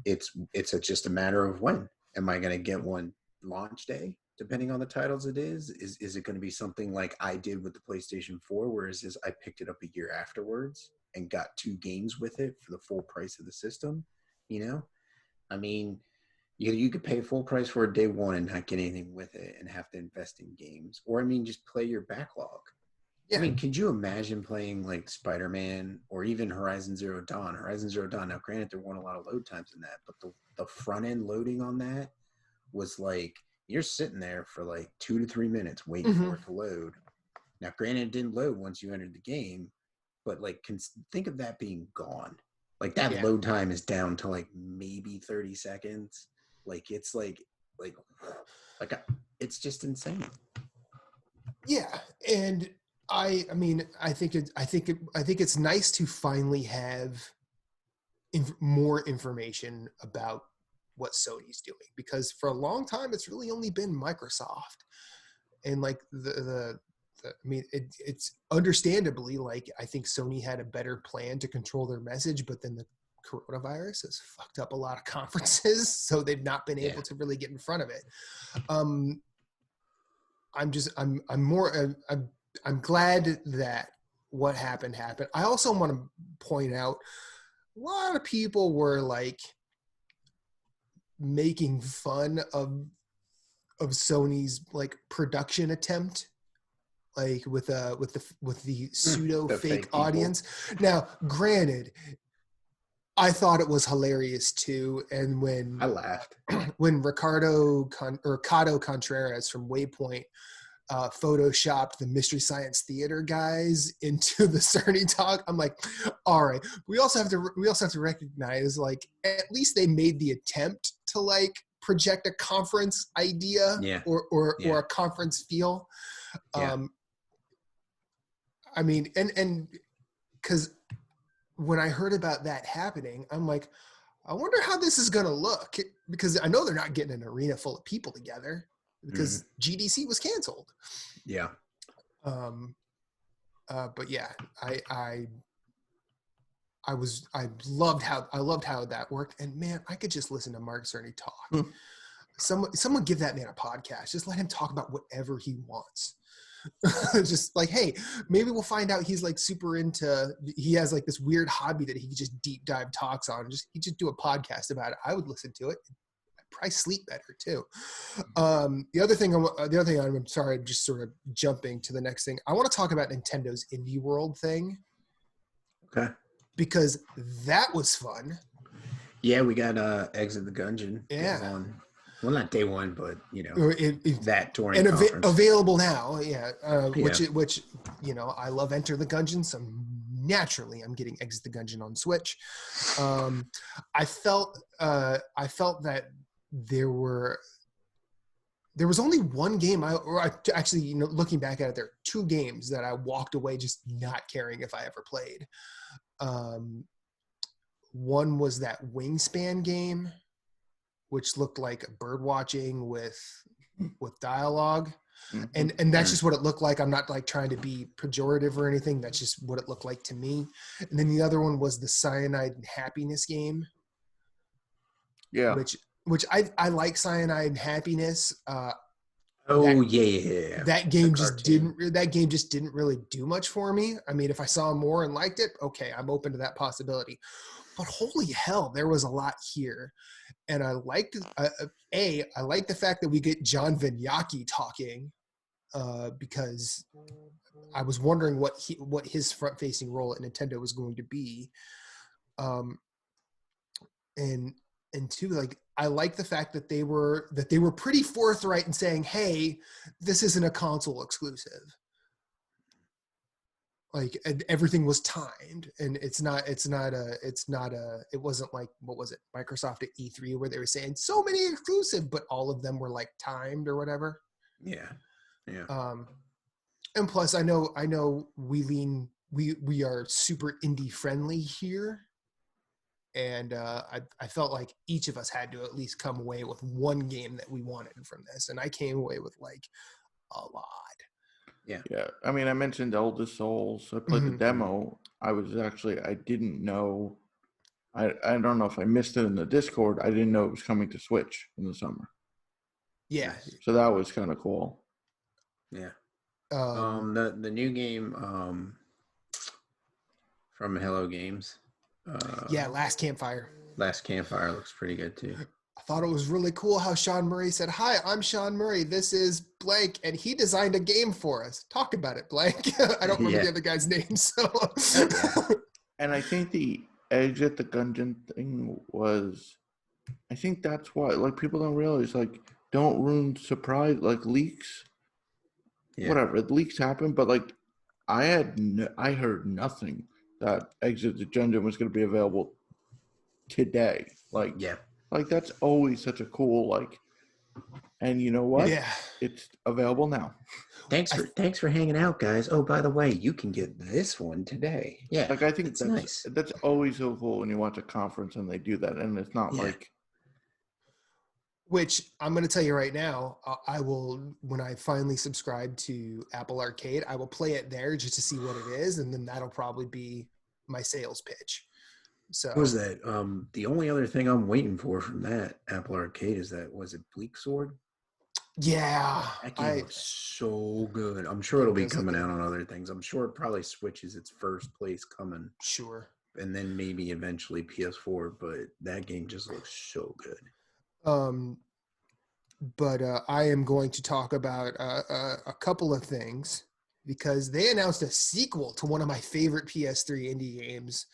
[SPEAKER 3] it's just a matter of when. Am I going to get one launch day? Depending on the titles it is it going to be something like I did with the PlayStation 4, whereas I picked it up a year afterwards and got 2 games with it for the full price of the system, I mean, you could pay full price for a day one and not get anything with it and have to invest in games. Or, I mean, just play your backlog. Yeah. I mean, could you imagine playing like Spider-Man or even Horizon Zero Dawn? Now, granted, there weren't a lot of load times in that, but the front-end loading on that was like, you're sitting there for like 2 to 3 minutes waiting for it to load. Now, granted, it didn't load once you entered the game, but like, think of that being gone. Like that load time is down to like maybe 30 seconds. Like it's like it's just insane.
[SPEAKER 1] Yeah, and I mean, I think it's nice to finally have more information about what Sony's doing, because for a long time it's really only been Microsoft, and like I mean, it's understandably like I think Sony had a better plan to control their message, but then the coronavirus has fucked up a lot of conferences, so they've not been able to really get in front of it. I'm glad that what happened. I also want to point out a lot of people were like making fun of Sony's like production attempt, like with the pseudo fake audience. Now, granted, I thought it was hilarious too, and when
[SPEAKER 3] I laughed
[SPEAKER 1] when Kato Contreras from Waypoint photoshopped the Mystery Science Theater guys into the Cerny talk, I'm like, all right. We also have to recognize, like, at least they made the attempt to like project a conference idea or a conference feel. I mean, and because when I heard about that happening, I'm like, I wonder how this is going to look, because I know they're not getting an arena full of people together because GDC was canceled.
[SPEAKER 3] Yeah.
[SPEAKER 1] But yeah, I loved how that worked, and man, I could just listen to Mark Cerny talk. Someone give that man a podcast. Just let him talk about whatever he wants. Just like, hey, maybe we'll find out he's like super he has like this weird hobby that he just deep dive talks on. He just do a podcast about it. I would listen to it. I probably sleep better too. The other thing I'm sorry, I'm just sort of jumping to the next thing. I want to talk about Nintendo's Indie World thing.
[SPEAKER 3] Okay.
[SPEAKER 1] Because that was fun.
[SPEAKER 3] Yeah, we got Exit the Gungeon.
[SPEAKER 1] Yeah.
[SPEAKER 3] Day one. Well, not day one, but that touring
[SPEAKER 1] and
[SPEAKER 3] conference.
[SPEAKER 1] Available now. Yeah.
[SPEAKER 3] Yeah.
[SPEAKER 1] Which I love Enter the Gungeon, so naturally I'm getting Exit the Gungeon on Switch. I felt that there was only one game looking back at it, there are two games that I walked away just not caring if I ever played. One was that Wingspan game, which looked like bird watching with dialogue. And that's just what it looked like. I'm not like trying to be pejorative or anything. That's just what it looked like to me. And then the other one was the Cyanide and Happiness game.
[SPEAKER 2] Yeah.
[SPEAKER 1] Which I like Cyanide and Happiness.
[SPEAKER 3] That
[SPEAKER 1] game just didn't really do much for me. I mean, if I saw more and liked it, okay, I'm open to that possibility. But holy hell, there was a lot here. And I liked I like the fact that we get John Vignacchi talking, because I was wondering what his front-facing role at Nintendo was going to be. And two, like, I like the fact that they were pretty forthright in saying, "Hey, this isn't a console exclusive." Like, everything was timed, and it wasn't like, what was it, Microsoft at E3 where they were saying so many exclusive, but all of them were like timed or whatever.
[SPEAKER 3] Yeah.
[SPEAKER 1] And plus, I know we are super indie friendly here. And I felt like each of us had to at least come away with one game that we wanted from this. And I came away with like a lot.
[SPEAKER 3] Yeah.
[SPEAKER 2] Yeah. I mean, I mentioned Elder Souls. I played the demo. I didn't know. I don't know if I missed it in the Discord. I didn't know it was coming to Switch in the summer.
[SPEAKER 1] Yeah.
[SPEAKER 2] So that was kind of cool.
[SPEAKER 3] Yeah. The new game from Hello Games.
[SPEAKER 1] Last Campfire.
[SPEAKER 3] Last Campfire looks pretty good too.
[SPEAKER 1] I thought it was really cool how Sean Murray said, "Hi, I'm Sean Murray. This is blank, and he designed a game for us. Talk about it, blank." I don't remember the other guy's name. So,
[SPEAKER 2] and I think the Exit the Gungeon thing was, I think that's why, like, people don't realize, like, don't ruin surprise, like, leaks. Yeah. Whatever, leaks happen, but like, I heard nothing that Exit the Gungeon was going to be available today. Like, yeah. Like, that's always such a cool, like, and you know what?
[SPEAKER 1] Yeah.
[SPEAKER 2] It's available now.
[SPEAKER 3] Thanks for hanging out, guys. Oh, by the way, you can get this one today. Yeah.
[SPEAKER 2] Like, I think
[SPEAKER 3] that's nice.
[SPEAKER 2] That's always so cool when you watch a conference and they do that. And it's not like.
[SPEAKER 1] Which I'm going to tell you right now, I will, when I finally subscribe to Apple Arcade, I will play it there just to see what it is. And then that'll probably be my sales pitch. So
[SPEAKER 3] what was that? The only other thing I'm waiting for from that Apple Arcade is was it Bleak Sword?
[SPEAKER 1] Yeah.
[SPEAKER 3] That game looks so good. I'm sure it'll be coming out on other things. I'm sure it probably switches its first place coming.
[SPEAKER 1] Sure.
[SPEAKER 3] And then maybe eventually PS4, but that game just looks so good.
[SPEAKER 1] But I am going to talk about a couple of things because they announced a sequel to one of my favorite PS3 indie games,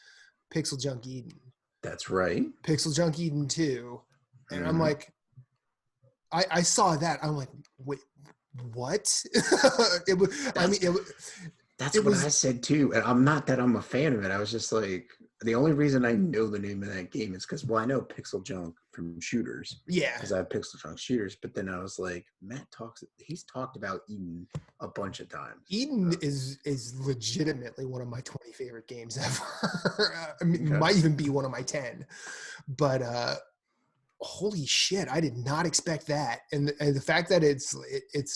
[SPEAKER 1] Pixel Junk Eden.
[SPEAKER 3] That's right.
[SPEAKER 1] Pixel Junk Eden 2. And I'm like, I saw that. I'm like, wait, what?
[SPEAKER 3] That's what I said too. And I'm not that I'm a fan of it. I was just like, the only reason I know the name of that game is because, well, I know Pixel Junk from shooters.
[SPEAKER 1] Yeah.
[SPEAKER 3] Because I have Pixel Junk shooters. But then I was like, he's talked about Eden a bunch of times.
[SPEAKER 1] Eden is legitimately one of my 20 favorite games ever. I mean, it might even be one of my 10. But holy shit, I did not expect that. And the fact that it's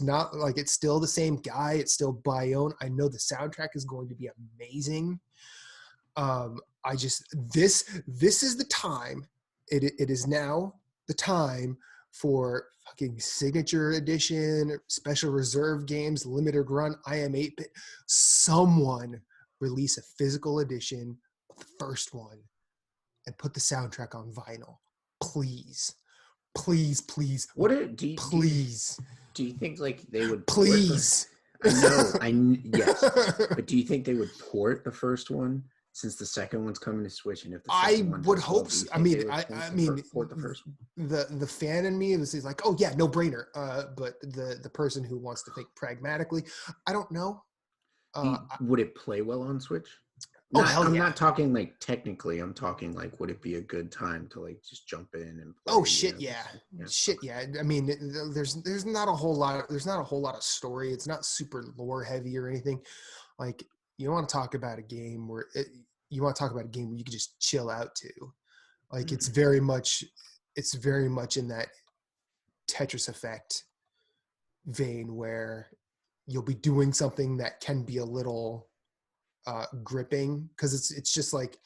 [SPEAKER 1] not like, it's still the same guy, it's still Bayonne. I know the soundtrack is going to be amazing. This is the time. It is now the time for fucking signature edition, special reserve games, limited run, IM 8-bit. Someone release a physical edition of the first one and put the soundtrack on vinyl. Please. Please.
[SPEAKER 3] What do you
[SPEAKER 1] Please.
[SPEAKER 3] do you think like they would
[SPEAKER 1] Please.
[SPEAKER 3] Yes. But do you think they would port the first one since the second one's coming to Switch? And if the second one
[SPEAKER 1] would
[SPEAKER 3] does
[SPEAKER 1] hope
[SPEAKER 3] well, do you
[SPEAKER 1] so.
[SPEAKER 3] think they would port the first one?
[SPEAKER 1] The fan in me is like, oh yeah, no brainer. But the person who wants to think pragmatically, I don't know.
[SPEAKER 3] Would it play well on Switch? I'm not talking like technically. I'm talking like, would it be a good time to like just jump in and play?
[SPEAKER 1] Oh shit, yeah. Shit, yeah. I mean, there's not a whole lot. There's not a whole lot of story. It's not super lore heavy or anything. Like, you want to talk about a game where you can just chill out to. Like, it's very much in that Tetris Effect vein where you'll be doing something that can be a little gripping, because it's just like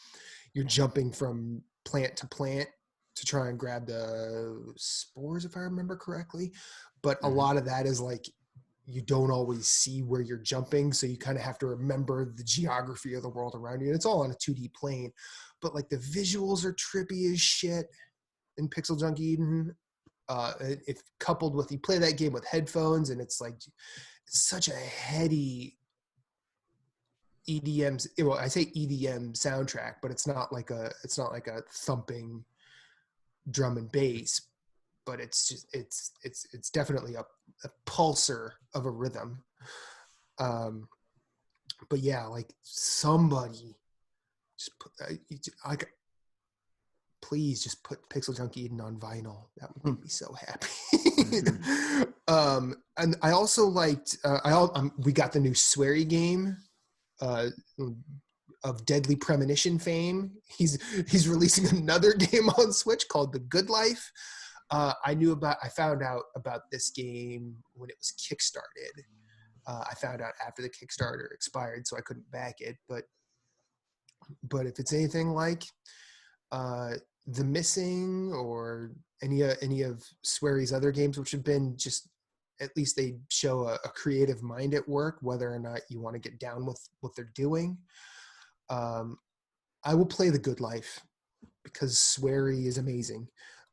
[SPEAKER 1] you're jumping from plant to plant to try and grab the spores, if I remember correctly. But a lot of that is like, you don't always see where you're jumping, so you kind of have to remember the geography of the world around you. And it's all on a 2D plane, but like the visuals are trippy as shit in Pixel Junk Eden. If coupled with, you play that game with headphones, and it's like, it's such a heady EDM. Well, I say EDM soundtrack, but it's not like a thumping drum and bass, but it's definitely a pulsar of a rhythm. But yeah, like, somebody just please just put Pixel Junk Eden on vinyl. That would make me so happy. And I also liked, we got the new Swery game of Deadly Premonition fame. He's releasing another game on Switch called The Good Life. I found out about this game when it was kickstarted. I found out after the Kickstarter expired, so I couldn't back it. But if it's anything like The Missing or any of Swery's other games, which have been just, at least they show a creative mind at work, whether or not you want to get down with what they're doing. I will play The Good Life because Swery is amazing.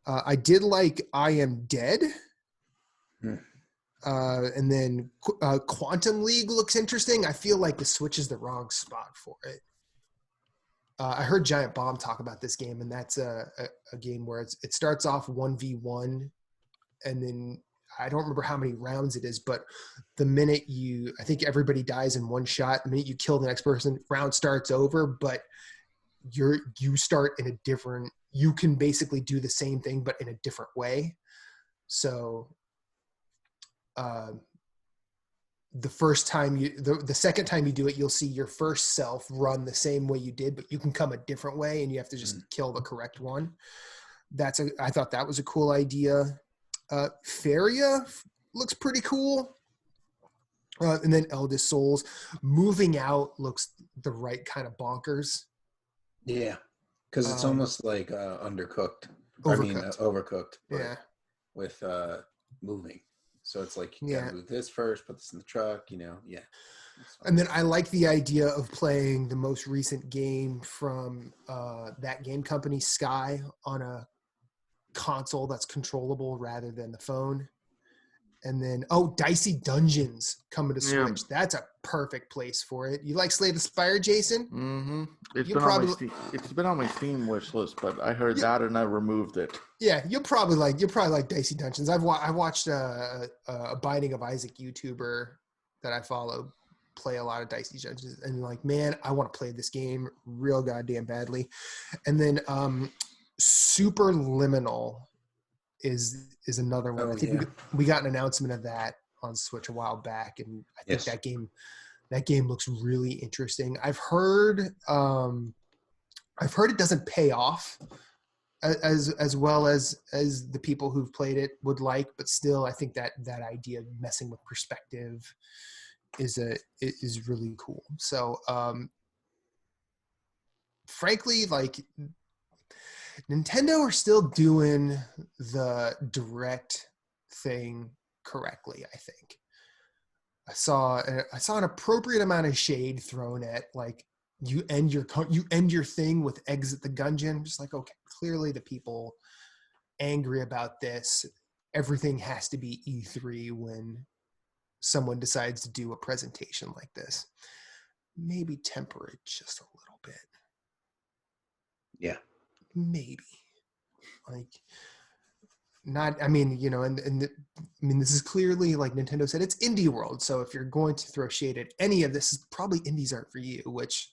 [SPEAKER 1] I did like I Am Dead. And then Quantum League looks interesting. I feel like the Switch is the wrong spot for it. I heard Giant Bomb talk about this game, and that's a game where it starts off 1v1, and then I don't remember how many rounds it is, but the minute I think everybody dies in one shot. The minute you kill the next person, round starts over, but you start in a different, you can basically do the same thing, but in a different way. So, the second time you do it, you'll see your first self run the same way you did, but you can come a different way, and you have to just kill the correct one. I thought that was a cool idea. Feria looks pretty cool. And then Eldest Souls. Moving Out looks the right kind of bonkers.
[SPEAKER 3] Yeah, because it's almost like Undercooked. Overcooked.
[SPEAKER 1] Yeah.
[SPEAKER 3] With moving. So it's like, you gotta move this first, put this in the truck, yeah.
[SPEAKER 1] And then I like the idea of playing the most recent game from that game company, Sky, on a console that's controllable rather than the phone. And then Dicey Dungeons coming to Switch. Yeah. That's a perfect place for it. You like Slay the Spire, Jason?
[SPEAKER 2] Mm-hmm. It's been on my Steam wish list, but I heard that and I removed it.
[SPEAKER 1] Yeah, you'll probably like Dicey Dungeons. I watched a Binding of Isaac YouTuber that I follow play a lot of Dicey Dungeons, and like, man, I want to play this game real goddamn badly. And then Superliminal is another one. I think we got an announcement of that on Switch a while back, and I think that game looks really interesting. I've heard it doesn't pay off as well as the people who've played it would like, but still, I think that idea of messing with perspective is really cool. So, frankly, like, Nintendo are still doing the direct thing correctly, I think. I saw an appropriate amount of shade thrown at, like, you end your thing with exit the Gungeon. Just like, okay, clearly the people angry about this. Everything has to be E3 when someone decides to do a presentation like this. Maybe temper it just a little bit.
[SPEAKER 3] Yeah.
[SPEAKER 1] Maybe. Like, not, I mean, you know, this is clearly, like Nintendo said, it's indie world. So if you're going to throw shade at any of this, probably indies aren't for you, which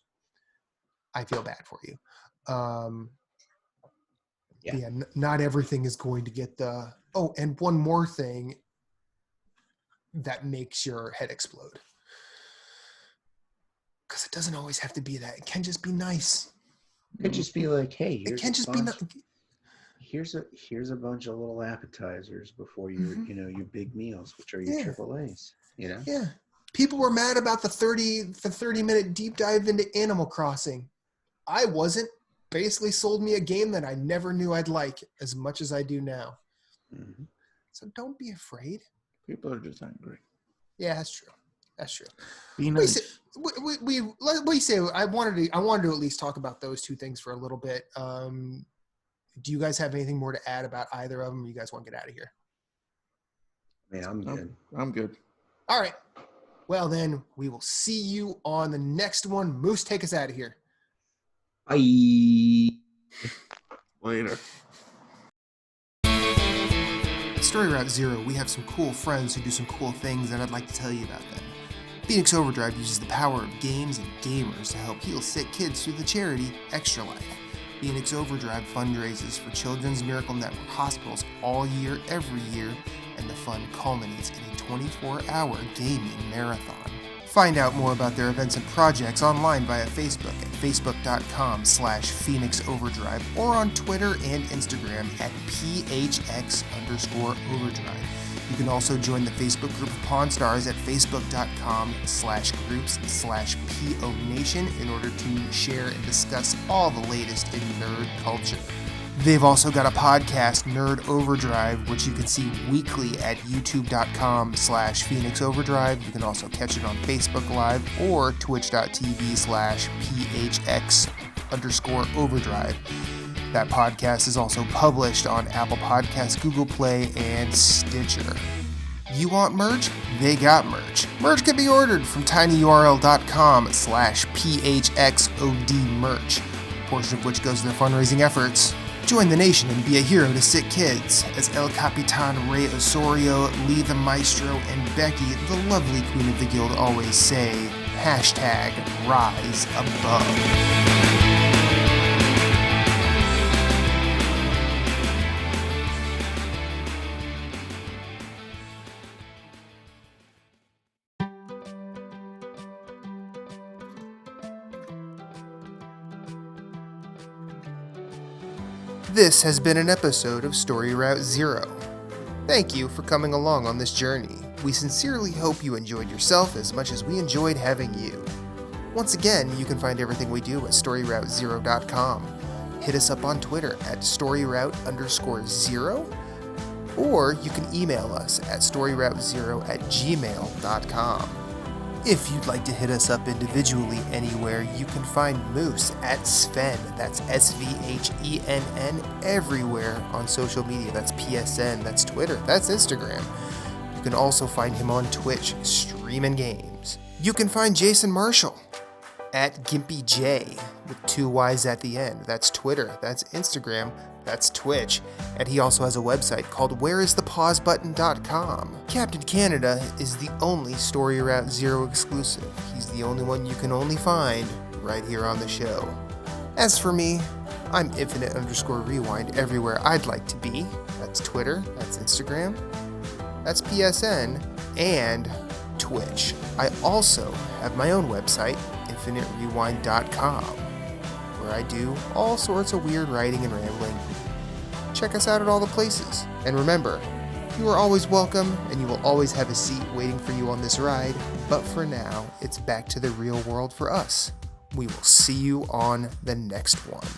[SPEAKER 1] I feel bad for you. Yeah, not everything is going to get the, oh, and one more thing that makes your head explode. Because it doesn't always have to be that. It can just be nice.
[SPEAKER 3] It could just be like, hey,
[SPEAKER 1] it can just be
[SPEAKER 3] here's a bunch of little appetizers before your your big meals, which are your AAAs. You know?
[SPEAKER 1] Yeah. People were mad about the 30-minute deep dive into Animal Crossing. I wasn't. Basically sold me a game that I never knew I'd like as much as I do now. Mm-hmm. So don't be afraid.
[SPEAKER 2] People are just angry.
[SPEAKER 1] Yeah, that's true. That's true.
[SPEAKER 2] Be nice.
[SPEAKER 1] We say I wanted to at least talk about those two things for a little bit. Do you guys have anything more to add about either of them? Or you guys want to get out of here?
[SPEAKER 3] I mean, I'm good.
[SPEAKER 2] I'm good.
[SPEAKER 1] All right. Well, then we will see you on the next one. Moose, take us out of here.
[SPEAKER 3] Bye.
[SPEAKER 2] Later.
[SPEAKER 1] At Story Route Zero, we have some cool friends who do some cool things, and I'd like to tell you about them. Phoenix Overdrive uses the power of games and gamers to help heal sick kids through the charity Extra Life. Phoenix Overdrive fundraises for Children's Miracle Network hospitals all year, every year, and the fund culminates in a 24-hour gaming marathon. Find out more about their events and projects online via Facebook at facebook.com/Phoenix Overdrive or on Twitter and Instagram at PHX_Overdrive. You can also join the Facebook group of Pawn Stars at facebook.com/groups/PO Nation in order to share and discuss all the latest in nerd culture. They've also got a podcast, Nerd Overdrive, which you can see weekly at youtube.com/Phoenix Overdrive. You can also catch it on Facebook Live or twitch.tv/PHX_Overdrive. That podcast is also published on Apple Podcasts, Google Play, and Stitcher. You want merch? They got merch. Merch can be ordered from tinyurl.com/PHXODmerch, a portion of which goes to their fundraising efforts. Join the nation and be a hero to sick kids, as El Capitan Ray Osorio, Lee the Maestro, and Becky, the lovely queen of the guild, always say, #Rise Above. This has been an episode of Story Route Zero. Thank you for coming along on this journey. We sincerely hope you enjoyed yourself as much as we enjoyed having you. Once again, you can find everything we do at StoryRoute0.com. Hit us up on Twitter at StoryRoute_0, or you can email us at StoryRoute0@gmail.com. If you'd like to hit us up individually anywhere, you can find Moose at Sven, that's SVHENN, everywhere on social media. That's PSN, that's Twitter, that's Instagram. You can also find him on Twitch, streaming games. You can find Jason Marshall at GimpyJ, with 2 Y's at the end. That's Twitter, that's Instagram, that's Twitch, and he also has a website called whereisthepausebutton.com. Captain Canada is the only Story Route Zero exclusive. He's the only one you can only find right here on the show. As for me, I'm Infinite_Rewind everywhere I'd like to be. That's Twitter, that's Instagram, that's PSN, and Twitch. I also have my own website, InfiniteRewind.com, where I do all sorts of weird writing and rambling. Check us out at all the places. And remember, you are always welcome, and you will always have a seat waiting for you on this ride. But for now, it's back to the real world for us. We will see you on the next one.